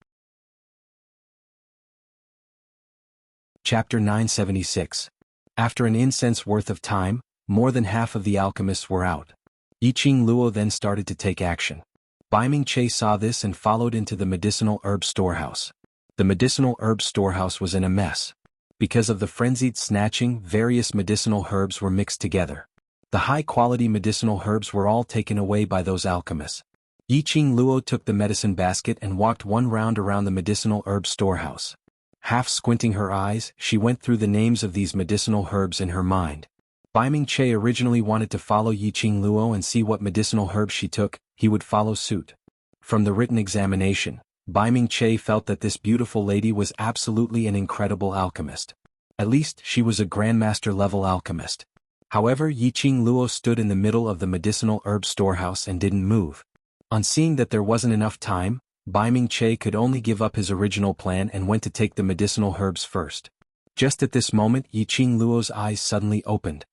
Chapter 976. After an incense worth of time, more than half of the alchemists were out. Yi Qing Luo then started to take action. Bai Ming-che saw this and followed into the medicinal herb storehouse. The medicinal herb storehouse was in a mess. Because of the frenzied snatching, various medicinal herbs were mixed together. The high-quality medicinal herbs were all taken away by those alchemists. Yi Qing Luo took the medicine basket and walked one round around the medicinal herb storehouse. Half squinting her eyes, she went through the names of these medicinal herbs in her mind. Bai Ming-che originally wanted to follow Yi Qing Luo and see what medicinal herbs she took, he would follow suit. From the written examination, Bai Ming-che felt that this beautiful lady was absolutely an incredible alchemist. At least, she was a grandmaster-level alchemist. However, Yi Qing Luo stood in the middle of the medicinal herb storehouse and didn't move. On seeing that there wasn't enough time, Bai Ming-che could only give up his original plan and went to take the medicinal herbs first. Just at this moment, Yi Qing Luo's eyes suddenly opened.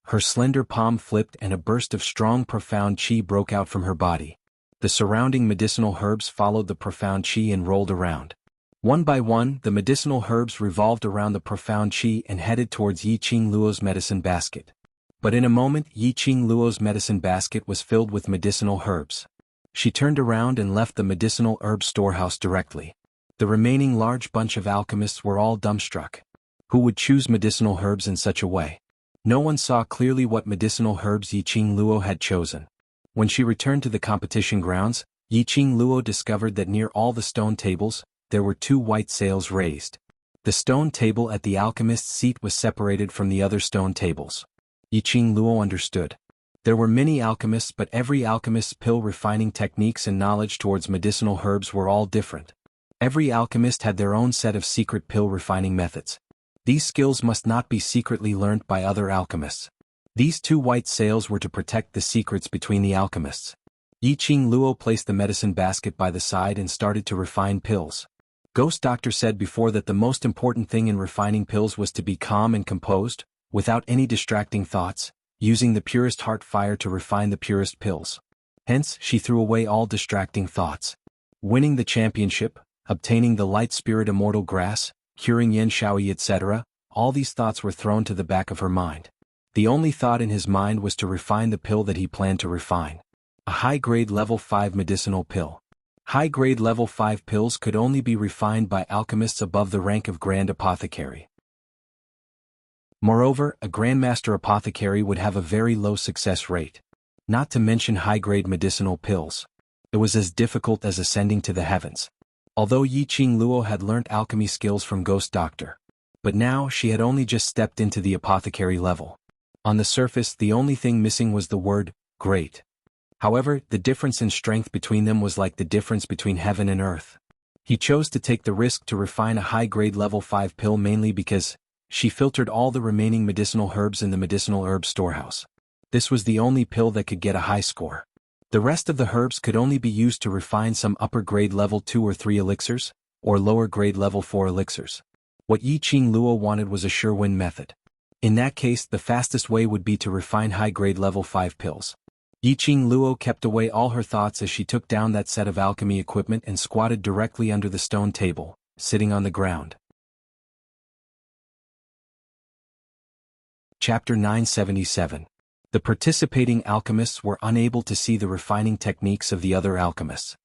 Her slender palm flipped and a burst of strong profound qi broke out from her body. The surrounding medicinal herbs followed the profound qi and rolled around. One by one, the medicinal herbs revolved around the profound qi and headed towards Yi Qing Luo's medicine basket. But in a moment, Yi Qing Luo's medicine basket was filled with medicinal herbs. She turned around and left the medicinal herb storehouse directly. The remaining large bunch of alchemists were all dumbstruck. Who would choose medicinal herbs in such a way? No one saw clearly what medicinal herbs Yi Qing Luo had chosen. When she returned to the competition grounds, Yi Qing Luo discovered that near all the stone tables, there were 2 white sails raised. The stone table at the alchemist's seat was separated from the other stone tables. Yi Qing Luo understood. There were many alchemists, but every alchemist's pill refining techniques and knowledge towards medicinal herbs were all different. Every alchemist had their own set of secret pill refining methods. These skills must not be secretly learned by other alchemists. These 2 white sails were to protect the secrets between the alchemists. Yi Qing Luo placed the medicine basket by the side and started to refine pills. Ghost Doctor said before that the most important thing in refining pills was to be calm and composed, without any distracting thoughts, using the purest heart fire to refine the purest pills. Hence, she threw away all distracting thoughts. Winning the championship, obtaining the light spirit immortal grass, curing Yen Shaoyi, etc., all these thoughts were thrown to the back of her mind. The only thought in his mind was to refine the pill that he planned to refine. A high-grade level 5 medicinal pill. High-grade level 5 pills could only be refined by alchemists above the rank of Grand Apothecary. Moreover, a Grandmaster Apothecary would have a very low success rate. Not to mention high-grade medicinal pills. It was as difficult as ascending to the heavens. Although Yi Qing Luo had learnt alchemy skills from Ghost Doctor. But now she had only just stepped into the apothecary level. On the surface, the only thing missing was the word, great. However, the difference in strength between them was like the difference between heaven and earth. He chose to take the risk to refine a high-grade level 5 pill mainly because she filtered all the remaining medicinal herbs in the medicinal herb storehouse. This was the only pill that could get a high score. The rest of the herbs could only be used to refine some upper-grade level 2 or 3 elixirs, or lower-grade level 4 elixirs. What Yi Qing Luo wanted was a sure-win method. In that case, the fastest way would be to refine high-grade level 5 pills. Yi Qing Luo kept away all her thoughts as she took down that set of alchemy equipment and squatted directly under the stone table, sitting on the ground. Chapter 977. The participating alchemists were unable to see the refining techniques of the other alchemists.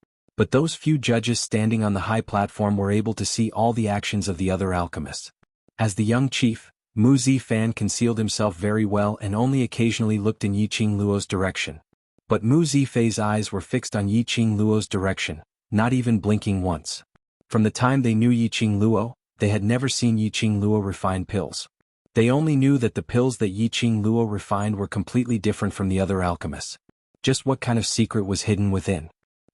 But those few judges standing on the high platform were able to see all the actions of the other alchemists. As the young chief, Mu Zifan concealed himself very well and only occasionally looked in Yiqing Luo's direction. But Mu Zifei's eyes were fixed on Yiqing Luo's direction, not even blinking once. From the time they knew Yiqing Luo, they had never seen Yiqing Luo refine pills. They only knew that the pills that Yiqing Luo refined were completely different from the other alchemists. Just what kind of secret was hidden within?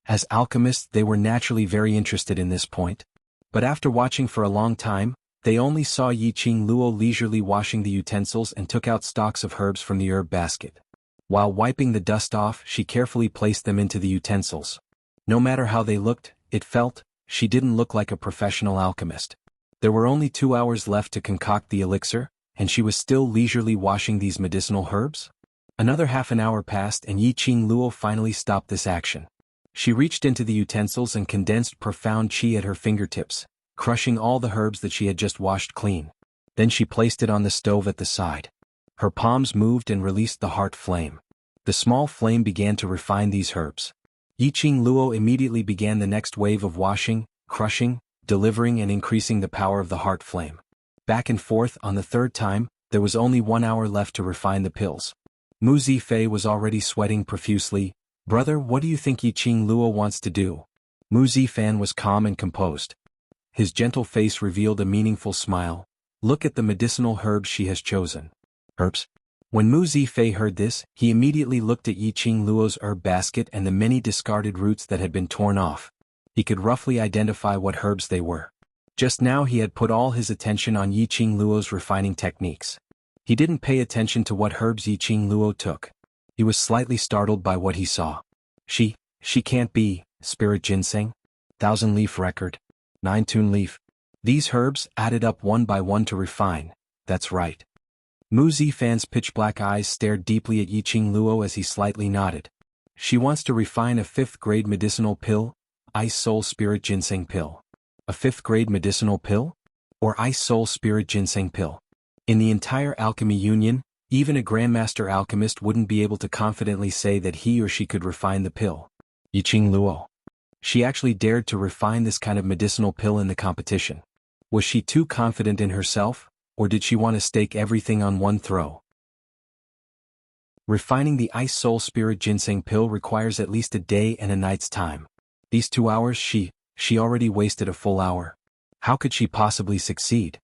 As alchemists, they were naturally very interested in this point. But after watching for a long time, they only saw Yiqing Luo leisurely washing the utensils and took out stalks of herbs from the herb basket. While wiping the dust off, she carefully placed them into the utensils. No matter how they looked, it felt, she didn't look like a professional alchemist. There were only 2 hours left to concoct the elixir, and she was still leisurely washing these medicinal herbs? Another half an hour passed and Yiqing Luo finally stopped this action. She reached into the utensils and condensed profound qi at her fingertips, crushing all the herbs that she had just washed clean. Then she placed it on the stove at the side. Her palms moved and released the heart flame. The small flame began to refine these herbs. Yiqing Luo immediately began the next wave of washing, crushing, delivering and increasing the power of the heart flame. Back and forth on the third time, there was only 1 hour left to refine the pills. Mu Zifei was already sweating profusely. "Brother, what do you think Yiqing Luo wants to do?" Mu Zifan was calm and composed. His gentle face revealed a meaningful smile. "Look at the medicinal herbs she has chosen." Herbs? When Mu Zifei heard this, he immediately looked at Yiqing Luo's herb basket and the many discarded roots that had been torn off. He could roughly identify what herbs they were. Just now he had put all his attention on Yiqing Luo's refining techniques. He didn't pay attention to what herbs Yiqing Luo took. He was slightly startled by what he saw. She can't be, spirit ginseng? 1,000-leaf record? 9-tune leaf? These herbs added up one by one to refine, that's right. Mu Zifan's pitch-black eyes stared deeply at Yiqing Luo as he slightly nodded. She wants to refine a 5th-grade medicinal pill, Ice Soul Spirit Ginseng Pill. A 5th-grade medicinal pill? Or Ice Soul Spirit Ginseng Pill? In the entire alchemy union, even a grandmaster alchemist wouldn't be able to confidently say that he or she could refine the pill. Yiqing Luo. She actually dared to refine this kind of medicinal pill in the competition. Was she too confident in herself, or did she want to stake everything on one throw? Refining the Ice Soul Spirit Ginseng Pill requires at least a day and a night's time. These 2 hours she already wasted a full hour. How could she possibly succeed?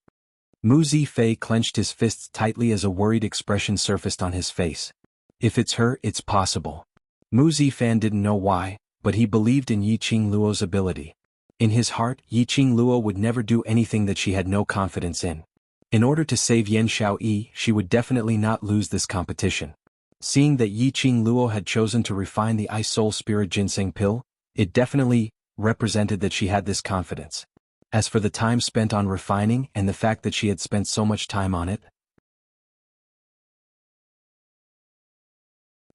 Mu Zifei clenched his fists tightly as a worried expression surfaced on his face. If it's her, it's possible. Mu Zifan didn't know why, but he believed in Yiqing Luo's ability. In his heart, Yiqing Luo would never do anything that she had no confidence in. In order to save Yan Xiaoyi, she would definitely not lose this competition. Seeing that Yiqing Luo had chosen to refine the Ice Soul Spirit Ginseng Pill, it definitely represented that she had this confidence. As for the time spent on refining and the fact that she had spent so much time on it.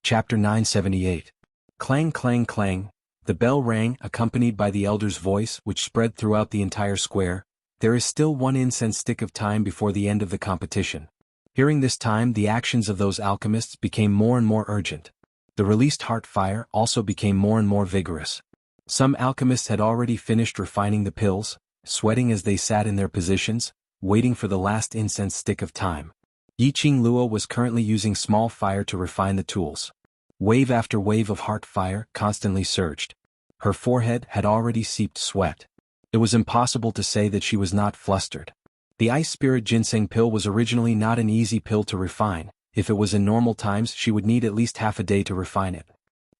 Chapter 978. Clang clang clang. The bell rang, accompanied by the elder's voice, which spread throughout the entire square. There is still 1 incense stick of time before the end of the competition. Hearing this time, the actions of those alchemists became more and more urgent. The released heart fire also became more and more vigorous. Some alchemists had already finished refining the pills, sweating as they sat in their positions, waiting for the last incense stick of time. Yiqing Luo was currently using small fire to refine the tools. Wave after wave of heart fire constantly surged. Her forehead had already seeped sweat. It was impossible to say that she was not flustered. The Ice Spirit Ginseng Pill was originally not an easy pill to refine. If it was in normal times, she would need at least half a day to refine it.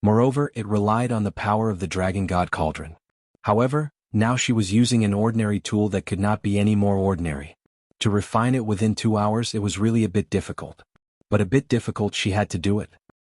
Moreover, it relied on the power of the Dragon God Cauldron. However, now she was using an ordinary tool that could not be any more ordinary. To refine it within 2 hours, it was really a bit difficult. But a bit difficult, she had to do it.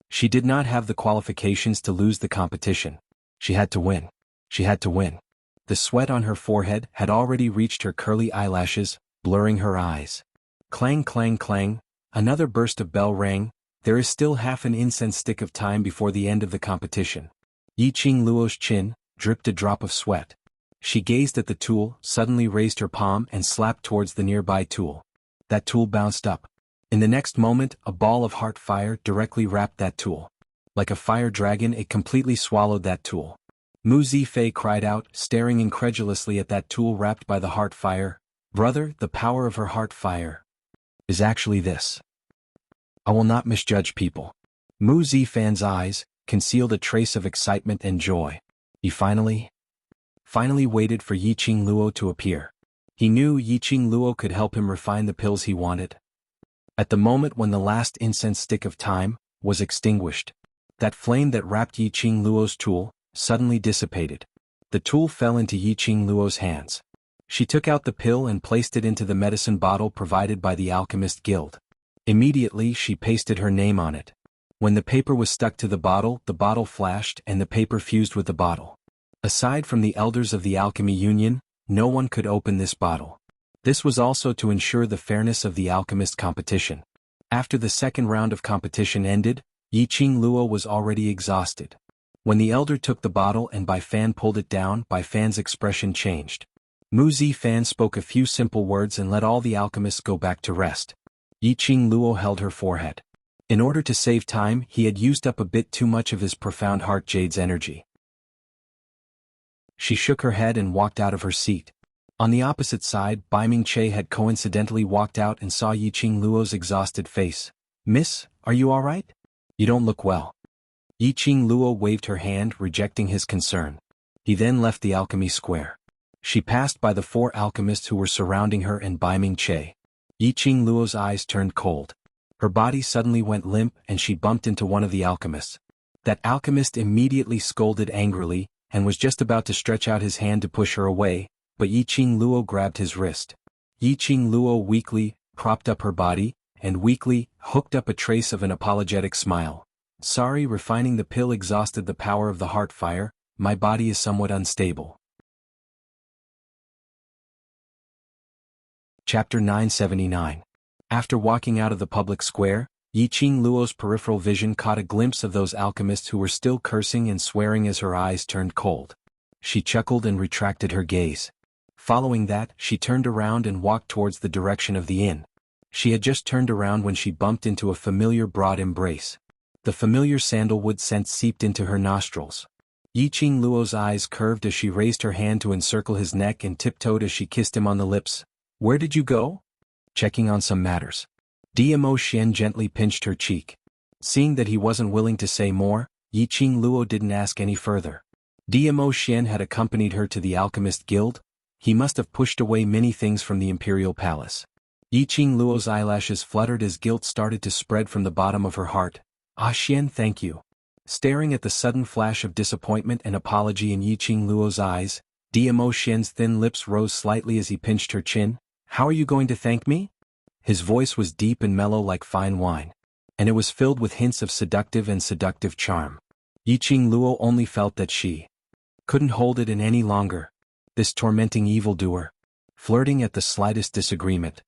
She did not have the qualifications to lose the competition. She had to win. She had to win. The sweat on her forehead had already reached her curly eyelashes, blurring her eyes. Clang clang clang, another burst of bell rang. There is still half an incense stick of time before the end of the competition. Yiqing Luo's chin dripped a drop of sweat. She gazed at the tool, suddenly raised her palm and slapped towards the nearby tool. That tool bounced up. In the next moment, a ball of heart fire directly wrapped that tool. Like a fire dragon, it completely swallowed that tool. Mu Zifei cried out, staring incredulously at that tool wrapped by the heart fire. Brother, the power of her heart fire is actually this. I will not misjudge people. Mu Zifei's eyes concealed a trace of excitement and joy. He finally waited for Yiqing Luo to appear. He knew Yiqing Luo could help him refine the pills he wanted. At the moment when the last incense stick of time was extinguished, that flame that wrapped Yiqing Luo's tool suddenly dissipated. The tool fell into Yiqing Luo's hands. She took out the pill and placed it into the medicine bottle provided by the Alchemist Guild. Immediately she pasted her name on it. When the paper was stuck to the bottle flashed and the paper fused with the bottle. Aside from the elders of the Alchemy Union, no one could open this bottle. This was also to ensure the fairness of the alchemist competition. After the second round of competition ended, Yiqing Luo was already exhausted. When the elder took the bottle and Bai Fan pulled it down, Bai Fan's expression changed. Mu Zifei spoke a few simple words and let all the alchemists go back to rest. Yiqing Luo held her forehead. In order to save time, he had used up a bit too much of his profound heart jade's energy. She shook her head and walked out of her seat. On the opposite side, Bai Mingche had coincidentally walked out and saw Yiqing Luo's exhausted face. Miss, are you all right? You don't look well. Yiqing Luo waved her hand, rejecting his concern. He then left the alchemy square. She passed by the 4 alchemists who were surrounding her and Bai Mingche. Yiqing Luo's eyes turned cold. Her body suddenly went limp and she bumped into one of the alchemists. That alchemist immediately scolded angrily and was just about to stretch out his hand to push her away, but Yiqing Luo grabbed his wrist. Yiqing Luo weakly propped up her body and weakly hooked up a trace of an apologetic smile. Sorry, refining the pill exhausted the power of the heart fire. My body is somewhat unstable. Chapter 979. After walking out of the public square, Yiqing Luo's peripheral vision caught a glimpse of those alchemists who were still cursing and swearing as her eyes turned cold. She chuckled and retracted her gaze. Following that, she turned around and walked towards the direction of the inn. She had just turned around when she bumped into a familiar broad embrace. The familiar sandalwood scent seeped into her nostrils. Yiqing Luo's eyes curved as she raised her hand to encircle his neck and tiptoed as she kissed him on the lips. Where did you go? Checking on some matters. Dmo Xian gently pinched her cheek. Seeing that he wasn't willing to say more, Yiqing Luo didn't ask any further. Dmo Xian had accompanied her to the Alchemist Guild. He must have pushed away many things from the Imperial Palace. Yiqing Luo's eyelashes fluttered as guilt started to spread from the bottom of her heart. Ah Xian, thank you. Staring at the sudden flash of disappointment and apology in Yiqing Luo's eyes, Dmo Xian's thin lips rose slightly as he pinched her chin. How are you going to thank me? His voice was deep and mellow like fine wine, and it was filled with hints of seductive charm. Yiqing Luo only felt that she couldn't hold it in any longer. This tormenting evildoer, flirting at the slightest disagreement.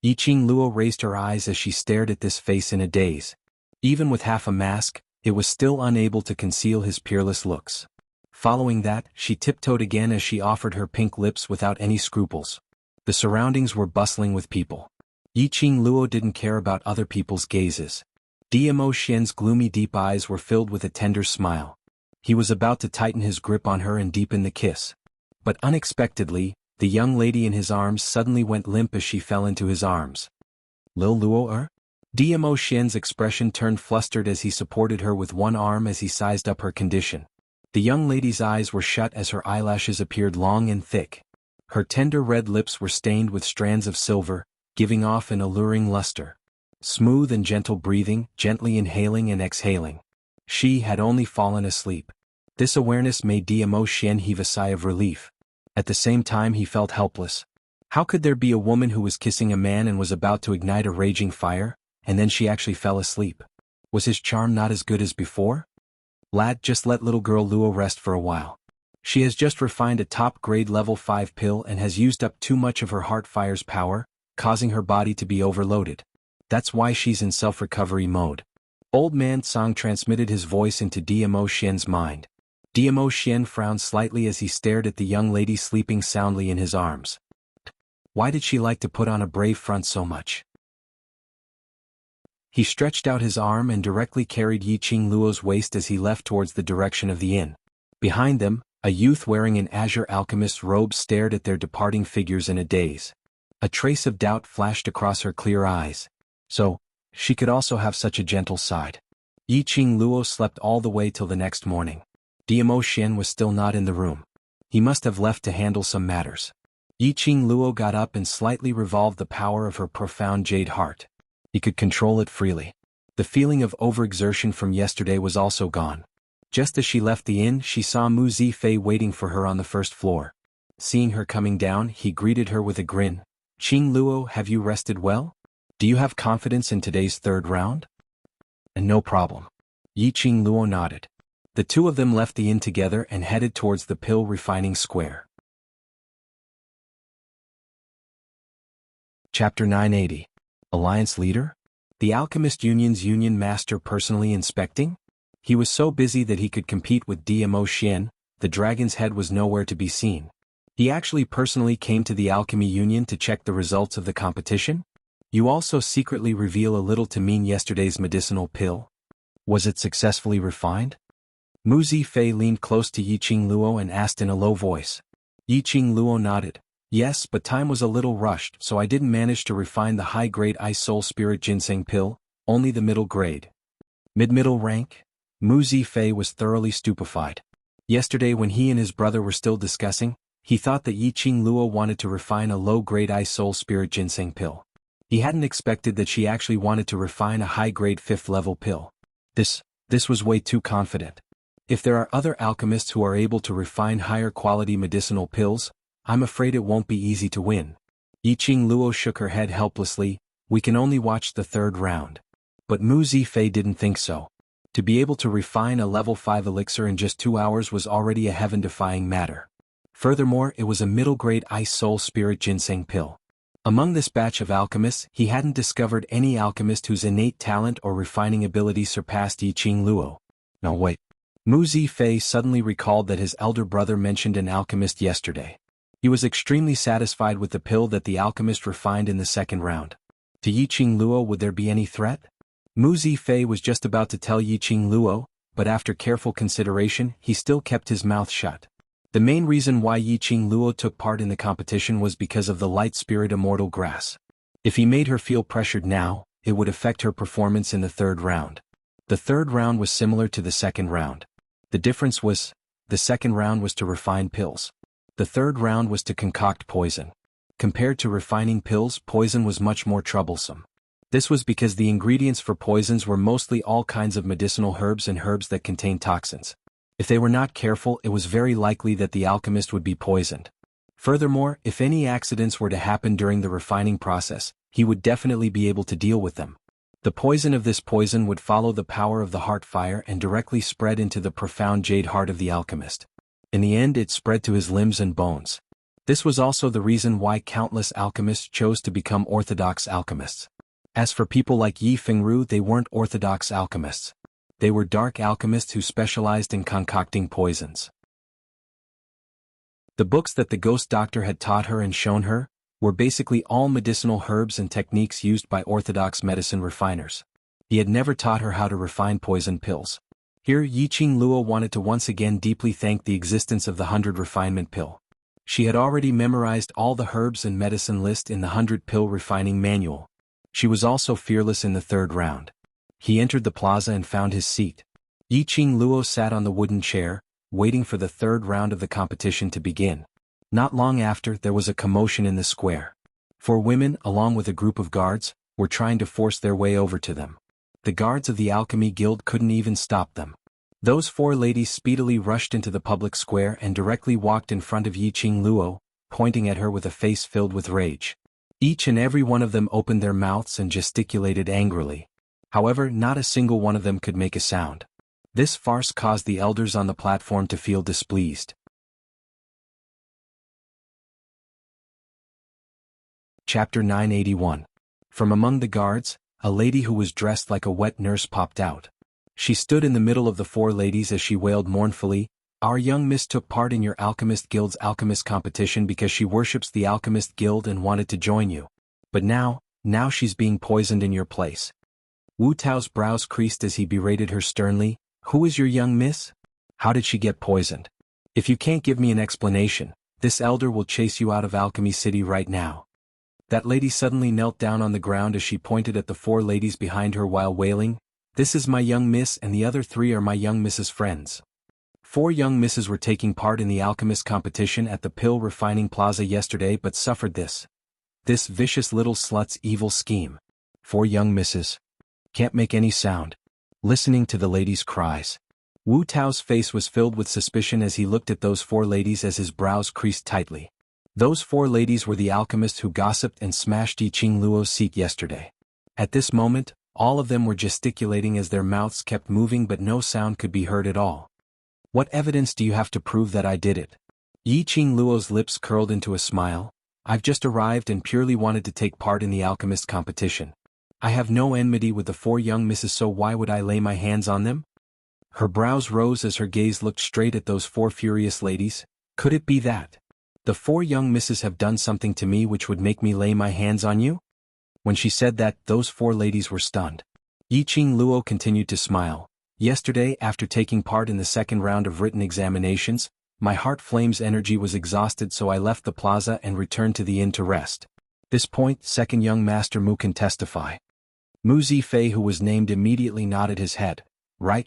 Yiqing Luo raised her eyes as she stared at this face in a daze. Even with half a mask, it was still unable to conceal his peerless looks. Following that, she tiptoed again as she offered her pink lips without any scruples. The surroundings were bustling with people. Yiqing Luo didn't care about other people's gazes. Dmo Xian's gloomy deep eyes were filled with a tender smile. He was about to tighten his grip on her and deepen the kiss. But unexpectedly, the young lady in his arms suddenly went limp as she fell into his arms. Lil Luo? Dmo Xian's expression turned flustered as he supported her with one arm as he sized up her condition. The young lady's eyes were shut as her eyelashes appeared long and thick. Her tender red lips were stained with strands of silver, giving off an alluring luster. Smooth and gentle breathing, gently inhaling and exhaling. She had only fallen asleep. This awareness made Dmo Xian heave a sigh of relief. At the same time he felt helpless. How could there be a woman who was kissing a man and was about to ignite a raging fire, and then she actually fell asleep? Was his charm not as good as before? Lad, just let little girl Luo rest for a while. She has just refined a top-grade level 5 pill and has used up too much of her heart fire's power, causing her body to be overloaded. That's why she's in self-recovery mode. Old Man Tsang transmitted his voice into Dmo Xian's mind. Dmo Xian frowned slightly as he stared at the young lady sleeping soundly in his arms. Why did she like to put on a brave front so much? He stretched out his arm and directly carried Yiqing Luo's waist as he left towards the direction of the inn. Behind them, A youth wearing an azure alchemist's robe stared at their departing figures in a daze. A trace of doubt flashed across her clear eyes. So, she could also have such a gentle side. Yiqing Luo slept all the way till the next morning. Diamo Xian was still not in the room. He must have left to handle some matters. Yiqing Luo got up and slightly revolved the power of her profound jade heart. He could control it freely. The feeling of overexertion from yesterday was also gone. Just as she left the inn, she saw Mu Zifei waiting for her on the first floor. Seeing her coming down, he greeted her with a grin. "Qing Luo, have you rested well? Do you have confidence in today's third round?" "And no problem." Yiqing Luo nodded. The two of them left the inn together and headed towards the pill refining square. Chapter 980. Alliance Leader? The Alchemist Union's Union Master personally inspecting? He was so busy that he could compete with Diamo Xian. The dragon's head was nowhere to be seen. He actually personally came to the Alchemy Union to check the results of the competition? You also secretly reveal a little to mean yesterday's medicinal pill? Was it successfully refined? Mu Zifei leaned close to Yiqing Luo and asked in a low voice. Yiqing Luo nodded. "Yes, but time was a little rushed, so I didn't manage to refine the high-grade Ice Soul Spirit Ginseng pill, only the middle grade." Mid-middle rank? Mu Zifei was thoroughly stupefied. Yesterday when he and his brother were still discussing, he thought that Yiqing Luo wanted to refine a low-grade Ice Soul Spirit Ginseng pill. He hadn't expected that she actually wanted to refine a high-grade 5th-level pill. This was way too confident. If there are other alchemists who are able to refine higher-quality medicinal pills, I'm afraid it won't be easy to win. Yiqing Luo shook her head helplessly. "We can only watch the third round." But Mu Zifei didn't think so. To be able to refine a level 5 elixir in just 2 hours was already a heaven-defying matter. Furthermore, it was a middle-grade Ice Soul Spirit Ginseng pill. Among this batch of alchemists, he hadn't discovered any alchemist whose innate talent or refining ability surpassed Yiqing Luo. No wait. Mu Zifei suddenly recalled that his elder brother mentioned an alchemist yesterday. He was extremely satisfied with the pill that the alchemist refined in the second round. To Yiqing Luo, would there be any threat? Mu Zifei was just about to tell Yiqing Luo, but after careful consideration, he still kept his mouth shut. The main reason why Yiqing Luo took part in the competition was because of the Light Spirit Immortal Grass. If he made her feel pressured now, it would affect her performance in the third round. The third round was similar to the second round. The difference was, the second round was to refine pills. The third round was to concoct poison. Compared to refining pills, poison was much more troublesome. This was because the ingredients for poisons were mostly all kinds of medicinal herbs and herbs that contain toxins. If they were not careful, it was very likely that the alchemist would be poisoned. Furthermore, if any accidents were to happen during the refining process, he would definitely be able to deal with them. The poison of this poison would follow the power of the heart fire and directly spread into the profound jade heart of the alchemist. In the end, it spread to his limbs and bones. This was also the reason why countless alchemists chose to become orthodox alchemists. As for people like Yi Fengru, they weren't orthodox alchemists. They were dark alchemists who specialized in concocting poisons. The books that the ghost doctor had taught her and shown her were basically all medicinal herbs and techniques used by orthodox medicine refiners. He had never taught her how to refine poison pills. Here, Yiqing Luo wanted to once again deeply thank the existence of the 100 refinement pill. She had already memorized all the herbs and medicine list in the 100 pill refining manual. She was also fearless in the third round. He entered the plaza and found his seat. Yiqing Luo sat on the wooden chair, waiting for the third round of the competition to begin. Not long after, there was a commotion in the square. 4 women, along with a group of guards, were trying to force their way over to them. The guards of the Alchemy Guild couldn't even stop them. Those 4 ladies speedily rushed into the public square and directly walked in front of Yiqing Luo, pointing at her with a face filled with rage. Each and every one of them opened their mouths and gesticulated angrily. However, not a single one of them could make a sound. This farce caused the elders on the platform to feel displeased. Chapter 981. From among the guards, a lady who was dressed like a wet nurse popped out. She stood in the middle of the 4 ladies as she wailed mournfully, "Our young miss took part in your Alchemist Guild's alchemist competition because she worships the Alchemist Guild and wanted to join you. But now she's being poisoned in your place." Wu Tao's brows creased as he berated her sternly. "Who is your young miss? How did she get poisoned? If you can't give me an explanation, this elder will chase you out of Alchemy City right now. That lady suddenly knelt down on the ground as she pointed at the 4 ladies behind her while wailing, "This is my young miss and the other 3 are my young miss's friends." 4 young misses were taking part in the alchemist competition at the Pill Refining Plaza yesterday but suffered this vicious little slut's evil scheme. 4 young misses. Can't make any sound. Listening to the ladies' cries. Wu Tao's face was filled with suspicion as he looked at those 4 ladies as his brows creased tightly. Those 4 ladies were the alchemists who gossiped and smashed Yiqing Luo's seat yesterday. At this moment, all of them were gesticulating as their mouths kept moving but no sound could be heard at all. "What evidence do you have to prove that I did it?" Yiqing Luo's lips curled into a smile. "I've just arrived and purely wanted to take part in the alchemist competition. I have no enmity with the 4 young misses, so why would I lay my hands on them?" Her brows rose as her gaze looked straight at those 4 furious ladies. "Could it be that the 4 young misses have done something to me which would make me lay my hands on you?" When she said that, those 4 ladies were stunned. Yiqing Luo continued to smile. "Yesterday, after taking part in the second round of written examinations, my heart flame's energy was exhausted, so I left the plaza and returned to the inn to rest. This point, second young master Mu can testify." Mu Zifei, who was named, immediately nodded his head. Right.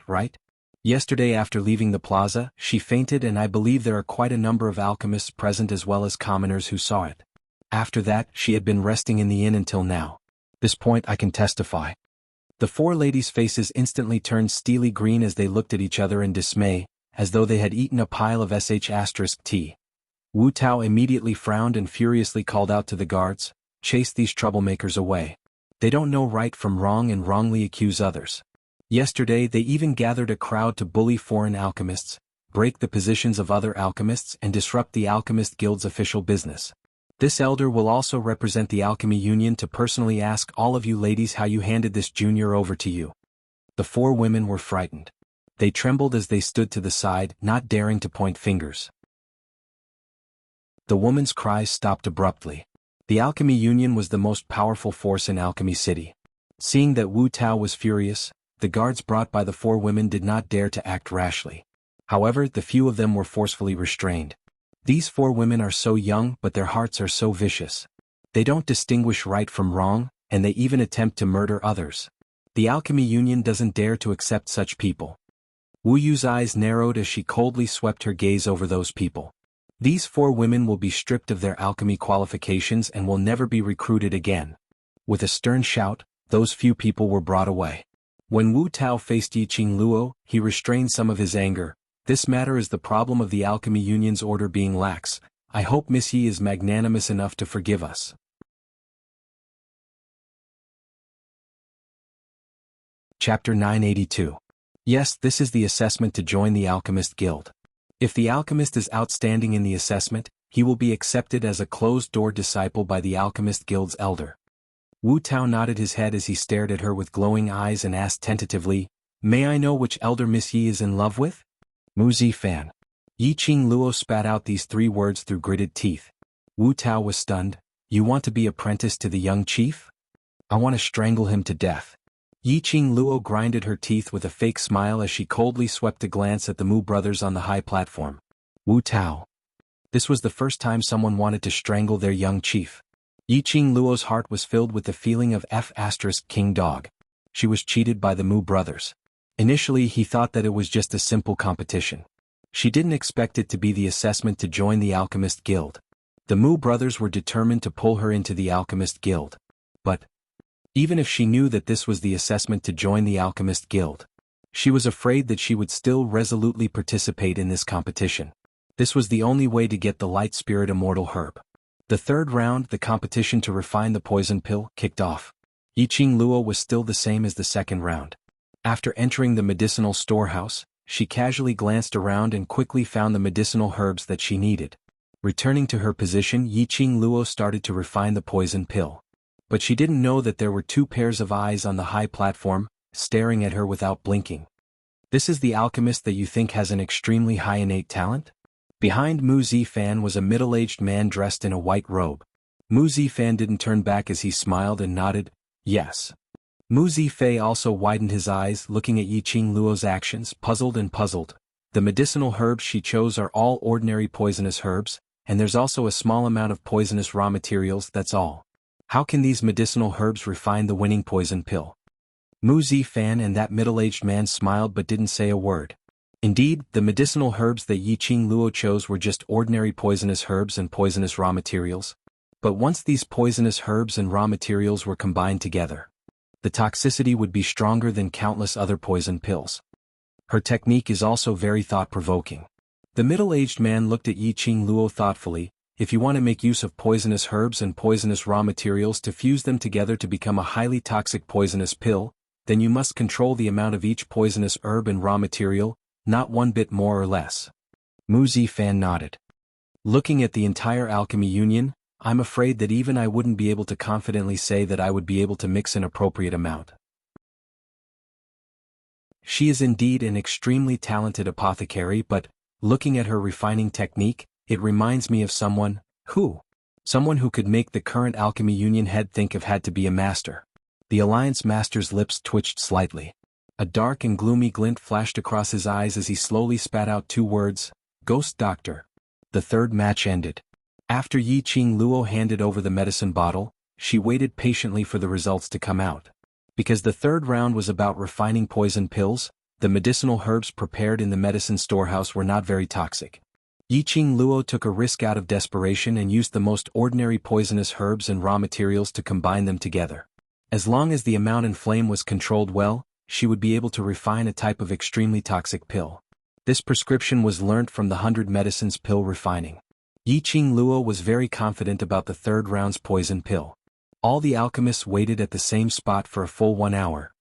Yesterday after leaving the plaza, she fainted, and I believe there are quite a number of alchemists present as well as commoners who saw it. After that, she had been resting in the inn until now. This point I can testify." The 4 ladies' faces instantly turned steely green as they looked at each other in dismay, as though they had eaten a pile of sh*t. Wu Tao immediately frowned and furiously called out to the guards, "Chase these troublemakers away. They don't know right from wrong and wrongly accuse others. Yesterday they even gathered a crowd to bully foreign alchemists, break the positions of other alchemists and disrupt the Alchemist Guild's official business. This elder will also represent the Alchemy Union to personally ask all of you ladies how you handed this junior over to you." The 4 women were frightened. They trembled as they stood to the side, not daring to point fingers. The woman's cries stopped abruptly. The Alchemy Union was the most powerful force in Alchemy City. Seeing that Wu Tao was furious, the guards brought by the 4 women did not dare to act rashly. However, the few of them were forcefully restrained. These 4 women are so young, but their hearts are so vicious. They don't distinguish right from wrong, and they even attempt to murder others. The Alchemy Union doesn't dare to accept such people. Wu Yu's eyes narrowed as she coldly swept her gaze over those people. These 4 women will be stripped of their alchemy qualifications and will never be recruited again. With a stern shout, those few people were brought away. When Wu Tao faced Yiqing Luo, he restrained some of his anger. "This matter is the problem of the Alchemy Union's order being lax. I hope Miss Yi is magnanimous enough to forgive us." Chapter 982. Yes, this is the assessment to join the Alchemist Guild. If the alchemist is outstanding in the assessment, he will be accepted as a closed-door disciple by the Alchemist Guild's elder. Wu Tao nodded his head as he stared at her with glowing eyes and asked tentatively, "May I know which elder Miss Yi is in love with?" "Mu Zifan." Yiqing Luo spat out these 3 words through gritted teeth. Wu Tao was stunned. "You want to be apprenticed to the young chief? I want to strangle him to death." Yiqing Luo grinded her teeth with a fake smile as she coldly swept a glance at the Mu brothers on the high platform. Wu Tao. This was the first time someone wanted to strangle their young chief. Yiqing Luo's heart was filled with the feeling of King Dog. She was cheated by the Mu brothers. Initially he thought that it was just a simple competition. She didn't expect it to be the assessment to join the Alchemist Guild. The Mu brothers were determined to pull her into the Alchemist Guild. But even if she knew that this was the assessment to join the Alchemist Guild, she was afraid that she would still resolutely participate in this competition. This was the only way to get the Light Spirit Immortal Herb. The third round, the competition to refine the poison pill, kicked off. Yiqing Luo was still the same as the second round. After entering the medicinal storehouse, she casually glanced around and quickly found the medicinal herbs that she needed. Returning to her position, Yiqing Luo started to refine the poison pill. But she didn't know that there were 2 pairs of eyes on the high platform, staring at her without blinking. "This is the alchemist that you think has an extremely high innate talent?" Behind Mu Zifan was a middle-aged man dressed in a white robe. Mu Zifan didn't turn back as he smiled and nodded, "Yes." Mu Zifei also widened his eyes, looking at Yiqing Luo's actions, puzzled. The medicinal herbs she chose are all ordinary poisonous herbs, and there's also a small amount of poisonous raw materials, that's all. How can these medicinal herbs refine the winning poison pill? Mu Zifan and that middle-aged man smiled but didn't say a word. Indeed, the medicinal herbs that Yiqing Luo chose were just ordinary poisonous herbs and poisonous raw materials. But once these poisonous herbs and raw materials were combined together, the toxicity would be stronger than countless other poison pills. Her technique is also very thought-provoking. The middle-aged man looked at Yiqing Luo thoughtfully. If you want to make use of poisonous herbs and poisonous raw materials to fuse them together to become a highly toxic poisonous pill, then you must control the amount of each poisonous herb and raw material, not one bit more or less. Mu Zifan nodded. Looking at the entire alchemy union, I'm afraid that even I wouldn't be able to confidently say that I would be able to mix an appropriate amount. She is indeed an extremely talented apothecary, but, looking at her refining technique, it reminds me of someone who could make the current alchemy union head think of had to be a master. The Alliance Master's lips twitched slightly. A dark and gloomy glint flashed across his eyes as he slowly spat out 2 words, "Ghost Doctor." The third match ended. After Yiqing Luo handed over the medicine bottle, she waited patiently for the results to come out. Because the third round was about refining poison pills, the medicinal herbs prepared in the medicine storehouse were not very toxic. Yiqing Luo took a risk out of desperation and used the most ordinary poisonous herbs and raw materials to combine them together. As long as the amount and flame was controlled well, she would be able to refine a type of extremely toxic pill. This prescription was learnt from the 100 medicines pill refining. Yiqing Luo was very confident about the third round's poison pill. All the alchemists waited at the same spot for a full 1 hour.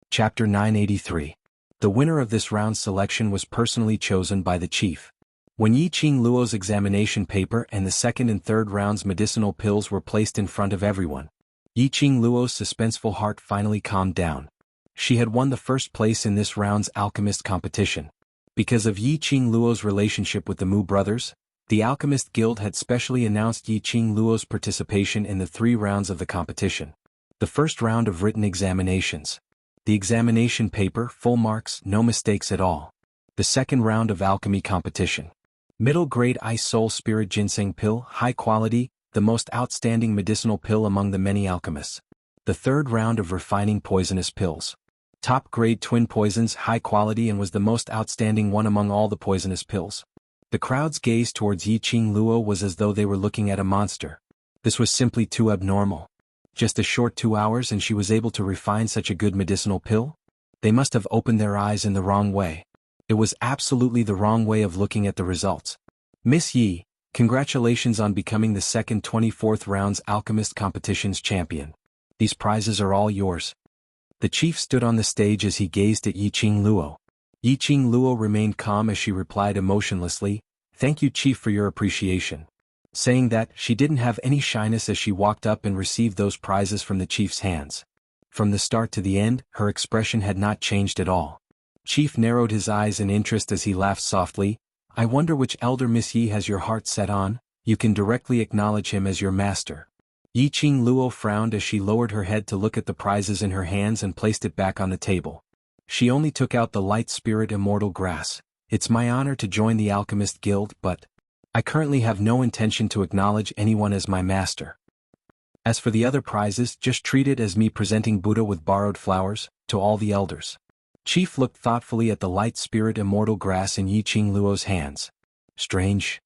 Chapter 983. The winner of this round's selection was personally chosen by the chief. When Yiqing Luo's examination paper and the second and third round's medicinal pills were placed in front of everyone, Yiqing Luo's suspenseful heart finally calmed down. She had won the first place in this round's alchemist competition. Because of Yiqing Luo's relationship with the Mu brothers, the Alchemist Guild had specially announced Yiqing Luo's participation in the 3 rounds of the competition. The first round of written examinations. The examination paper, full marks, no mistakes at all. The second round of alchemy competition. Middle grade Ice Soul Spirit Ginseng pill, high quality, the most outstanding medicinal pill among the many alchemists. The third round of refining poisonous pills. Top grade twin poisons, high quality, and was the most outstanding one among all the poisonous pills. The crowd's gaze towards Yiqing Luo was as though they were looking at a monster. This was simply too abnormal. Just a short 2 hours and she was able to refine such a good medicinal pill? They must have opened their eyes in the wrong way. It was absolutely the wrong way of looking at the results. Miss Yi, congratulations on becoming the second 24th round's alchemist competition's champion. These prizes are all yours. The chief stood on the stage as he gazed at Yiqing Luo. Yiqing Luo remained calm as she replied emotionlessly, "Thank you, chief, for your appreciation." Saying that, she didn't have any shyness as she walked up and received those prizes from the chief's hands. From the start to the end, her expression had not changed at all. Chief narrowed his eyes in interest as he laughed softly. "I wonder which elder Miss Yi has your heart set on. You can directly acknowledge him as your master." Yiqing Luo frowned as she lowered her head to look at the prizes in her hands and placed it back on the table. She only took out the Light Spirit Immortal Grass. "It's my honor to join the Alchemist Guild, but I currently have no intention to acknowledge anyone as my master. As for the other prizes, just treat it as me presenting Buddha with borrowed flowers, to all the elders." Chief looked thoughtfully at the Light Spirit Immortal Grass in Yiqing Luo's hands. Strange.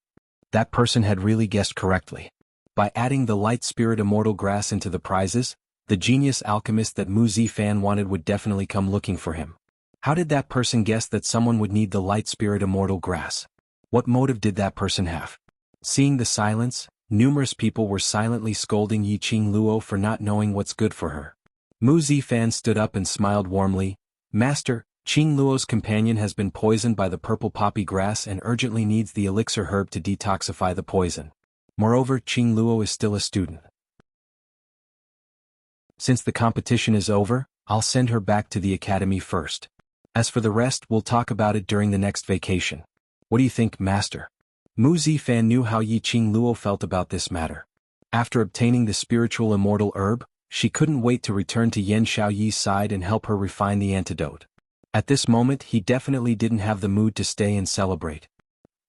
That person had really guessed correctly. By adding the Light Spirit Immortal Grass into the prizes, the genius alchemist that Mu Zifan wanted would definitely come looking for him. How did that person guess that someone would need the Light Spirit Immortal Grass? What motive did that person have? Seeing the silence, numerous people were silently scolding Yiqing Luo for not knowing what's good for her. Mu Zifan stood up and smiled warmly. "Master, Qing Luo's companion has been poisoned by the purple poppy grass and urgently needs the elixir herb to detoxify the poison. Moreover, Qing Luo is still a student. Since the competition is over, I'll send her back to the academy first. As for the rest, we'll talk about it during the next vacation. What do you think, Master?" Mu Zifan knew how Yiqing Luo felt about this matter. After obtaining the spiritual immortal herb, She couldn't wait to return to Yan Xiaoyi's side and help her refine the antidote. At this moment he definitely didn't have the mood to stay and celebrate.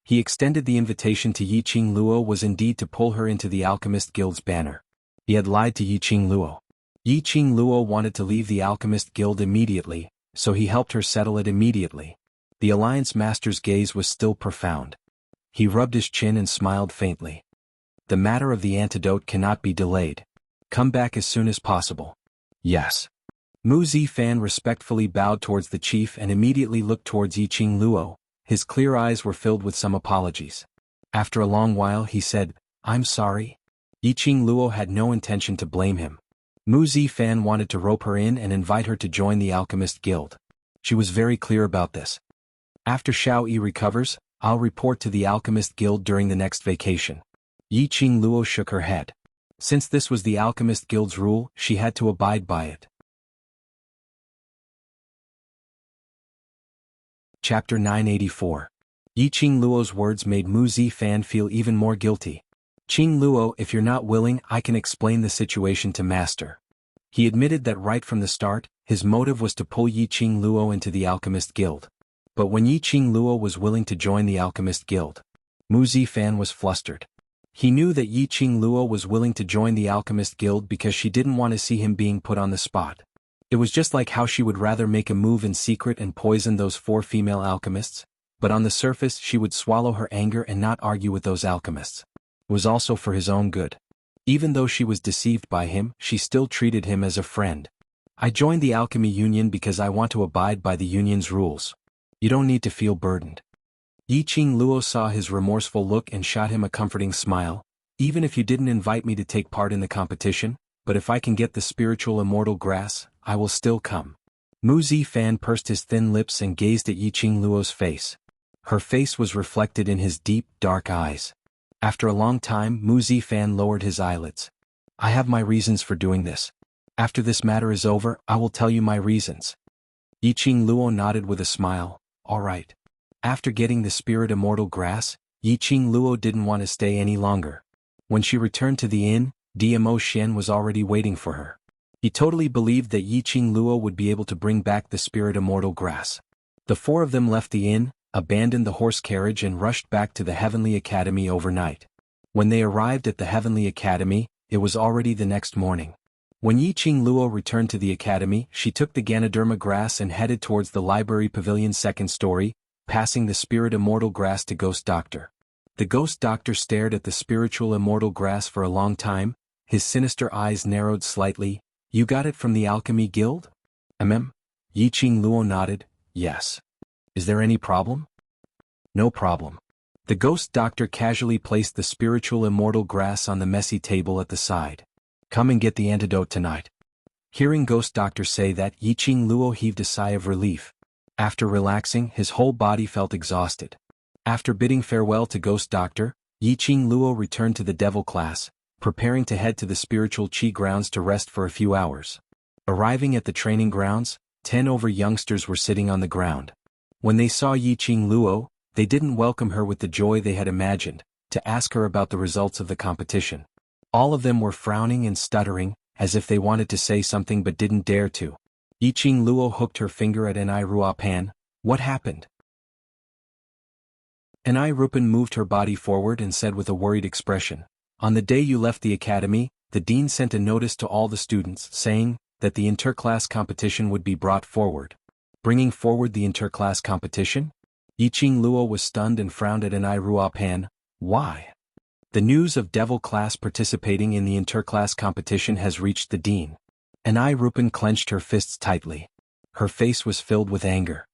He extended the invitation to Yiqing Luo was indeed to pull her into the Alchemist Guild's banner. He had lied to Yiqing Luo. Yiqing Luo wanted to leave the Alchemist Guild immediately, so he helped her settle it immediately. The Alliance Master's gaze was still profound. He rubbed his chin and smiled faintly. The matter of the antidote cannot be delayed. Come back as soon as possible. Yes. Mu Zifan respectfully bowed towards the chief and immediately looked towards Yiqing Luo. His clear eyes were filled with some apologies. After a long while he said, "I'm sorry." Yiqing Luo had no intention to blame him. Mu Zifan wanted to rope her in and invite her to join the Alchemist Guild. She was very clear about this. After Xiao Yi recovers, I'll report to the Alchemist Guild during the next vacation. Yiqing Luo shook her head. Since this was the Alchemist Guild's rule, she had to abide by it. Chapter 984. Yiqing Luo's words made Mu Zifan feel even more guilty. "Qing Luo, if you're not willing, I can explain the situation to Master." He admitted that right from the start, his motive was to pull Yiqing Luo into the Alchemist Guild. But when Yiqing Luo was willing to join the Alchemist Guild, Mu Zifan was flustered. He knew that Yiqing Luo was willing to join the Alchemist Guild because she didn't want to see him being put on the spot. It was just like how she would rather make a move in secret and poison those 4 female alchemists, but on the surface she would swallow her anger and not argue with those alchemists. It was also for his own good. Even though she was deceived by him, she still treated him as a friend. "I joined the Alchemy Union because I want to abide by the Union's rules. You don't need to feel burdened." Yiqing Luo saw his remorseful look and shot him a comforting smile. "Even if you didn't invite me to take part in the competition, but if I can get the spiritual immortal grass, I will still come." Mu Zifan pursed his thin lips and gazed at Yiqing Luo's face. Her face was reflected in his deep, dark eyes. After a long time, Mu Zifan lowered his eyelids. "I have my reasons for doing this. After this matter is over, I will tell you my reasons." Yiqing Luo nodded with a smile. "All right." After getting the spirit immortal grass, Yiqing Luo didn't want to stay any longer. When she returned to the inn, Dmo Xian was already waiting for her. He totally believed that Yiqing Luo would be able to bring back the spirit immortal grass. The 4 of them left the inn, abandoned the horse carriage and rushed back to the Heavenly Academy overnight. When they arrived at the Heavenly Academy, it was already the next morning. When Yiqing Luo returned to the academy, she took the Ganoderma grass and headed towards the library pavilion's 2nd story, passing the spirit immortal grass to Ghost Doctor. The Ghost Doctor stared at the spiritual immortal grass for a long time, his sinister eyes narrowed slightly. "You got it from the Alchemy Guild?" Yiqing Luo nodded. "Yes. Is there any problem?" "No problem." The Ghost Doctor casually placed the spiritual immortal grass on the messy table at the side. "Come and get the antidote tonight." Hearing Ghost Doctor say that, Yiqing Luo heaved a sigh of relief. After relaxing, his whole body felt exhausted. After bidding farewell to Ghost Doctor, Yiqing Luo returned to the Devil class, preparing to head to the spiritual Qi grounds to rest for a few hours. Arriving at the training grounds, 10 over youngsters were sitting on the ground. When they saw Yiqing Luo, they didn't welcome her with the joy they had imagined, to ask her about the results of the competition. All of them were frowning and stuttering, as if they wanted to say something but didn't dare to. Yiqing Luo hooked her finger at Enai Ruopan. "What happened?" Enai Ruopan moved her body forward and said with a worried expression, "On the day you left the academy, the dean sent a notice to all the students saying that the interclass competition would be brought forward." "Bringing forward the interclass competition?" Yiqing Luo was stunned and frowned at Enai Ruopan. "Why?" "The news of Devil class participating in the interclass competition has reached the dean." Enai Ruopan clenched her fists tightly. Her face was filled with anger.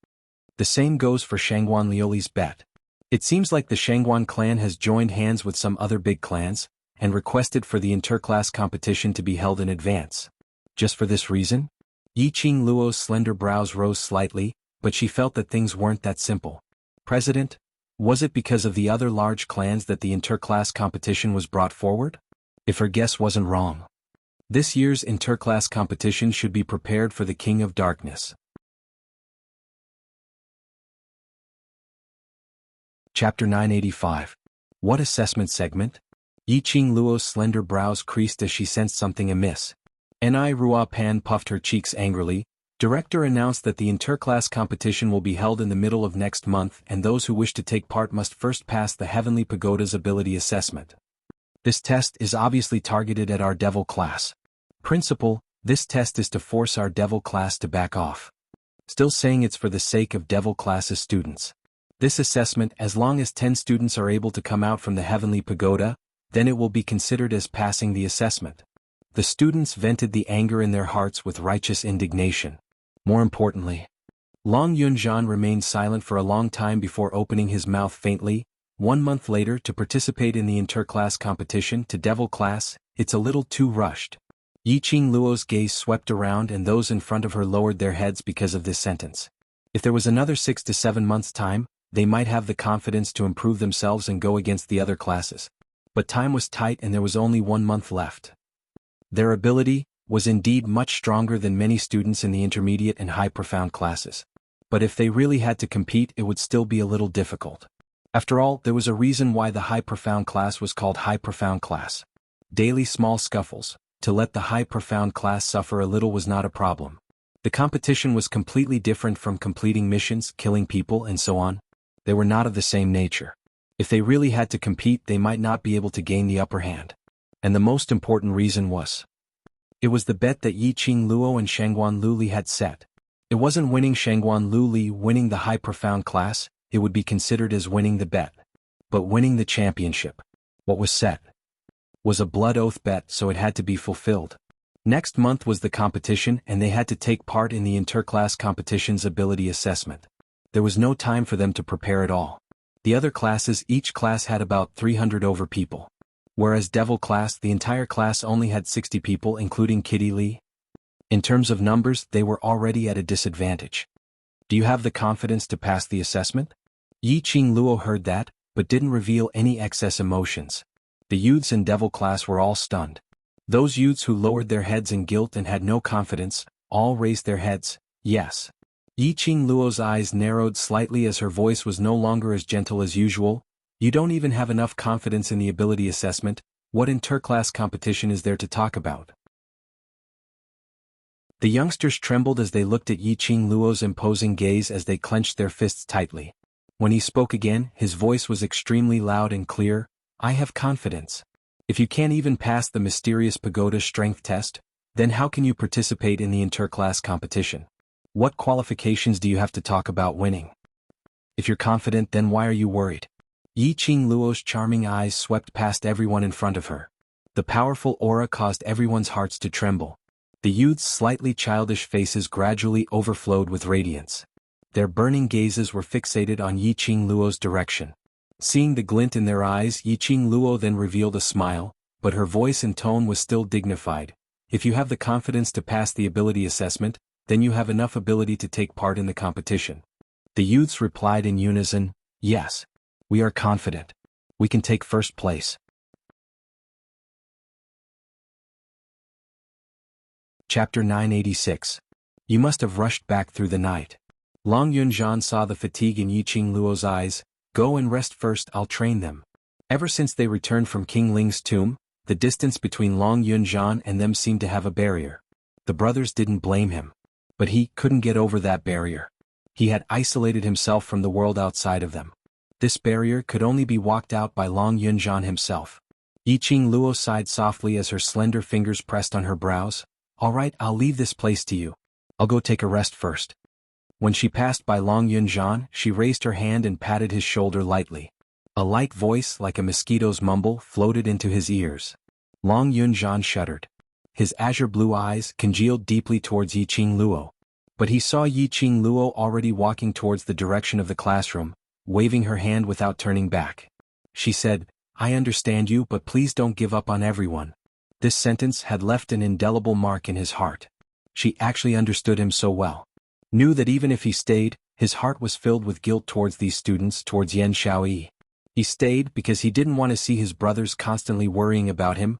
"The same goes for Shangguan Liuli's bet. It seems like the Shangguan clan has joined hands with some other big clans, and requested for the interclass competition to be held in advance. Just for this reason?" Yiqing Luo's slender brows rose slightly, but she felt that things weren't that simple. "President, was it because of the other large clans that the interclass competition was brought forward?" If her guess wasn't wrong. This year's interclass competition should be prepared for the King of Darkness. Chapter 985. What assessment segment? Yiqing Luo's slender brows creased as she sensed something amiss. Ni Rua Pan puffed her cheeks angrily. Director announced that the interclass competition will be held in the middle of next month and those who wish to take part must first pass the Heavenly Pagoda's ability assessment. This test is obviously targeted at our devil class. Principal, this test is to force our devil class to back off. Still saying it's for the sake of devil class's students. This assessment, as long as 10 students are able to come out from the Heavenly Pagoda, then it will be considered as passing the assessment. The students vented the anger in their hearts with righteous indignation. More importantly, Long Yunjian remained silent for a long time before opening his mouth faintly. 1 month later to participate in the interclass competition to devil class, it's a little too rushed. Yiqing Luo's gaze swept around and those in front of her lowered their heads because of this sentence. If there was another 6 to 7 months' time, they might have the confidence to improve themselves and go against the other classes. But time was tight and there was only 1 month left. Their ability was indeed much stronger than many students in the intermediate and high profound classes. But if they really had to compete, it would still be a little difficult. After all, there was a reason why the high profound class was called high profound class. Daily small scuffles, to let the high profound class suffer a little was not a problem. The competition was completely different from completing missions, killing people and so on. They were not of the same nature. If they really had to compete, they might not be able to gain the upper hand. And the most important reason was, it was the bet that Yiqing Luo and Shangguan Luli had set. It wasn't winning Shangguan Luli winning the high profound class, it would be considered as winning the bet. But winning the championship, what was set, was a blood oath bet, so it had to be fulfilled. Next month was the competition and they had to take part in the interclass competition's ability assessment. There was no time for them to prepare at all. The other classes, each class had about 300 over people. Whereas Devil class, the entire class only had 60 people including Kitty Lee. In terms of numbers, they were already at a disadvantage. Do you have the confidence to pass the assessment? Yiqing Luo heard that, but didn't reveal any excess emotions. The youths in Devil class were all stunned. Those youths who lowered their heads in guilt and had no confidence, all raised their heads, yes. Yiqing Luo's eyes narrowed slightly as her voice was no longer as gentle as usual. You don't even have enough confidence in the ability assessment, what interclass competition is there to talk about? The youngsters trembled as they looked at Yiqing Luo's imposing gaze as they clenched their fists tightly. When he spoke again, his voice was extremely loud and clear. I have confidence. If you can't even pass the mysterious pagoda strength test, then how can you participate in the interclass competition? What qualifications do you have to talk about winning? If you're confident, then why are you worried? Yiqing Luo's charming eyes swept past everyone in front of her. The powerful aura caused everyone's hearts to tremble. The youth's slightly childish faces gradually overflowed with radiance. Their burning gazes were fixated on Yiqing Luo's direction. Seeing the glint in their eyes, Yiqing Luo then revealed a smile, but her voice and tone was still dignified. If you have the confidence to pass the ability assessment, then you have enough ability to take part in the competition. The youths replied in unison, yes. We are confident. We can take first place. Chapter 986. You must have rushed back through the night. Long Yunjian saw the fatigue in Yiqing Luo's eyes. Go and rest first, I'll train them. Ever since they returned from King Ling's tomb, the distance between Long Yunjian and them seemed to have a barrier. The brothers didn't blame him. But he couldn't get over that barrier. He had isolated himself from the world outside of them. This barrier could only be walked out by Long Yunjian himself. Yiqing Luo sighed softly as her slender fingers pressed on her brows. All right, I'll leave this place to you. I'll go take a rest first. When she passed by Long Yunjian, she raised her hand and patted his shoulder lightly. A light voice like a mosquito's mumble floated into his ears. Long Yunjian shuddered. His azure blue eyes congealed deeply towards Yiqing Luo. But he saw Yiqing Luo already walking towards the direction of the classroom, waving her hand without turning back. She said, I understand you, but please don't give up on everyone. This sentence had left an indelible mark in his heart. She actually understood him so well. Knew that even if he stayed, his heart was filled with guilt towards these students, towards Yan Xiaoyi. He stayed because he didn't want to see his brothers constantly worrying about him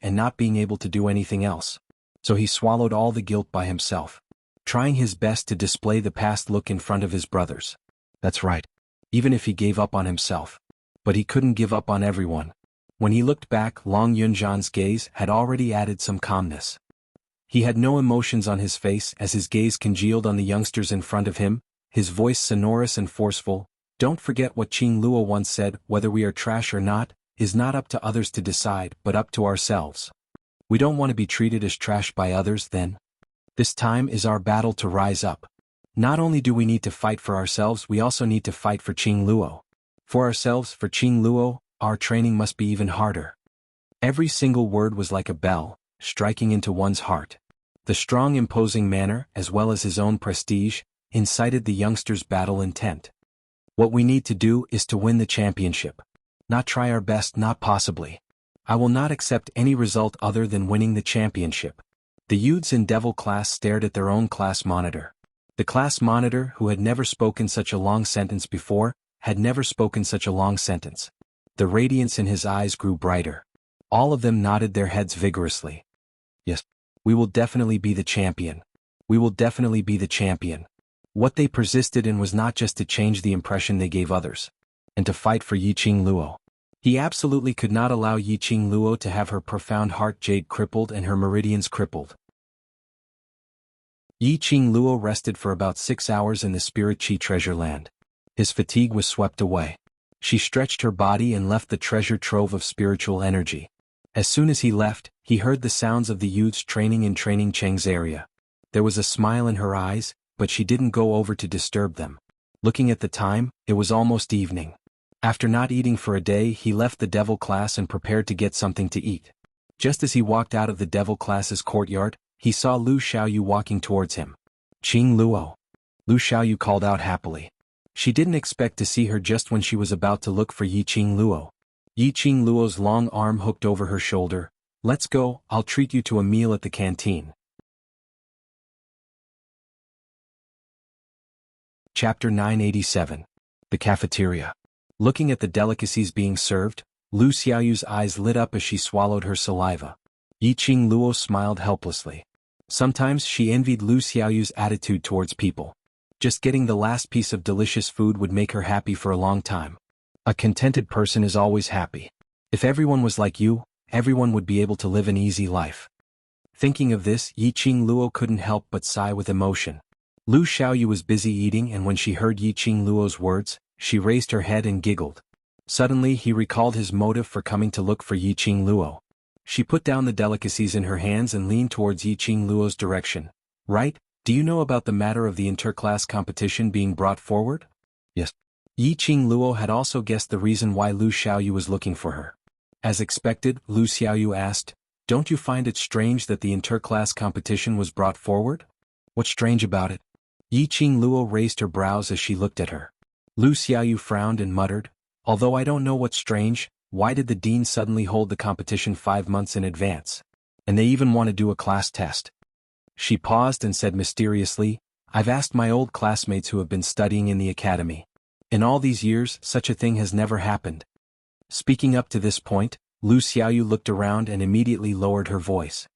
and not being able to do anything else. So he swallowed all the guilt by himself, trying his best to display the past look in front of his brothers. That's right. Even if he gave up on himself. But he couldn't give up on everyone. When he looked back, Long Yunjian's gaze had already added some calmness. He had no emotions on his face as his gaze congealed on the youngsters in front of him, his voice sonorous and forceful. Don't forget what Qing Luo once said, whether we are trash or not, is not up to others to decide, but up to ourselves. We don't want to be treated as trash by others then. This time is our battle to rise up. Not only do we need to fight for ourselves, we also need to fight for Qing Luo. For ourselves, for Qing Luo, our training must be even harder. Every single word was like a bell, striking into one's heart. The strong imposing manner, as well as his own prestige, incited the youngsters' battle intent. What we need to do is to win the championship. Not try our best, not possibly. I will not accept any result other than winning the championship. The youths in Devil class stared at their own class monitor. The class monitor, who had never spoken such a long sentence before, had never spoken such a long sentence. The radiance in his eyes grew brighter. All of them nodded their heads vigorously. Yes, we will definitely be the champion. We will definitely be the champion. What they persisted in was not just to change the impression they gave others, and to fight for Yiqing Luo. He absolutely could not allow Yiqing Luo to have her profound heart jade crippled and her meridians crippled. Yiqing Luo rested for about 6 hours in the Spirit Chi treasure land. His fatigue was swept away. She stretched her body and left the treasure trove of spiritual energy. As soon as he left, he heard the sounds of the youths training in Training Cheng's area. There was a smile in her eyes, but she didn't go over to disturb them. Looking at the time, it was almost evening. After not eating for a day, he left the Devil class and prepared to get something to eat. Just as he walked out of the Devil class's courtyard, he saw Lu Xiaoyu walking towards him. Qing Luo. Lu Xiaoyu called out happily. She didn't expect to see her just when she was about to look for Yiqing Luo. Yiqing Luo's long arm hooked over her shoulder. Let's go, I'll treat you to a meal at the canteen. Chapter 987. The Cafeteria. Looking at the delicacies being served, Lu Xiaoyu's eyes lit up as she swallowed her saliva. Yiqing Luo smiled helplessly. Sometimes she envied Lu Xiaoyu's attitude towards people. Just getting the last piece of delicious food would make her happy for a long time. A contented person is always happy. If everyone was like you, everyone would be able to live an easy life. Thinking of this, Yiqing Luo couldn't help but sigh with emotion. Lu Xiaoyu was busy eating, and when she heard Yiqing Luo's words, she raised her head and giggled. Suddenly he recalled his motive for coming to look for Yiqing Luo. She put down the delicacies in her hands and leaned towards Yiqing Luo's direction. Right, do you know about the matter of the interclass competition being brought forward? Yes. Yiqing Luo had also guessed the reason why Lu Xiaoyu was looking for her. As expected, Lu Xiaoyu asked, "Don't you find it strange that the interclass competition was brought forward? What's strange about it?" Yiqing Luo raised her brows as she looked at her. Lu Xiaoyu frowned and muttered, "Although I don't know what's strange, why did the dean suddenly hold the competition 5 months in advance? And they even want to do a class test." She paused and said mysteriously, "I've asked my old classmates who have been studying in the academy. In all these years, such a thing has never happened." Speaking up to this point, Lu Xiaoyu looked around and immediately lowered her voice.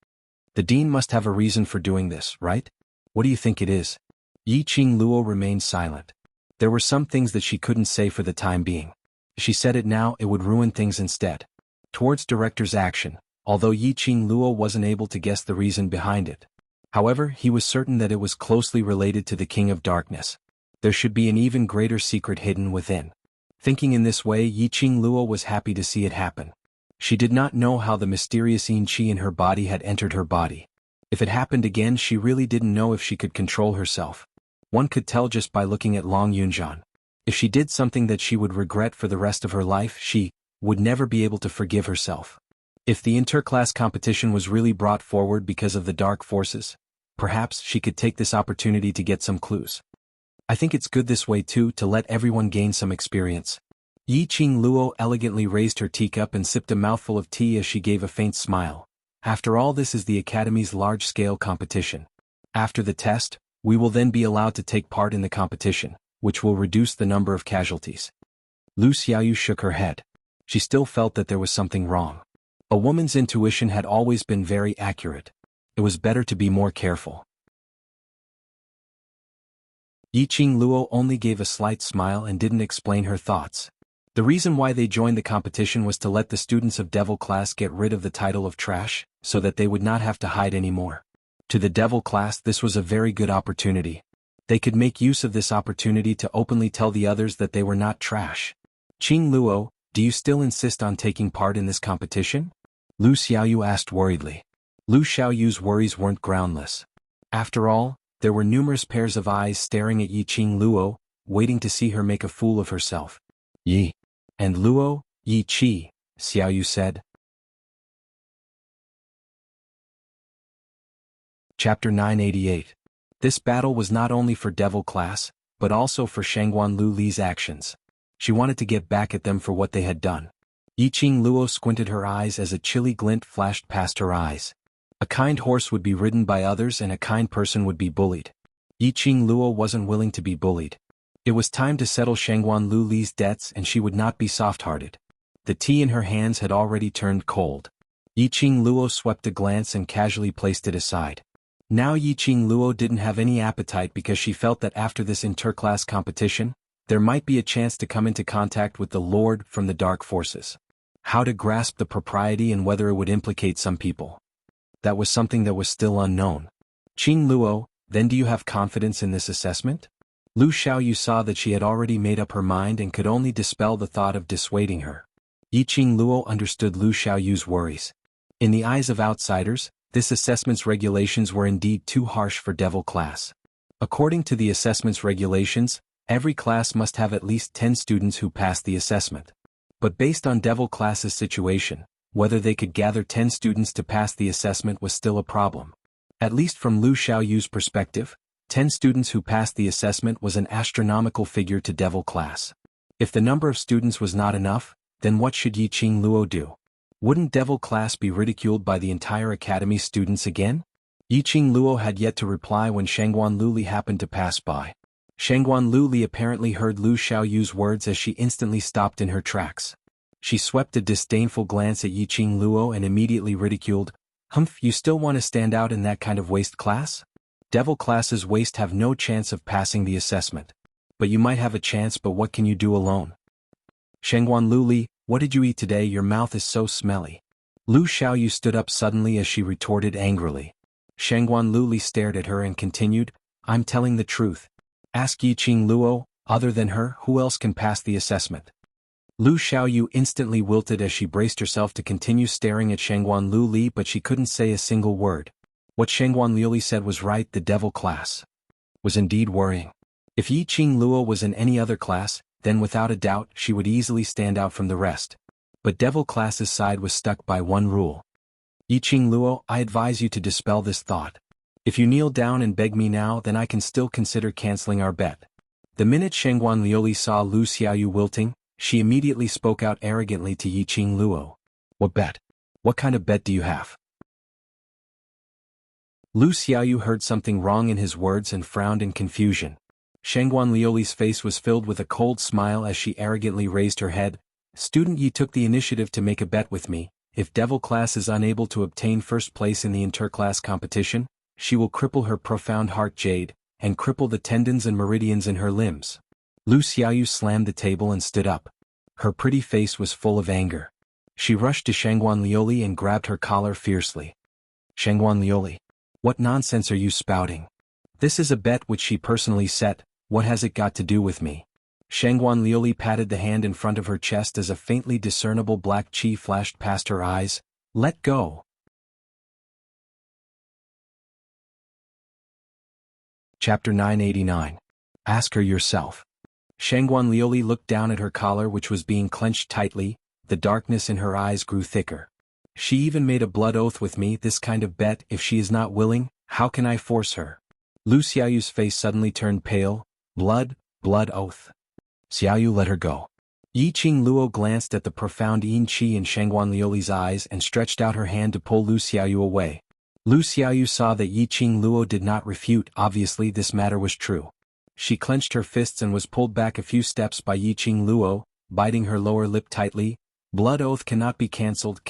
"The dean must have a reason for doing this, right? What do you think it is?" Yiqing Luo remained silent. There were some things that she couldn't say for the time being. If she said it now, it would ruin things instead. Towards director's action, although Yiqing Luo wasn't able to guess the reason behind it. However, he was certain that it was closely related to the King of Darkness. There should be an even greater secret hidden within. Thinking in this way, Yiqing Luo was happy to see it happen. She did not know how the mysterious yin qi in her body had entered her body. If it happened again, she really didn't know if she could control herself. One could tell just by looking at Long Yunjian. If she did something that she would regret for the rest of her life, she would never be able to forgive herself. If the interclass competition was really brought forward because of the dark forces, perhaps she could take this opportunity to get some clues. I think it's good this way too, to let everyone gain some experience. Yiqing Luo elegantly raised her teacup and sipped a mouthful of tea as she gave a faint smile. After all, this is the Academy's large-scale competition. After the test, we will then be allowed to take part in the competition, which will reduce the number of casualties. Lu Xiaoyu shook her head. She still felt that there was something wrong. A woman's intuition had always been very accurate. It was better to be more careful. Yiqing Luo only gave a slight smile and didn't explain her thoughts. The reason why they joined the competition was to let the students of Devil class get rid of the title of trash, so that they would not have to hide anymore. To the Devil class this was a very good opportunity. They could make use of this opportunity to openly tell the others that they were not trash. Qing Luo, do you still insist on taking part in this competition? Lu Xiaoyu asked worriedly. Lu Xiaoyu's worries weren't groundless. After all, there were numerous pairs of eyes staring at Qing Luo, waiting to see her make a fool of herself. Yi. And Luo, Yi Qi, Xiaoyu said. Chapter 988. This battle was not only for Devil class, but also for Shangguan Lu Li's actions. She wanted to get back at them for what they had done. Qing Luo squinted her eyes as a chilly glint flashed past her eyes. A kind horse would be ridden by others and a kind person would be bullied. Qing Luo wasn't willing to be bullied. It was time to settle Shangguan Lu Li's debts and she would not be soft-hearted. The tea in her hands had already turned cold. Qing Luo swept a glance and casually placed it aside. Now Qing Luo didn't have any appetite because she felt that after this interclass competition, there might be a chance to come into contact with the Lord from the Dark Forces. How to grasp the propriety and whether it would implicate some people. That was something that was still unknown. Qing Luo, then do you have confidence in this assessment? Lu Xiaoyu saw that she had already made up her mind and could only dispel the thought of dissuading her. Qing Luo understood Lu Xiaoyu's worries. In the eyes of outsiders, this assessment's regulations were indeed too harsh for Devil class. According to the assessment's regulations, every class must have at least 10 students who pass the assessment. But based on Devil class's situation, whether they could gather 10 students to pass the assessment was still a problem. At least from Lu Xiaoyu's perspective, 10 students who passed the assessment was an astronomical figure to Devil class. If the number of students was not enough, then what should Qing Luo do? Wouldn't Devil class be ridiculed by the entire academy's students again? Qing Luo had yet to reply when Shangguan Lu Li happened to pass by. Shangguan Lu Li apparently heard Lu Xiaoyu's words as she instantly stopped in her tracks. She swept a disdainful glance at Qing Luo and immediately ridiculed, "Humph, you still want to stand out in that kind of waste class? Devil classes waste have no chance of passing the assessment. But you might have a chance, but what can you do alone? Shangguan Lu Li, what did you eat today? Your mouth is so smelly." Lu Xiaoyu stood up suddenly as she retorted angrily. Shangguan Lu Li stared at her and continued, "I'm telling the truth. Ask Qing Luo, other than her, who else can pass the assessment?" Lu Xiaoyu instantly wilted as she braced herself to continue staring at Shangguan Lu Li, but she couldn't say a single word. What Shangguan Lu Li said was right. The Devil class was indeed worrying. If Qing Luo was in any other class, then without a doubt she would easily stand out from the rest. But Devil class's side was stuck by one rule. "Qing Luo, I advise you to dispel this thought. If you kneel down and beg me now, then I can still consider canceling our bet." The minute Shangguan Lu Li saw Lu Xiaoyu wilting, she immediately spoke out arrogantly to Qing Luo. "What bet? What kind of bet do you have?" Lu Xiaoyu heard something wrong in his words and frowned in confusion. Shangguan Liuli's face was filled with a cold smile as she arrogantly raised her head. "Student Yi took the initiative to make a bet with me. If Devil class is unable to obtain first place in the interclass competition, she will cripple her profound heart jade, and cripple the tendons and meridians in her limbs." Lu Xiaoyu slammed the table and stood up. Her pretty face was full of anger. She rushed to Shangguan Liuli and grabbed her collar fiercely. "Shangguan Liuli, what nonsense are you spouting? This is a bet which she personally set. What has it got to do with me?" Shangguan Liuli patted the hand in front of her chest as a faintly discernible black chi flashed past her eyes. "Let go." Chapter 989. Ask her yourself. Shangguan Liuli looked down at her collar, which was being clenched tightly. The darkness in her eyes grew thicker. "She even made a blood oath with me. This kind of bet, if she is not willing, how can I force her?" Lu Xiaoyu's face suddenly turned pale. Blood oath. "Xiaoyu, let her go." Qing Luo glanced at the profound yin qi in Shangguan Liuli's eyes and stretched out her hand to pull Lu Xiaoyu away. Lu Xiaoyu saw that Qing Luo did not refute. Obviously this matter was true. She clenched her fists and was pulled back a few steps by Qing Luo, biting her lower lip tightly. "Blood oath cannot be cancelled.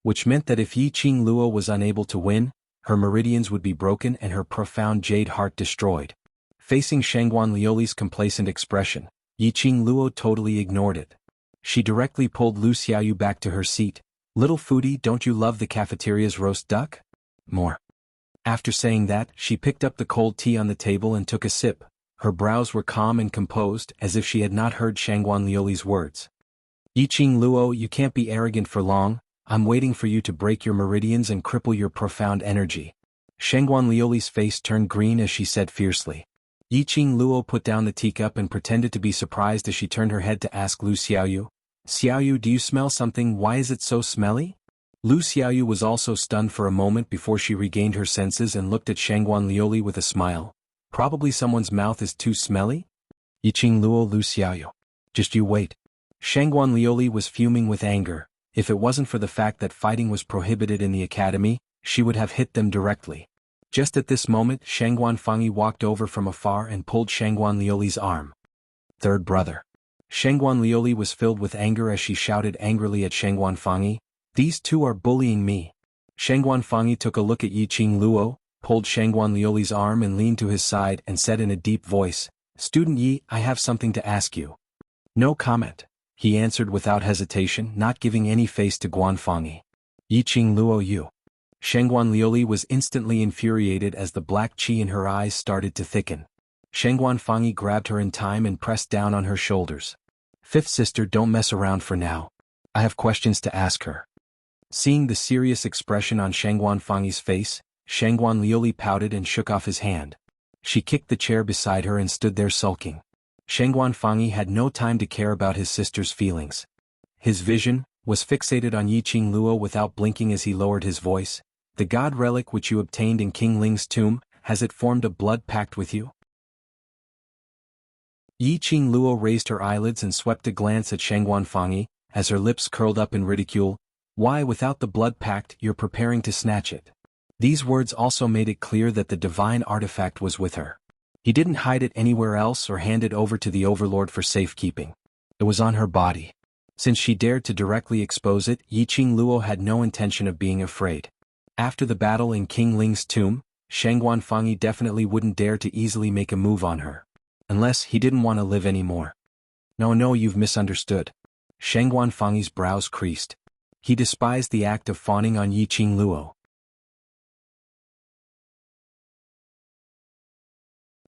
Which meant that if Qing Luo was unable to win, her meridians would be broken and her profound jade heart destroyed. Facing Shangguan Liuli's complacent expression, Yiqing Luo totally ignored it. She directly pulled Lu Xiaoyu back to her seat. "Little foodie, don't you love the cafeteria's roast duck? More." After saying that, she picked up the cold tea on the table and took a sip. Her brows were calm and composed, as if she had not heard Shangguan Liuli's words. "Yiqing Luo, you can't be arrogant for long. I'm waiting for you to break your meridians and cripple your profound energy." Shangguan Liuli's face turned green as she said fiercely. Yiqing Luo put down the teacup and pretended to be surprised as she turned her head to ask Lu Xiaoyu, "Xiaoyu, do you smell something? Why is it so smelly?" Lu Xiaoyu was also stunned for a moment before she regained her senses and looked at Shangguan Liuli with a smile. "Probably someone's mouth is too smelly?" "Yiqing Luo, Lu Xiaoyu. Just you wait." Shangguan Liuli was fuming with anger. If it wasn't for the fact that fighting was prohibited in the academy, she would have hit them directly. Just at this moment, Shangguan Fangi walked over from afar and pulled Shangguan Liuli's arm. "Third brother." Shangguan Liuli was filled with anger as she shouted angrily at Shangguan Fangi, "These two are bullying me." Shangguan Fangi took a look at Yiqing Luo, pulled Shangguan Liuli's arm and leaned to his side and said in a deep voice, "Student Yi, I have something to ask you." "No comment," he answered without hesitation, not giving any face to Guan Fangi. "Yiqing Luo, you." Shangguan Liuli was instantly infuriated as the black qi in her eyes started to thicken. Shangguan Fangi grabbed her in time and pressed down on her shoulders. "Fifth sister, don't mess around for now. I have questions to ask her." Seeing the serious expression on Shangguan Fangi's face, Shangguan Liuli pouted and shook off his hand. She kicked the chair beside her and stood there sulking. Shangguan Fangi had no time to care about his sister's feelings. His vision was fixated on Yiqing Luo without blinking as he lowered his voice. "The god relic which you obtained in King Ling's tomb, has it formed a blood pact with you?" Yiqing Luo raised her eyelids and swept a glance at Shangguan Fangi, as her lips curled up in ridicule. "Why, without the blood pact, you're preparing to snatch it." These words also made it clear that the divine artifact was with her. He didn't hide it anywhere else or hand it over to the overlord for safekeeping. It was on her body. Since she dared to directly expose it, Yiqing Luo had no intention of being afraid. After the battle in King Ling's tomb, Shangguan Fangi definitely wouldn't dare to easily make a move on her. Unless he didn't want to live anymore. No, you've misunderstood." Shangguan Fangi's brows creased. He despised the act of fawning on Yiqing Luo.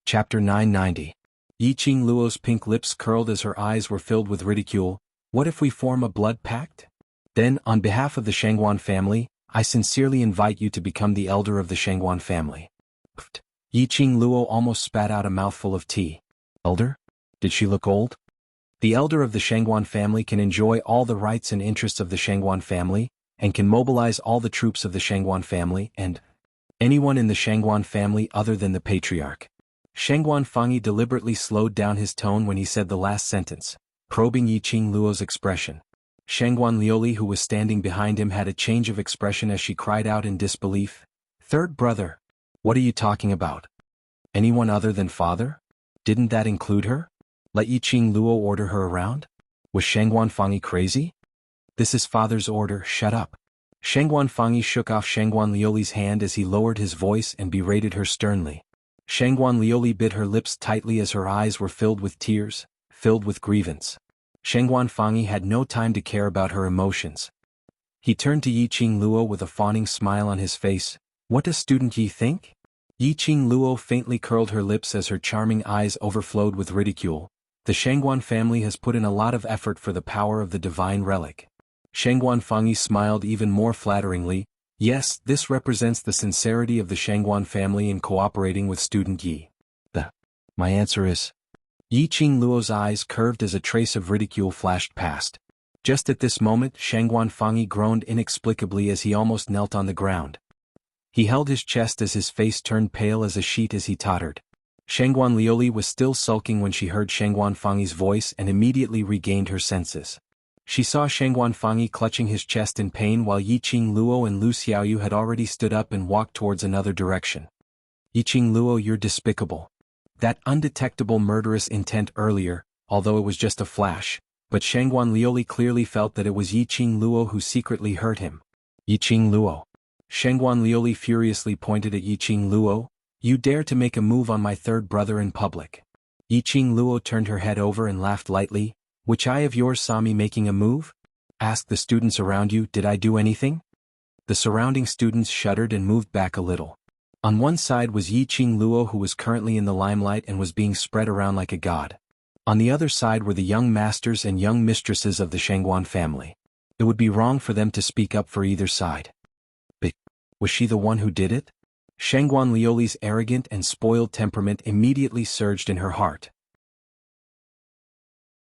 Chapter 990. Yiqing Luo's pink lips curled as her eyes were filled with ridicule. "What if we form a blood pact? Then, on behalf of the Shangguan family, I sincerely invite you to become the elder of the Shangguan family." Pfft. Yiqing Luo almost spat out a mouthful of tea. Elder? Did she look old? The elder of the Shangguan family can enjoy all the rights and interests of the Shangguan family, and can mobilize all the troops of the Shangguan family and anyone in the Shangguan family other than the patriarch. Shangguan Fangi deliberately slowed down his tone when he said the last sentence, probing Yiqing Luo's expression. Shangguan Liuli, who was standing behind him, had a change of expression as she cried out in disbelief, "Third brother? What are you talking about? Anyone other than father? Didn't that include her? Let Yiqing Luo order her around? Was Shangguan Fangi crazy? This is father's order, shut up." Shangguan Fangi shook off Shangguan Liuli's hand as he lowered his voice and berated her sternly. Shangguan Liuli bit her lips tightly as her eyes were filled with tears, filled with grievance. Shangguan Fangi had no time to care about her emotions. He turned to Yiqing Luo with a fawning smile on his face. "What does student Yi think?" Yiqing Luo faintly curled her lips as her charming eyes overflowed with ridicule. "The Shangguan family has put in a lot of effort for the power of the divine relic." Shangguan Fangi smiled even more flatteringly. "Yes, this represents the sincerity of the Shangguan family in cooperating with student Yi." My answer is... Yiqing Luo's eyes curved as a trace of ridicule flashed past. Just at this moment, Shangguan Fangi groaned inexplicably as he almost knelt on the ground. He held his chest as his face turned pale as a sheet as he tottered. Shangguan Liuli was still sulking when she heard Shangguan Fangi's voice and immediately regained her senses. She saw Shangguan Fangi clutching his chest in pain while Yiqing Luo and Lu Xiaoyu had already stood up and walked towards another direction. "Yiqing Luo, you're despicable." That undetectable murderous intent earlier, although it was just a flash, but Shangguan Liuli clearly felt that it was Yiqing Luo who secretly hurt him. "Yiqing Luo." Shangguan Liuli furiously pointed at Yiqing Luo. "You dare to make a move on my third brother in public. Yiqing Luo turned her head over and laughed lightly. Which eye of yours saw me making a move? Asked the students around you, did I do anything? The surrounding students shuddered and moved back a little. On one side was Yiqing Luo, who was currently in the limelight and was being spread around like a god. On the other side were the young masters and young mistresses of the Shangguan family. It would be wrong for them to speak up for either side. But was she the one who did it? Shangguan Liuli's arrogant and spoiled temperament immediately surged in her heart.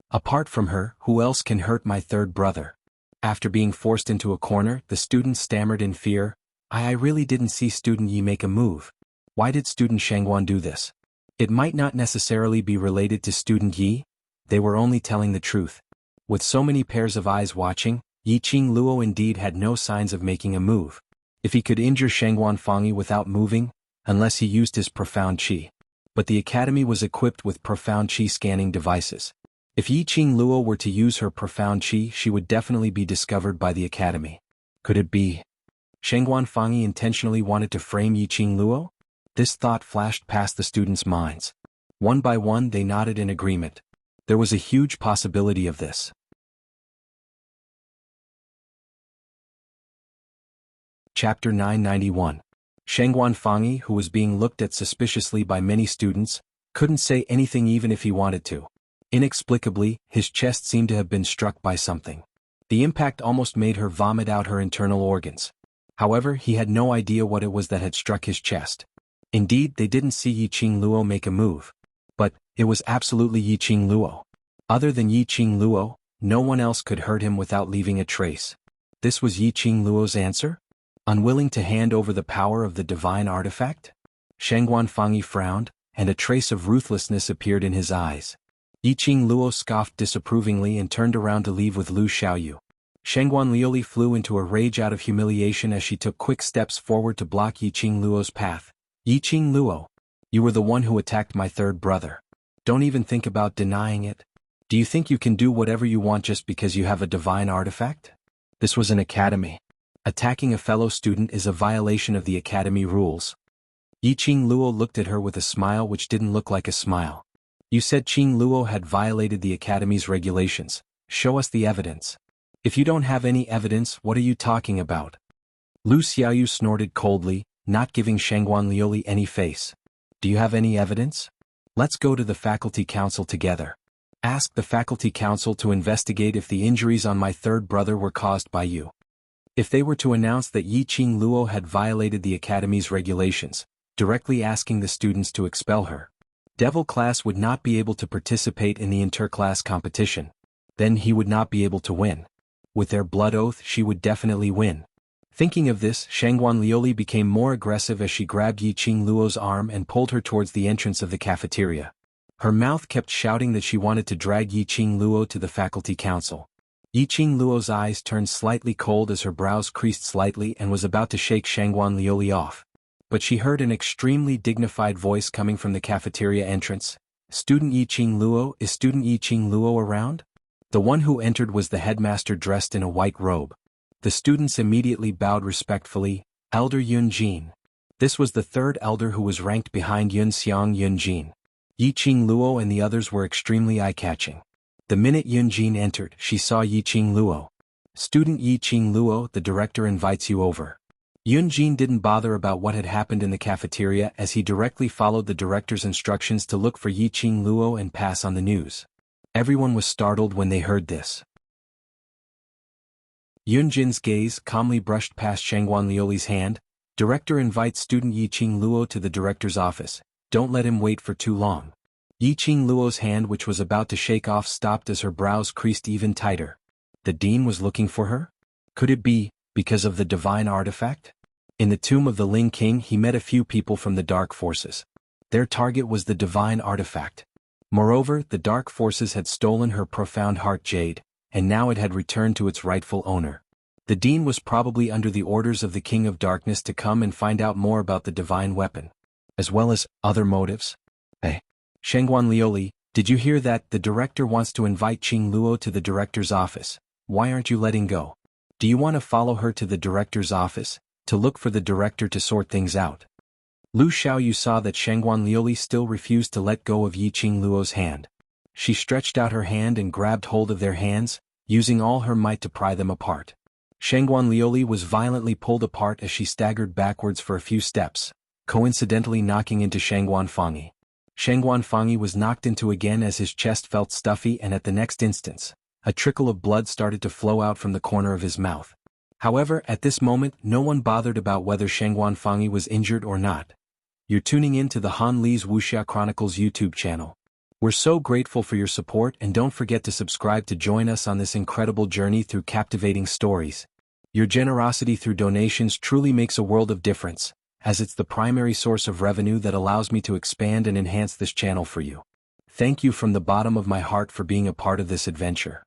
Apart from her, who else can hurt my third brother? After being forced into a corner, the student stammered in fear, I really didn't see student Yi make a move. Why did student Shangguan do this? It might not necessarily be related to student Yi, they were only telling the truth. With so many pairs of eyes watching, Yiqing Luo indeed had no signs of making a move. If he could injure Shangguan Fangyi without moving, unless he used his profound qi. But the academy was equipped with profound qi scanning devices. If Yiqing Luo were to use her profound qi, she would definitely be discovered by the academy. Could it be Shangguan Fangyi intentionally wanted to frame Yiqing Luo? This thought flashed past the students' minds. One by one they nodded in agreement. There was a huge possibility of this. Chapter 991. Shangguan Fangyi, who was being looked at suspiciously by many students, couldn't say anything even if he wanted to. Inexplicably, his chest seemed to have been struck by something. The impact almost made her vomit out her internal organs. However, he had no idea what it was that had struck his chest. Indeed, they didn't see Yiqing Luo make a move. But it was absolutely Yiqing Luo. Other than Yiqing Luo, no one else could hurt him without leaving a trace. This was Yiqing Luo's answer? Unwilling to hand over the power of the divine artifact? Shangguan Fangyi frowned, and a trace of ruthlessness appeared in his eyes. Yiqing Luo scoffed disapprovingly and turned around to leave with Lu Xiaoyu. Shangguan Liuli flew into a rage out of humiliation as she took quick steps forward to block Yiqing Luo's path. Yiqing Luo, you were the one who attacked my third brother. Don't even think about denying it. Do you think you can do whatever you want just because you have a divine artifact? This was an academy. Attacking a fellow student is a violation of the academy rules. Yiqing Luo looked at her with a smile which didn't look like a smile. You said Qing Luo had violated the academy's regulations. Show us the evidence. If you don't have any evidence, what are you talking about? Lu Xiaoyu snorted coldly, not giving Shangguan Liuli any face. Do you have any evidence? Let's go to the faculty council together. Ask the faculty council to investigate if the injuries on my third brother were caused by you. If they were to announce that Yiqing Luo had violated the academy's regulations, directly asking the students to expel her, Devil class would not be able to participate in the interclass competition. Then he would not be able to win. With their blood oath, she would definitely win. Thinking of this, Shangguan Liuli became more aggressive as she grabbed Yiqing Luo's arm and pulled her towards the entrance of the cafeteria. Her mouth kept shouting that she wanted to drag Yiqing Luo to the faculty council. Yiqing Luo's eyes turned slightly cold as her brows creased slightly and was about to shake Shangguan Liuli off. But she heard an extremely dignified voice coming from the cafeteria entrance. Student Yiqing Luo, is student Yiqing Luo around? The one who entered was the headmaster dressed in a white robe. The students immediately bowed respectfully. Elder Yun Jin. This was the third elder who was ranked behind Yun Xiang Yun Jin. Yiqing Luo and the others were extremely eye-catching. The minute Yun Jin entered, she saw Yiqing Luo. Student Yiqing Luo, the director invites you over. Yun Jin didn't bother about what had happened in the cafeteria as he directly followed the director's instructions to look for Yiqing Luo and pass on the news. Everyone was startled when they heard this. Yun Jin's gaze calmly brushed past Shangguan Liuli's hand. Director invites student Yiqing Luo to the director's office. Don't let him wait for too long. Yiqing Luo's hand, which was about to shake off, stopped as her brows creased even tighter. The dean was looking for her? Could it be because of the divine artifact? In the tomb of the Ling King, he met a few people from the Dark Forces. Their target was the divine artifact. Moreover, the Dark Forces had stolen her profound heart jade, and now it had returned to its rightful owner. The dean was probably under the orders of the King of Darkness to come and find out more about the divine weapon, as well as other motives. Hey, Shangguan Liuli, did you hear that? The director wants to invite Qing Luo to the director's office. Why aren't you letting go? Do you want to follow her to the director's office, to look for the director to sort things out? Lu Xiaoyu saw that Shangguan Liuli still refused to let go of Yiqing Luo's hand. She stretched out her hand and grabbed hold of their hands, using all her might to pry them apart. Shangguan Liuli was violently pulled apart as she staggered backwards for a few steps, coincidentally knocking into Shangguan Fangyi. Shangguan Fangyi was knocked into again as his chest felt stuffy, and at the next instant, a trickle of blood started to flow out from the corner of his mouth. However, at this moment, no one bothered about whether Shangguan Fangyi was injured or not. You're tuning in to the Han Li's Wuxia Chronicles YouTube channel. We're so grateful for your support, and don't forget to subscribe to join us on this incredible journey through captivating stories. Your generosity through donations truly makes a world of difference, as it's the primary source of revenue that allows me to expand and enhance this channel for you. Thank you from the bottom of my heart for being a part of this adventure.